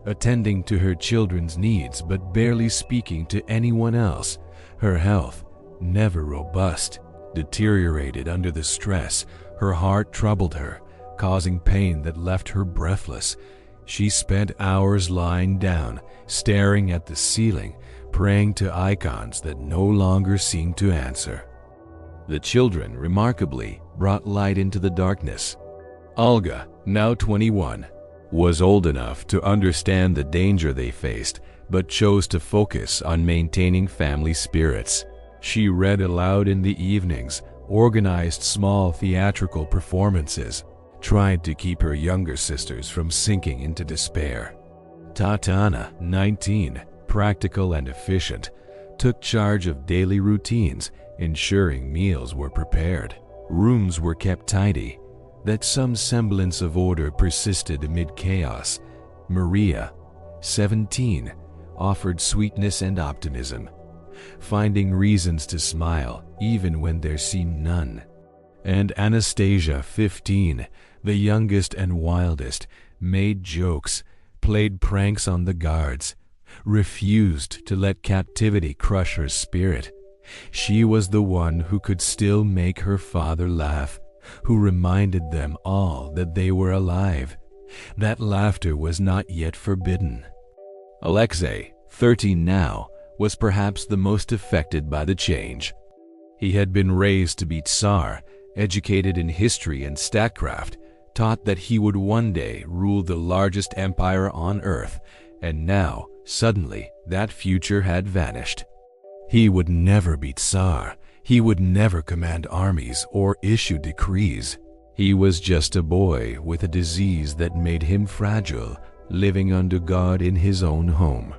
attending to her children's needs but barely speaking to anyone else. Her health, never robust, deteriorated under the stress. Her heart troubled her, causing pain that left her breathless. She spent hours lying down, staring at the ceiling, praying to icons that no longer seemed to answer. The children, remarkably, brought light into the darkness. Olga, now 21, was old enough to understand the danger they faced, but chose to focus on maintaining family spirits. She read aloud in the evenings, organized small theatrical performances, tried to keep her younger sisters from sinking into despair. Tatiana, 19, practical and efficient, took charge of daily routines, ensuring meals were prepared, rooms were kept tidy, that some semblance of order persisted amid chaos. Maria, 17, offered sweetness and optimism, finding reasons to smile even when there seemed none. And Anastasia, 15, the youngest and wildest, made jokes, played pranks on the guards, refused to let captivity crush her spirit. She was the one who could still make her father laugh, who reminded them all that they were alive. That laughter was not yet forbidden. Alexei, 13 now, was perhaps the most affected by the change. He had been raised to be Tsar, educated in history and statecraft, taught that he would one day rule the largest empire on earth, and now, suddenly, that future had vanished. He would never be Tsar. He would never command armies or issue decrees. He was just a boy with a disease that made him fragile, living under God in his own home.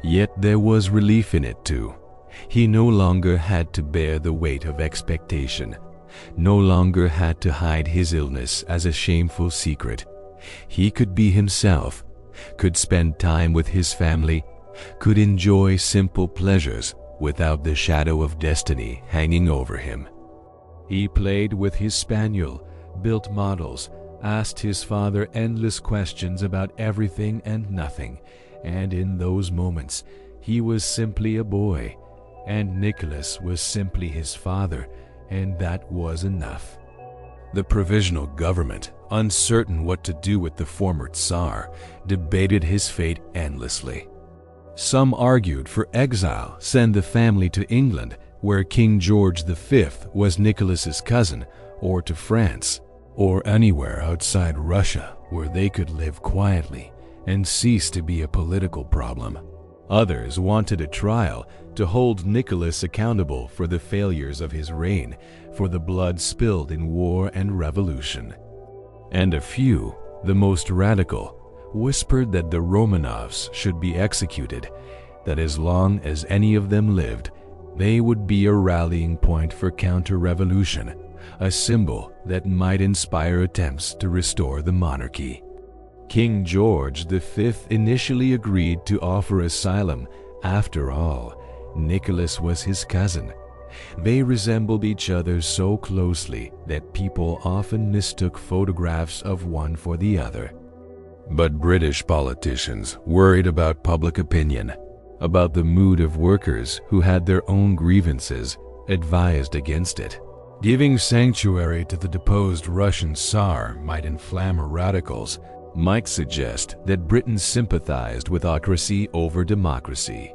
Yet there was relief in it too. He no longer had to bear the weight of expectation, no longer had to hide his illness as a shameful secret. He could be himself, could spend time with his family, could enjoy simple pleasures without the shadow of destiny hanging over him. He played with his spaniel, built models, asked his father endless questions about everything and nothing, and in those moments he was simply a boy, and Nicholas was simply his father, and that was enough. The provisional government, uncertain what to do with the former Tsar, debated his fate endlessly. Some argued for exile, send the family to England, where King George V was Nicholas's cousin, or to France, or anywhere outside Russia where they could live quietly and cease to be a political problem. Others wanted a trial to hold Nicholas accountable for the failures of his reign, for the blood spilled in war and revolution. And a few, the most radical, whispered that the Romanovs should be executed, that as long as any of them lived, they would be a rallying point for counter-revolution, a symbol that might inspire attempts to restore the monarchy. King George V initially agreed to offer asylum. After all, Nicholas was his cousin. They resembled each other so closely that people often mistook photographs of one for the other. But British politicians worried about public opinion. about the mood of workers who had their own grievances, advised against it. Giving sanctuary to the deposed Russian Tsar might inflame radicals, might suggest that Britain sympathized with autocracy over democracy.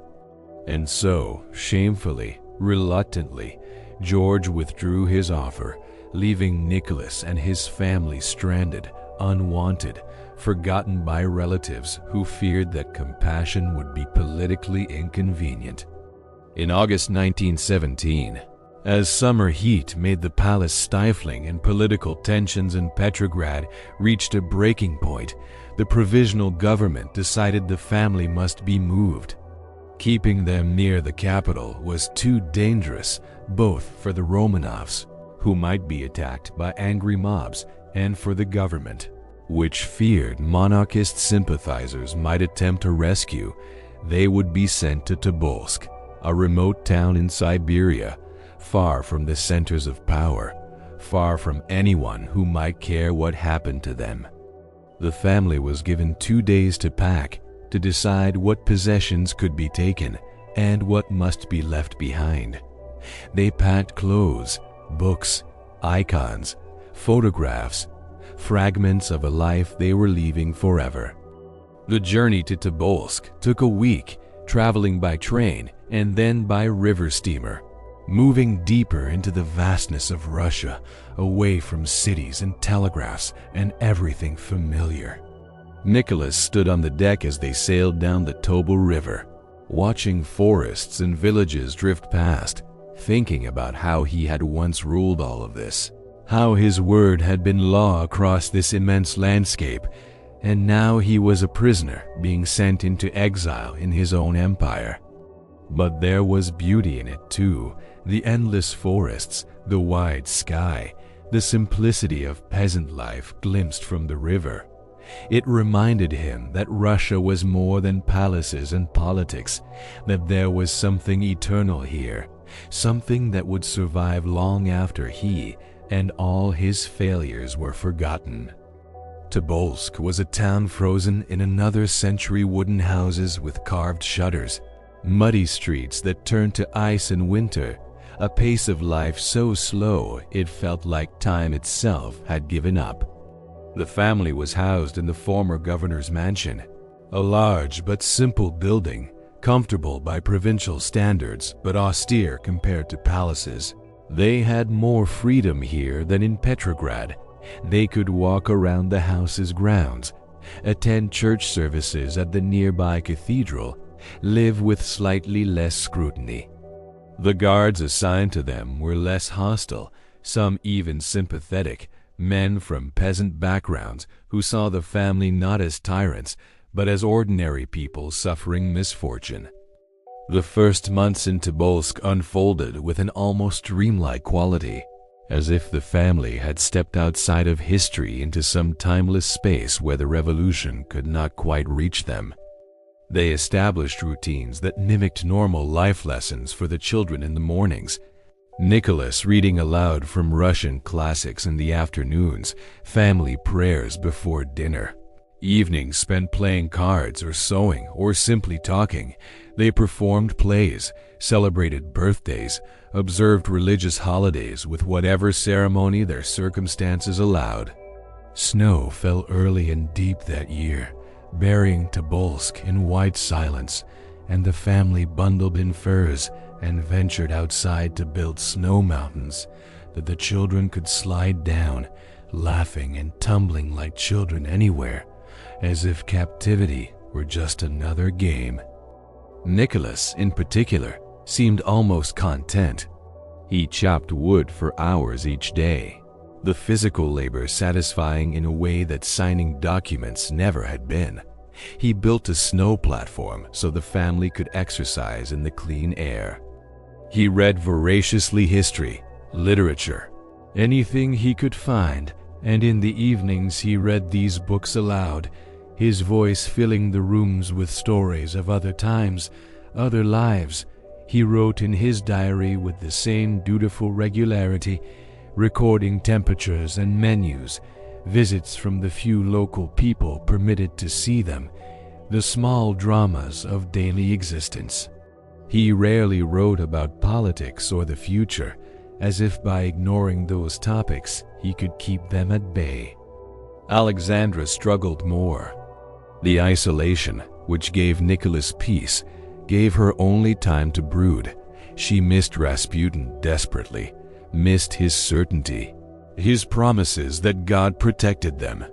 And so, shamefully, reluctantly, George withdrew his offer, leaving Nicholas and his family stranded, unwanted, forgotten by relatives who feared that compassion would be politically inconvenient. In August 1917, as summer heat made the palace stifling and political tensions in Petrograd reached a breaking point, the provisional government decided the family must be moved. Keeping them near the capital was too dangerous, both for the Romanovs, who might be attacked by angry mobs, and for the government, which feared monarchist sympathizers might attempt a rescue. They would be sent to Tobolsk, a remote town in Siberia, far from the centers of power, far from anyone who might care what happened to them. The family was given 2 days to pack, to decide what possessions could be taken and what must be left behind. They packed clothes, books, icons, photographs, fragments of a life they were leaving forever. The journey to Tobolsk took a week, traveling by train and then by river steamer, moving deeper into the vastness of Russia, away from cities and telegraphs and everything familiar. Nicholas stood on the deck as they sailed down the Tobol River, watching forests and villages drift past, thinking about how he had once ruled all of this, how his word had been law across this immense landscape, and now he was a prisoner being sent into exile in his own empire. But there was beauty in it too, the endless forests, the wide sky, the simplicity of peasant life glimpsed from the river. It reminded him that Russia was more than palaces and politics, that there was something eternal here, something that would survive long after he and all his failures were forgotten. Tobolsk was a town frozen in another century, wooden houses with carved shutters, muddy streets that turned to ice in winter, a pace of life so slow it felt like time itself had given up. The family was housed in the former governor's mansion, a large but simple building, comfortable by provincial standards but austere compared to palaces. They had more freedom here than in Petrograd. They could walk around the house's grounds, attend church services at the nearby cathedral, live with slightly less scrutiny. The guards assigned to them were less hostile, some even sympathetic, men from peasant backgrounds who saw the family not as tyrants, but as ordinary people suffering misfortune. The first months in Tobolsk unfolded with an almost dreamlike quality, as if the family had stepped outside of history into some timeless space where the revolution could not quite reach them. They established routines that mimicked normal life lessons for the children in the mornings, Nicholas reading aloud from Russian classics in the afternoons, family prayers before dinner. Evenings spent playing cards or sewing or simply talking. They performed plays, celebrated birthdays, observed religious holidays with whatever ceremony their circumstances allowed. Snow fell early and deep that year, burying Tobolsk in white silence, and the family bundled in furs and ventured outside to build snow mountains that the children could slide down, laughing and tumbling like children anywhere, as if captivity were just another game. Nicholas, in particular, seemed almost content. He chopped wood for hours each day, the physical labor satisfying in a way that signing documents never had been. He built a snow platform so the family could exercise in the clean air. He read voraciously history, literature, anything he could find, and in the evenings he read these books aloud, his voice filling the rooms with stories of other times, other lives. He wrote in his diary with the same dutiful regularity, recording temperatures and menus, visits from the few local people permitted to see them, the small dramas of daily existence. He rarely wrote about politics or the future, as if by ignoring those topics he could keep them at bay. Alexandra struggled more. The isolation, which gave Nicholas peace, gave her only time to brood. She missed Rasputin desperately, missed his certainty, his promises that God protected them.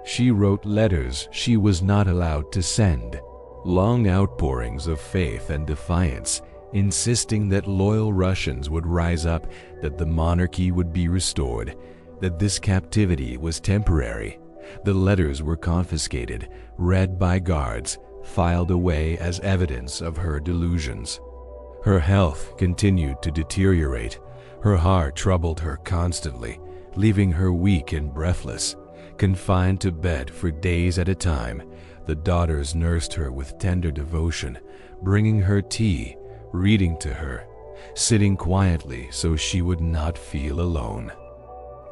She wrote letters she was not allowed to send, long outpourings of faith and defiance, insisting that loyal Russians would rise up, that the monarchy would be restored, that this captivity was temporary. The letters were confiscated, read by guards, filed away as evidence of her delusions. Her health continued to deteriorate. Her heart troubled her constantly, leaving her weak and breathless. Confined to bed for days at a time, the daughters nursed her with tender devotion, bringing her tea, reading to her, sitting quietly so she would not feel alone.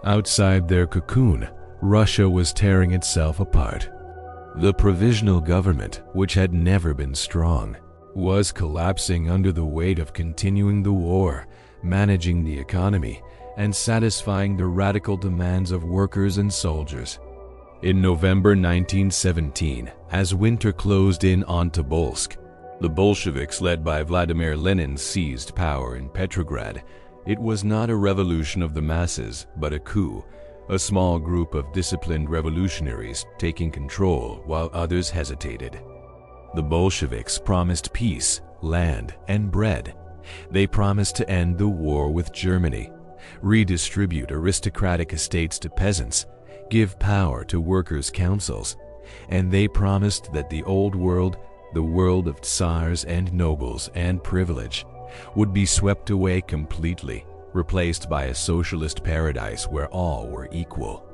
Outside their cocoon, Russia was tearing itself apart. The provisional government, which had never been strong, was collapsing under the weight of continuing the war, managing the economy, and satisfying the radical demands of workers and soldiers. In November 1917, as winter closed in on Tobolsk, the Bolsheviks led by Vladimir Lenin seized power in Petrograd. It was not a revolution of the masses, but a coup, a small group of disciplined revolutionaries taking control while others hesitated. The Bolsheviks promised peace, land, and bread. They promised to end the war with Germany, redistribute aristocratic estates to peasants, give power to workers' councils, and they promised that the old world, the world of tsars and nobles and privilege, would be swept away completely, replaced by a socialist paradise where all were equal.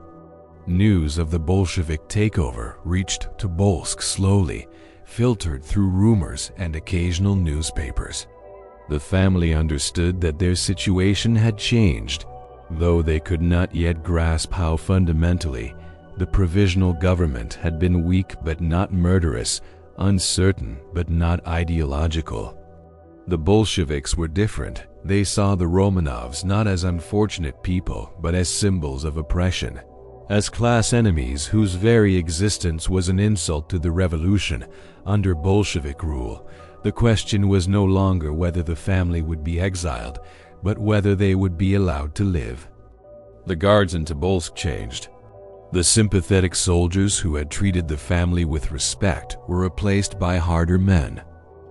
News of the Bolshevik takeover reached Tobolsk slowly, filtered through rumors and occasional newspapers. The family understood that their situation had changed, though they could not yet grasp how fundamentally the provisional government had been weak but not murderous, uncertain but not ideological. The Bolsheviks were different. They saw the Romanovs not as unfortunate people, but as symbols of oppression, as class enemies whose very existence was an insult to the revolution. Under Bolshevik rule, the question was no longer whether the family would be exiled, but whether they would be allowed to live. The guards in Tobolsk changed. The sympathetic soldiers who had treated the family with respect were replaced by harder men,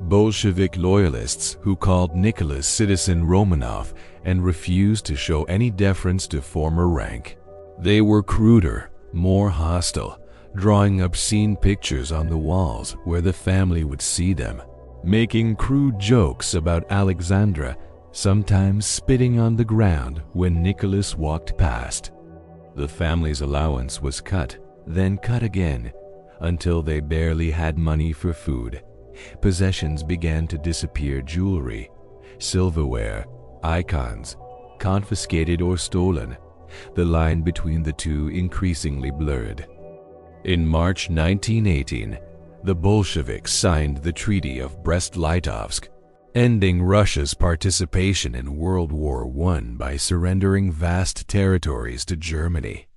Bolshevik loyalists who called Nicholas citizen Romanov and refused to show any deference to former rank. They were cruder, more hostile, drawing obscene pictures on the walls where the family would see them, making crude jokes about Alexandra, sometimes spitting on the ground when Nicholas walked past. The family's allowance was cut, then cut again, until they barely had money for food. Possessions began to disappear: jewelry, silverware, icons, confiscated or stolen, the line between the two increasingly blurred. In March 1918, the Bolsheviks signed the Treaty of Brest-Litovsk, ending Russia's participation in World War I by surrendering vast territories to Germany.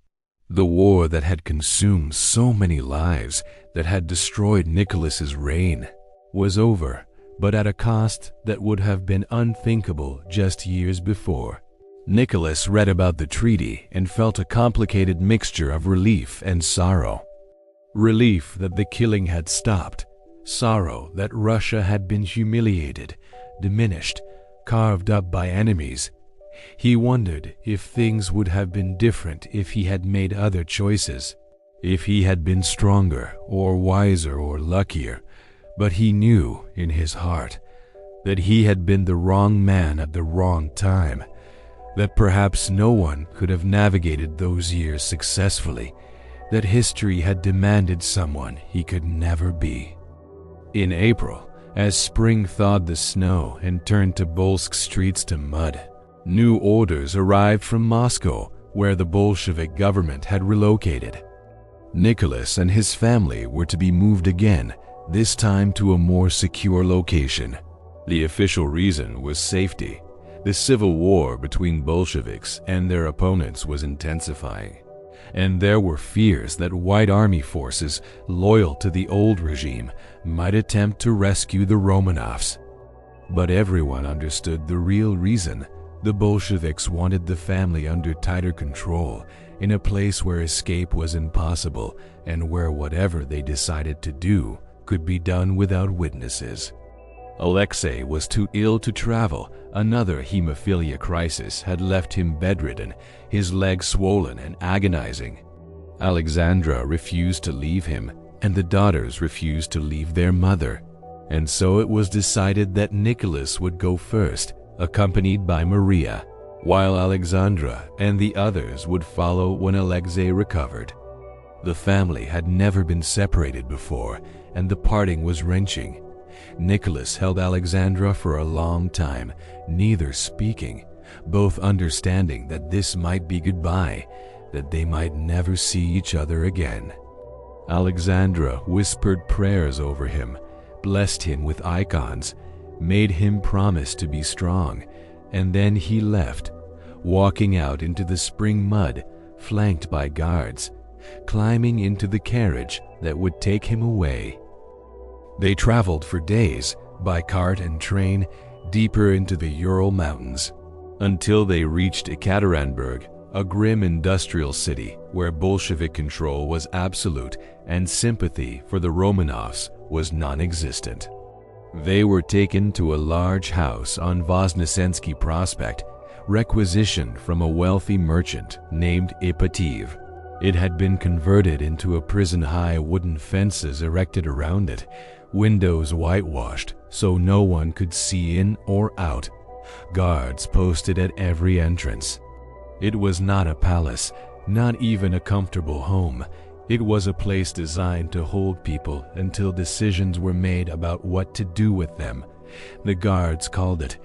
The war that had consumed so many lives, that had destroyed Nicholas's reign, was over, but at a cost that would have been unthinkable just years before. Nicholas read about the treaty and felt a complicated mixture of relief and sorrow. Relief that the killing had stopped, sorrow that Russia had been humiliated, diminished, carved up by enemies. He wondered if things would have been different if he had made other choices, if he had been stronger or wiser or luckier, but he knew in his heart that he had been the wrong man at the wrong time, that perhaps no one could have navigated those years successfully, that history had demanded someone he could never be. In April, as spring thawed the snow and turned Tobolsk streets to mud, new orders arrived from Moscow, where the Bolshevik government had relocated. Nicholas and his family were to be moved again, this time to a more secure location. The official reason was safety. The civil war between Bolsheviks and their opponents was intensifying, and there were fears that White Army forces loyal to the old regime might attempt to rescue the Romanovs. But everyone understood the real reason. The Bolsheviks wanted the family under tighter control, in a place where escape was impossible and where whatever they decided to do could be done without witnesses. Alexei was too ill to travel. Another hemophilia crisis had left him bedridden, his legs swollen and agonizing. Alexandra refused to leave him, and the daughters refused to leave their mother. And so it was decided that Nicholas would go first, accompanied by Maria, while Alexandra and the others would follow when Alexei recovered. The family had never been separated before, and the parting was wrenching. Nicholas held Alexandra for a long time, neither speaking, both understanding that this might be goodbye, that they might never see each other again. Alexandra whispered prayers over him, blessed him with icons, made him promise to be strong, and then he left, walking out into the spring mud, flanked by guards, climbing into the carriage that would take him away. They traveled for days, by cart and train, deeper into the Ural Mountains, until they reached Ekaterinburg, a grim industrial city where Bolshevik control was absolute and sympathy for the Romanovs was non-existent. They were taken to a large house on Voznesensky Prospect, requisitioned from a wealthy merchant named Ipativ. It had been converted into a prison-high wooden fences erected around it, windows whitewashed so no one could see in or out, guards posted at every entrance. It was not a palace, not even a comfortable home. It was a place designed to hold people until decisions were made about what to do with them. The guards called it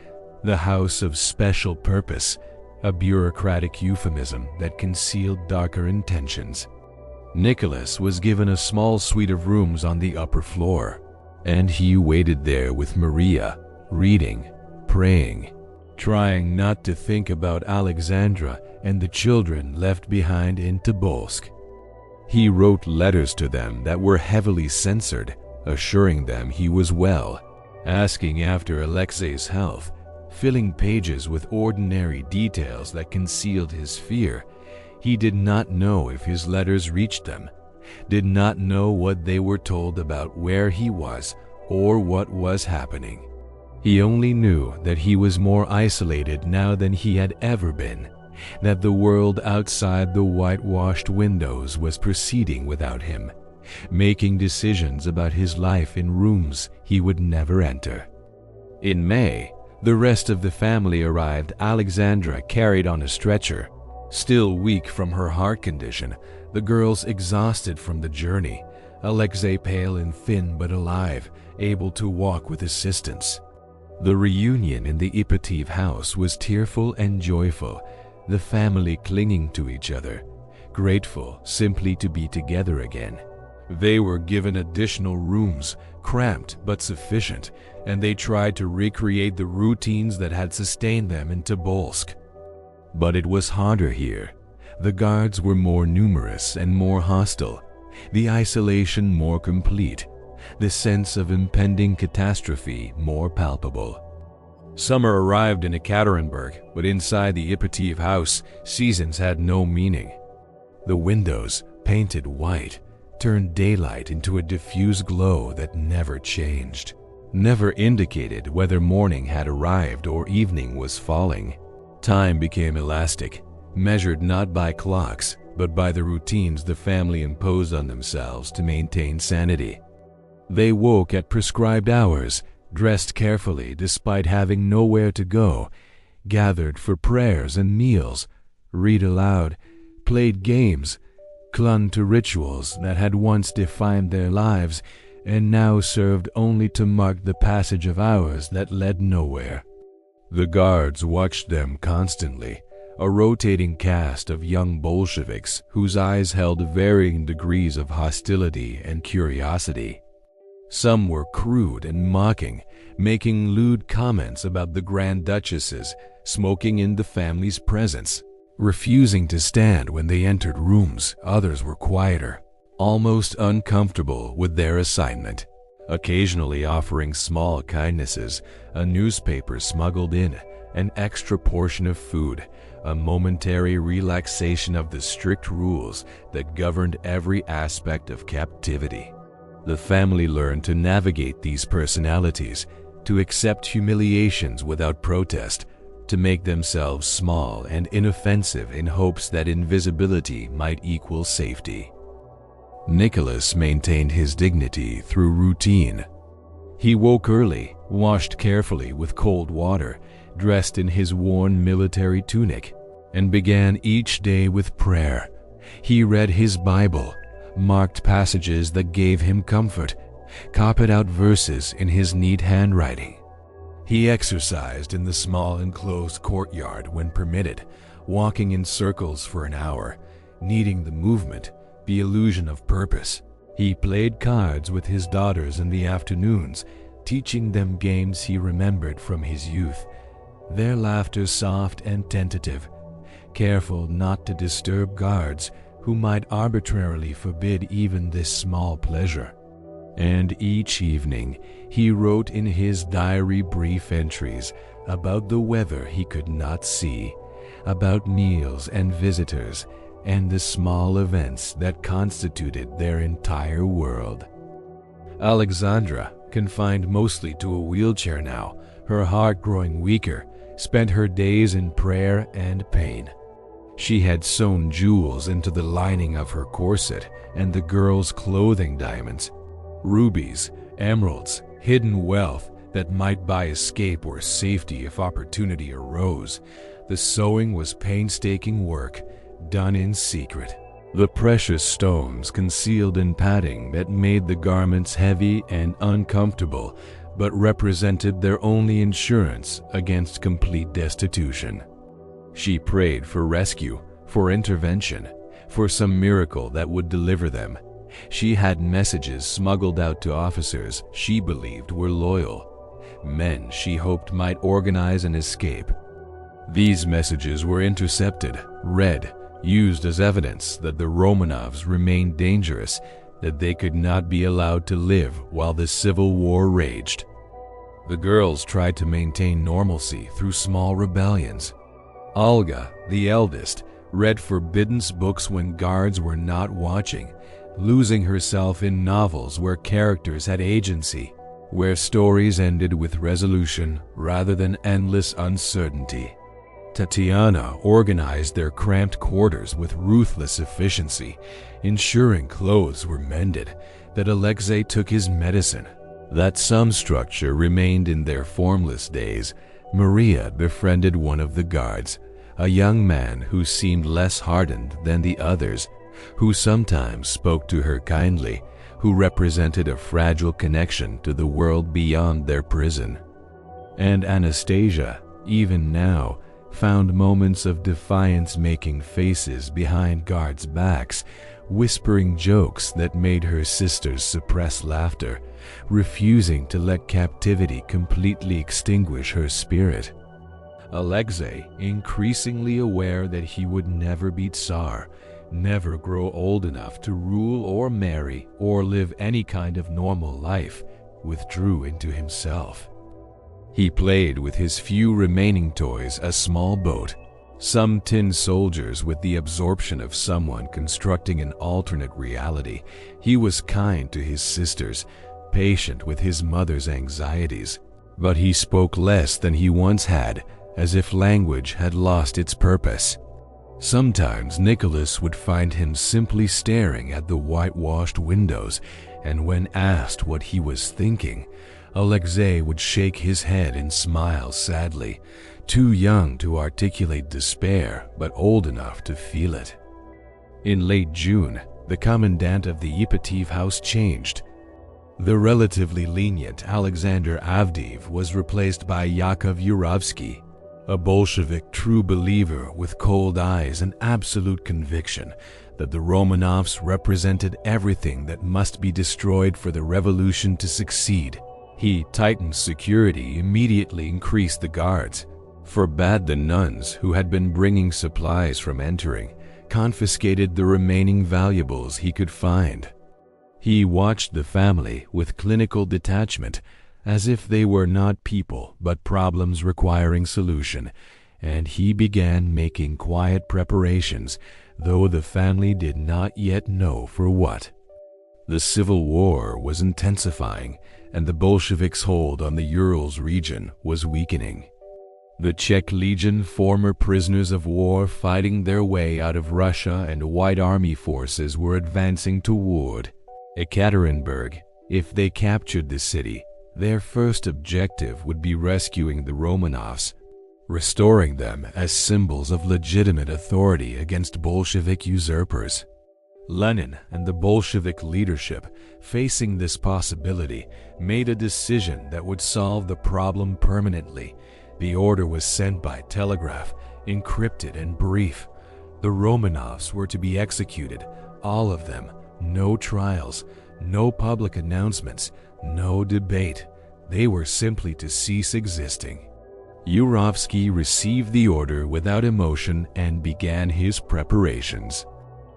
the House of Special Purpose, a bureaucratic euphemism that concealed darker intentions. Nicholas was given a small suite of rooms on the upper floor, and he waited there with Maria, reading, praying, trying not to think about Alexandra and the children left behind in Tobolsk. He wrote letters to them that were heavily censored, assuring them he was well, asking after Alexei's health, filling pages with ordinary details that concealed his fear. He did not know if his letters reached them, did not know what they were told about where he was or what was happening. He only knew that he was more isolated now than he had ever been, that the world outside the whitewashed windows was proceeding without him, making decisions about his life in rooms he would never enter. In May, the rest of the family arrived, Alexandra carried on a stretcher. Still weak from her heart condition, the girls exhausted from the journey, Alexei pale and thin but alive, able to walk with assistance. The reunion in the Ipativ house was tearful and joyful, the family clinging to each other, grateful simply to be together again. They were given additional rooms, cramped but sufficient, and they tried to recreate the routines that had sustained them in Tobolsk. But it was harder here. The guards were more numerous and more hostile, the isolation more complete, the sense of impending catastrophe more palpable. Summer arrived in Ekaterinburg, but inside the Ipativ house, seasons had no meaning. The windows, painted white, turned daylight into a diffuse glow that never changed, never indicated whether morning had arrived or evening was falling. Time became elastic, measured not by clocks, but by the routines the family imposed on themselves to maintain sanity. They woke at prescribed hours, dressed carefully despite having nowhere to go, gathered for prayers and meals, read aloud, played games, clung to rituals that had once defined their lives and now served only to mark the passage of hours that led nowhere. The guards watched them constantly, a rotating cast of young Bolsheviks whose eyes held varying degrees of hostility and curiosity. Some were crude and mocking, making lewd comments about the Grand Duchesses, smoking in the family's presence. Refusing to stand when they entered rooms, others were quieter, almost uncomfortable with their assignment, occasionally offering small kindnesses, a newspaper smuggled in, an extra portion of food, a momentary relaxation of the strict rules that governed every aspect of captivity. The family learned to navigate these personalities, to accept humiliations without protest, to make themselves small and inoffensive in hopes that invisibility might equal safety. Nicholas maintained his dignity through routine. He woke early, washed carefully with cold water, dressed in his worn military tunic, and began each day with prayer. He read his Bible, marked passages that gave him comfort, copied out verses in his neat handwriting. He exercised in the small enclosed courtyard when permitted, walking in circles for an hour, needing the movement, the illusion of purpose. He played cards with his daughters in the afternoons, teaching them games he remembered from his youth, their laughter soft and tentative, careful not to disturb guards who might arbitrarily forbid even this small pleasure. And each evening he wrote in his diary brief entries about the weather he could not see, about meals and visitors, and the small events that constituted their entire world. Alexandra, confined mostly to a wheelchair now, her heart growing weaker, spent her days in prayer and pain. She had sewn jewels into the lining of her corset and the girls' clothing diamonds, rubies, emeralds, hidden wealth that might buy escape or safety if opportunity arose. The sewing was painstaking work, done in secret. The precious stones concealed in padding that made the garments heavy and uncomfortable, but represented their only insurance against complete destitution. She prayed for rescue, for intervention, for some miracle that would deliver them. She had messages smuggled out to officers she believed were loyal, men she hoped might organize an escape. These messages were intercepted, read, used as evidence that the Romanovs remained dangerous, that they could not be allowed to live while the civil war raged. The girls tried to maintain normalcy through small rebellions. Olga, the eldest, read forbidden books when guards were not watching, losing herself in novels where characters had agency, where stories ended with resolution rather than endless uncertainty. Tatiana organized their cramped quarters with ruthless efficiency, ensuring clothes were mended, that Alexei took his medicine, that some structure remained in their formless days. Maria befriended one of the guards, a young man who seemed less hardened than the others, who sometimes spoke to her kindly, who represented a fragile connection to the world beyond their prison. And Anastasia, even now, found moments of defiance, making faces behind guards' backs, whispering jokes that made her sisters suppress laughter, refusing to let captivity completely extinguish her spirit. Alexei, increasingly aware that he would never be Tsar, never grow old enough to rule or marry or live any kind of normal life, withdrew into himself. He played with his few remaining toys, a small boat, some tin soldiers, with the absorption of someone constructing an alternate reality. He was kind to his sisters, patient with his mother's anxieties, but he spoke less than he once had, as if language had lost its purpose. Sometimes Nicholas would find him simply staring at the whitewashed windows, and when asked what he was thinking, Alexei would shake his head and smile sadly, too young to articulate despair, but old enough to feel it. In late June, the commandant of the Ipativ house changed. The relatively lenient Alexander Avdiv was replaced by Yakov Yurovsky, a Bolshevik true believer with cold eyes and absolute conviction that the Romanovs represented everything that must be destroyed for the revolution to succeed. He tightened security, immediately increased the guards, forbade the nuns who had been bringing supplies from entering, confiscated the remaining valuables he could find. He watched the family with clinical detachment, as if they were not people but problems requiring solution, and he began making quiet preparations, though the family did not yet know for what. The civil war was intensifying, and the Bolsheviks' hold on the Urals region was weakening. The Czech Legion, former prisoners of war fighting their way out of Russia, and White Army forces were advancing toward Ekaterinburg. If they captured the city, their first objective would be rescuing the Romanovs, restoring them as symbols of legitimate authority against Bolshevik usurpers. Lenin and the Bolshevik leadership, facing this possibility, made a decision that would solve the problem permanently. The order was sent by telegraph, encrypted and brief. The Romanovs were to be executed, all of them. No trials, no public announcements, no debate. They were simply to cease existing. Yurovsky received the order without emotion and began his preparations.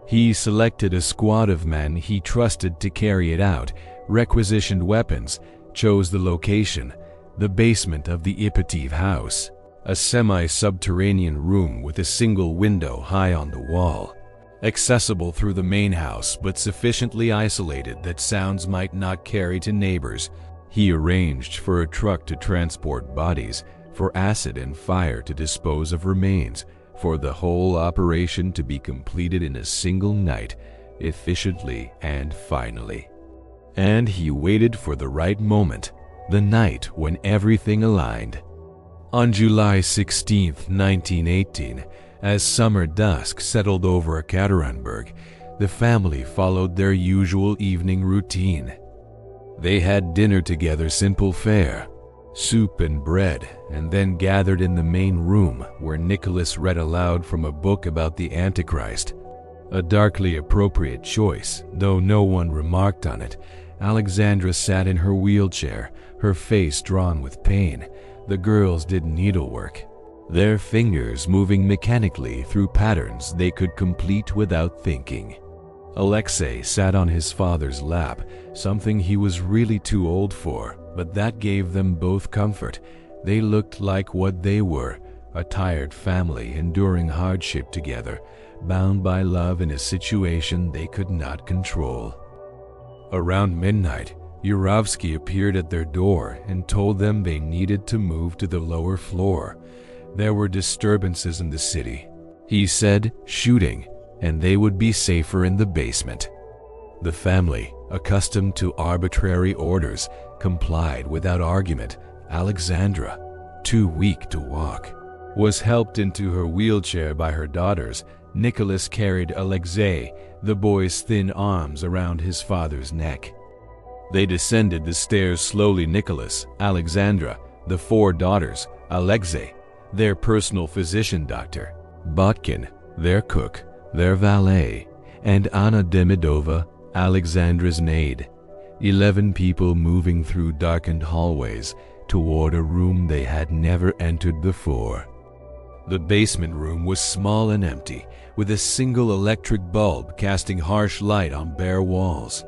He selected a squad of men he trusted to carry it out, requisitioned weapons, chose the location, the basement of the Ipativ house, a semi-subterranean room with a single window high on the wall, accessible through the main house but sufficiently isolated that sounds might not carry to neighbors. He arranged for a truck to transport bodies, for acid and fire to dispose of remains, for the whole operation to be completed in a single night, efficiently and finally. And he waited for the right moment, the night when everything aligned. On July 16, 1918, as summer dusk settled over Ekaterinburg, the family followed their usual evening routine. They had dinner together, simple fare, soup and bread, and then gathered in the main room where Nicholas read aloud from a book about the Antichrist. A darkly appropriate choice, though no one remarked on it. Alexandra sat in her wheelchair, her face drawn with pain. The girls did needlework, their fingers moving mechanically through patterns they could complete without thinking. Alexei sat on his father's lap, something he was really too old for, but that gave them both comfort. They looked like what they were, a tired family enduring hardship together, bound by love in a situation they could not control. Around midnight, Yurovsky appeared at their door and told them they needed to move to the lower floor. There were disturbances in the city. He said, shooting, and they would be safer in the basement. The family, accustomed to arbitrary orders, complied without argument. Alexandra, too weak to walk, was helped into her wheelchair by her daughters. Nicholas carried Alexei, the boy's thin arms around his father's neck. They descended the stairs slowly. Nicholas, Alexandra, the four daughters, Alexei, their personal physician doctor, Botkin, their cook, their valet, and Anna Demidova, Alexandra's maid. 11 people moving through darkened hallways toward a room they had never entered before. The basement room was small and empty, with a single electric bulb casting harsh light on bare walls.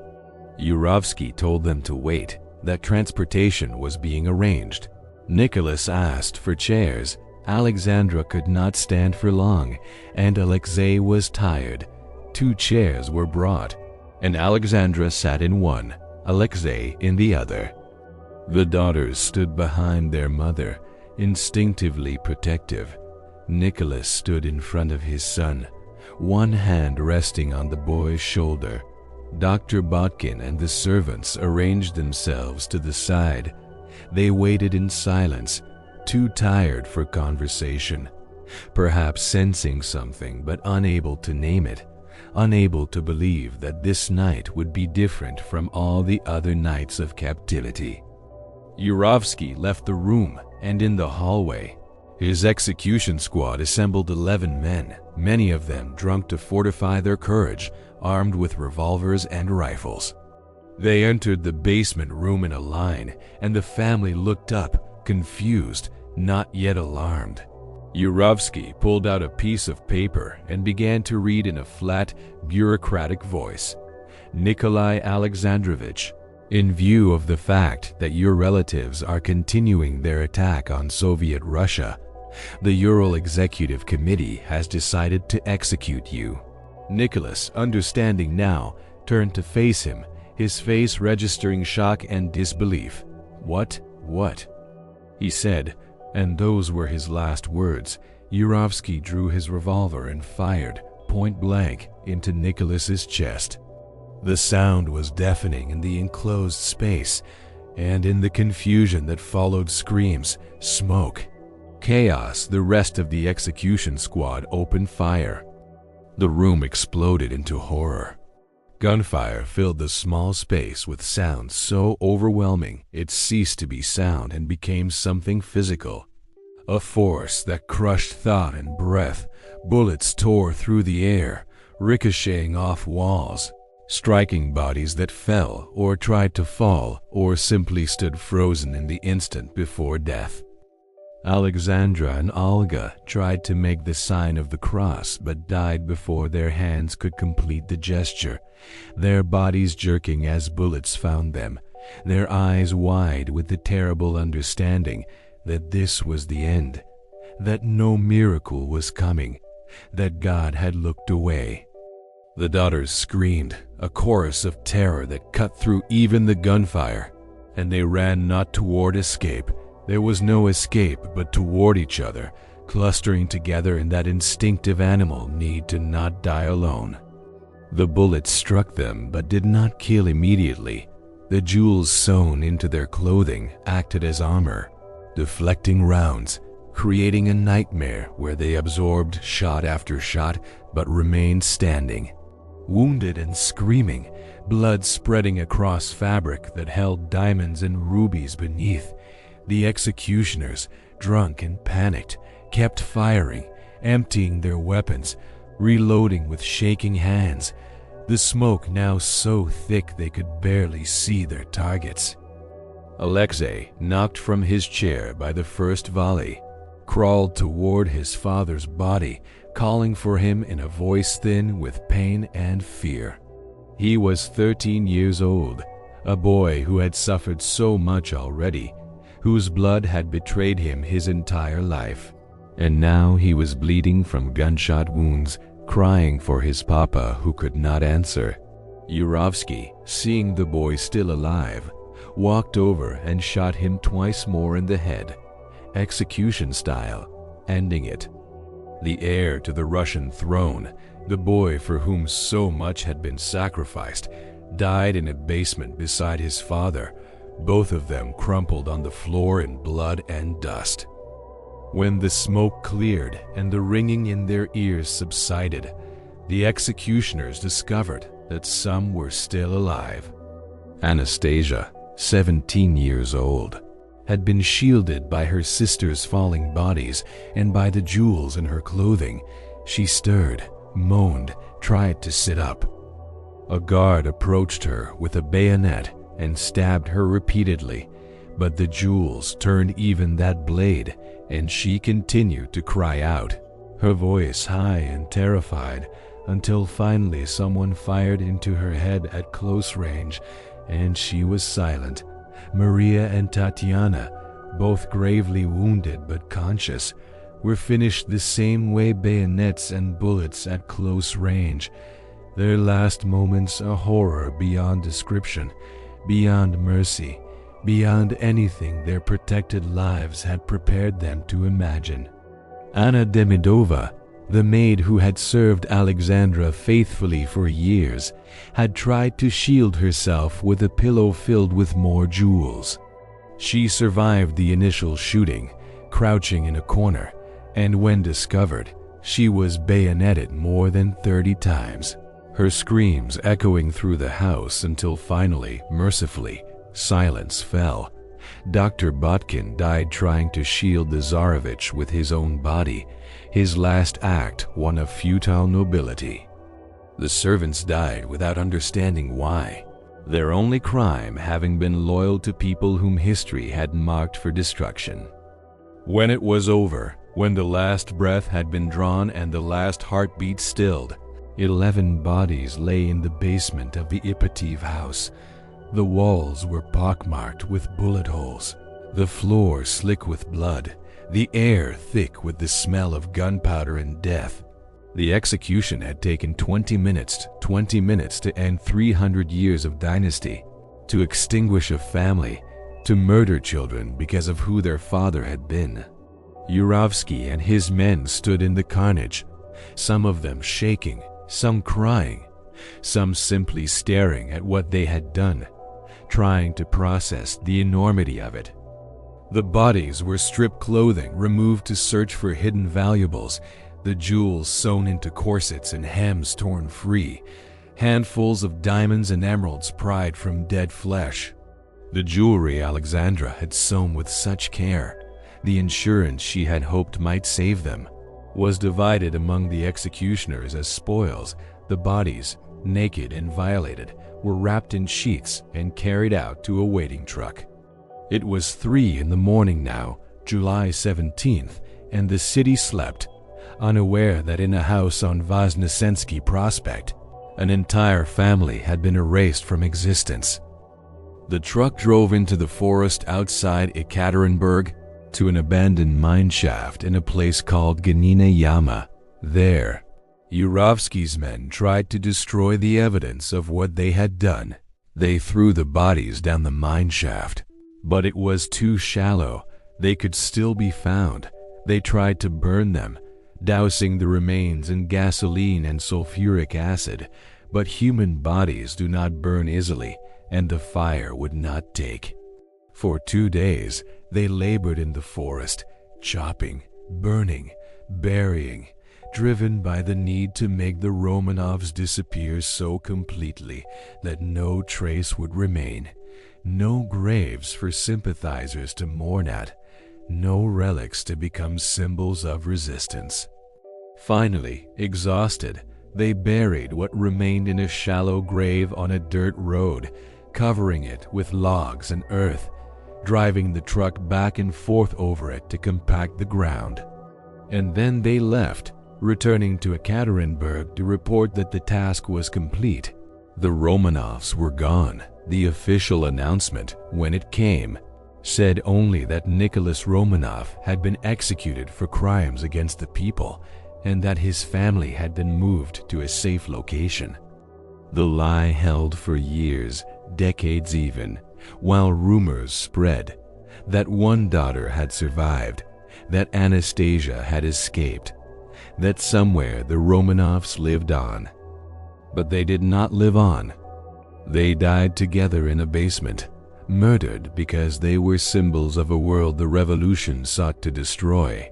Yurovsky told them to wait, that transportation was being arranged. Nicholas asked for chairs. Alexandra could not stand for long, and Alexei was tired. 2 chairs were brought, and Alexandra sat in one, Alexei in the other. The daughters stood behind their mother, instinctively protective. Nicholas stood in front of his son, one hand resting on the boy's shoulder. Dr. Botkin and the servants arranged themselves to the side. They waited in silence, too tired for conversation, perhaps sensing something but unable to name it, unable to believe that this night would be different from all the other nights of captivity. Yurovsky left the room, and in the hallway, His execution squad assembled 11 men, many of them drunk to fortify their courage, armed with revolvers and rifles. They entered the basement room in a line, and the family looked up, confused, not yet alarmed. Yurovsky pulled out a piece of paper and began to read in a flat, bureaucratic voice. Nikolai Alexandrovich, in view of the fact that your relatives are continuing their attack on Soviet Russia, the Ural Executive Committee has decided to execute you. Nicholas, understanding now, turned to face him, his face registering shock and disbelief. What? He said, and those were his last words. Yurovsky drew his revolver and fired, point blank, into Nicholas's chest. The sound was deafening in the enclosed space, and in the confusion that followed screams, smoke, chaos, the rest of the execution squad opened fire. The room exploded into horror. Gunfire filled the small space with sound so overwhelming it ceased to be sound and became something physical. A force that crushed thought and breath. Bullets tore through the air, ricocheting off walls, striking bodies that fell or tried to fall or simply stood frozen in the instant before death. Alexandra and Olga tried to make the sign of the cross but died before their hands could complete the gesture, their bodies jerking as bullets found them, their eyes wide with the terrible understanding that this was the end, that no miracle was coming, that God had looked away. The daughters screamed, a chorus of terror that cut through even the gunfire, and they ran not toward escape. There was no escape but toward each other, clustering together in that instinctive animal need to not die alone. The bullets struck them but did not kill immediately. The jewels sewn into their clothing acted as armor, deflecting rounds, creating a nightmare where they absorbed shot after shot but remained standing. Wounded and screaming, blood spreading across fabric that held diamonds and rubies beneath, the executioners, drunk and panicked, kept firing, emptying their weapons, reloading with shaking hands, the smoke now so thick they could barely see their targets. Alexei, knocked from his chair by the first volley, crawled toward his father's body, calling for him in a voice thin with pain and fear. He was 13 years old, a boy who had suffered so much already, whose blood had betrayed him his entire life. And now he was bleeding from gunshot wounds, crying for his papa who could not answer. Yurovsky, seeing the boy still alive, walked over and shot him twice more in the head, execution style, ending it. The heir to the Russian throne, the boy for whom so much had been sacrificed, died in a basement beside his father, both of them crumpled on the floor in blood and dust. When the smoke cleared and the ringing in their ears subsided, the executioners discovered that some were still alive. Anastasia, 17 years old, had been shielded by her sisters' falling bodies and by the jewels in her clothing. She stirred, moaned, tried to sit up. A guard approached her with a bayonet and stabbed her repeatedly, but the jewels turned even that blade, and she continued to cry out, her voice high and terrified, until finally someone fired into her head at close range, and she was silent. Maria and Tatiana, both gravely wounded but conscious, were finished the same way, bayonets and bullets at close range. Their last moments a horror beyond description, beyond mercy, beyond anything their protected lives had prepared them to imagine. Anna Demidova, the maid who had served Alexandra faithfully for years, had tried to shield herself with a pillow filled with more jewels. She survived the initial shooting, crouching in a corner, and when discovered, she was bayoneted more than 30 times, her screams echoing through the house until finally, mercifully, silence fell. Dr. Botkin died trying to shield the Tsarevich with his own body, his last act one of futile nobility. The servants died without understanding why, their only crime having been loyal to people whom history had marked for destruction. When it was over, when the last breath had been drawn and the last heartbeat stilled, 11 bodies lay in the basement of the Ipatiev house. The walls were pockmarked with bullet holes, the floor slick with blood, the air thick with the smell of gunpowder and death. The execution had taken 20 minutes to end 300 years of dynasty, to extinguish a family, to murder children because of who their father had been. Yurovsky and his men stood in the carnage, some of them shaking, some crying, some simply staring at what they had done, trying to process the enormity of it. The bodies were stripped clothing removed to search for hidden valuables, the jewels sewn into corsets and hems torn free, handfuls of diamonds and emeralds pried from dead flesh. The jewelry Alexandra had sewn with such care, the insurance she had hoped might save them, was divided among the executioners as spoils. The bodies, naked and violated, were wrapped in sheets and carried out to a waiting truck. It was 3 in the morning now, July 17th, and the city slept, unaware that in a house on Voznesensky Prospect, an entire family had been erased from existence. The truck drove into the forest outside Ekaterinburg to an abandoned mine shaft in a place called Ganina Yama. There, Yurovsky's men tried to destroy the evidence of what they had done. They threw the bodies down the mine shaft, but it was too shallow. They could still be found. They tried to burn them, dousing the remains in gasoline and sulfuric acid, but human bodies do not burn easily, and the fire would not take. For 2 days, they labored in the forest, chopping, burning, burying, driven by the need to make the Romanovs disappear so completely that no trace would remain, no graves for sympathizers to mourn at, no relics to become symbols of resistance. Finally, exhausted, they buried what remained in a shallow grave on a dirt road, covering it with logs and earth, driving the truck back and forth over it to compact the ground. And then they left, returning to Ekaterinburg to report that the task was complete. The Romanovs were gone. The official announcement, when it came, said only that Nicholas Romanov had been executed for crimes against the people and that his family had been moved to a safe location. The lie held for years, decades even, while rumors spread that one daughter had survived, that Anastasia had escaped, that somewhere the Romanovs lived on. But they did not live on. They died together in a basement, murdered because they were symbols of a world the revolution sought to destroy,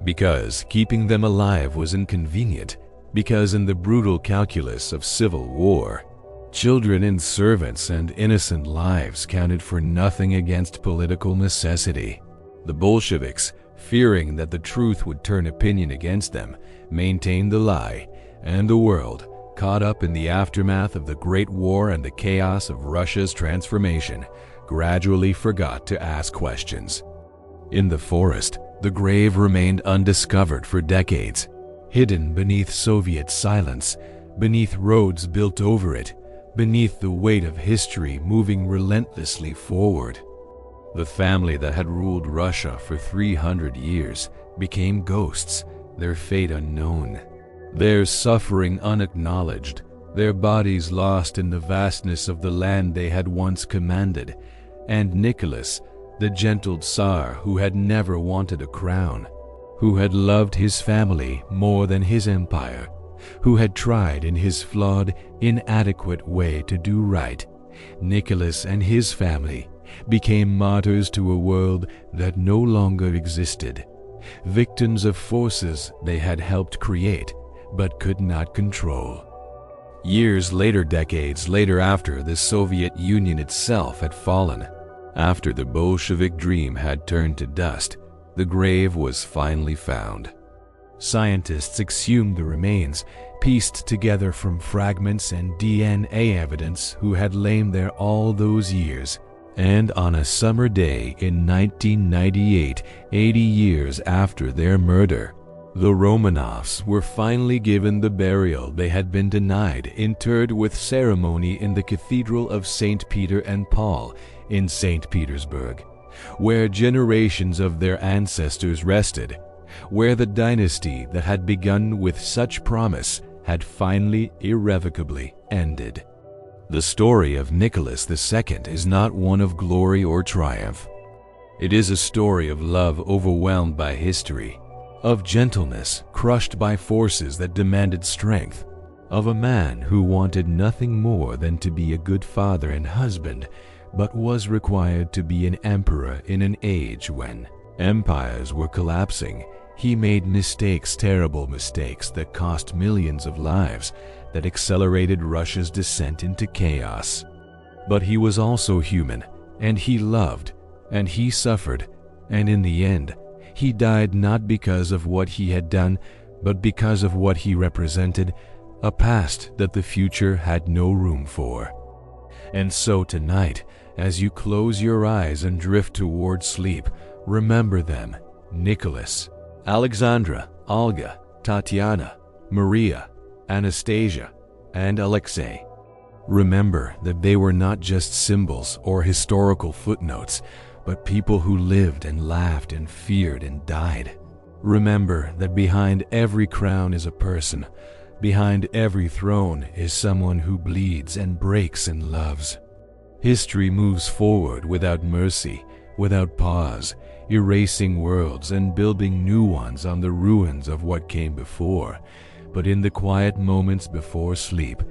because keeping them alive was inconvenient, because in the brutal calculus of civil war, children and servants and innocent lives counted for nothing against political necessity. The Bolsheviks, fearing that the truth would turn opinion against them, maintained the lie, and the world, caught up in the aftermath of the Great War and the chaos of Russia's transformation, gradually forgot to ask questions. In the forest, the grave remained undiscovered for decades, hidden beneath Soviet silence, beneath roads built over it, beneath the weight of history moving relentlessly forward. The family that had ruled Russia for 300 years became ghosts, their fate unknown, their suffering unacknowledged, their bodies lost in the vastness of the land they had once commanded, and Nicholas, the gentle Tsar who had never wanted a crown, who had loved his family more than his empire, who had tried in his flawed, inadequate way to do right, Nicholas and his family became martyrs to a world that no longer existed, victims of forces they had helped create but could not control. Years later, decades later, after the Soviet Union itself had fallen, After the Bolshevik dream had turned to dust, the grave was finally found. Scientists exhumed the remains, pieced together from fragments and DNA evidence who had lain there all those years. And on a summer day in 1998, 80 years after their murder, the Romanovs were finally given the burial they had been denied, interred with ceremony in the Cathedral of St. Peter and Paul in St. Petersburg, where generations of their ancestors rested, where the dynasty that had begun with such promise had finally irrevocably ended. The story of Nicholas II is not one of glory or triumph. It is a story of love overwhelmed by history, of gentleness crushed by forces that demanded strength, of a man who wanted nothing more than to be a good father and husband, but was required to be an emperor in an age when empires were collapsing. He made mistakes, terrible mistakes that cost millions of lives, that accelerated Russia's descent into chaos. But he was also human, and he loved, and he suffered, and in the end, he died not because of what he had done, but because of what he represented, a past that the future had no room for. And so tonight, as you close your eyes and drift toward sleep, remember them: Nicholas, Alexandra, Olga, Tatiana, Maria, Anastasia, and Alexei. Remember that they were not just symbols or historical footnotes, but people who lived and laughed and feared and died. Remember that behind every crown is a person. Behind every throne is someone who bleeds and breaks and loves. History moves forward without mercy, without pause, erasing worlds and building new ones on the ruins of what came before. But in the quiet moments before sleep,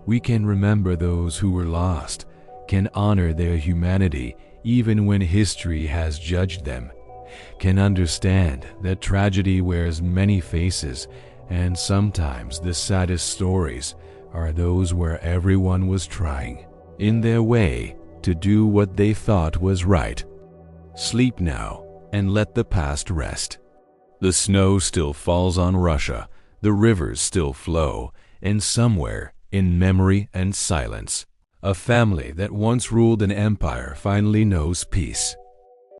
we can remember those who were lost, can honor their humanity even when history has judged them, can understand that tragedy wears many faces, and sometimes the saddest stories are those where everyone was trying, in their way, to do what they thought was right. Sleep now, and let the past rest. The snow still falls on Russia, the rivers still flow, and somewhere, in memory and silence, a family that once ruled an empire finally knows peace.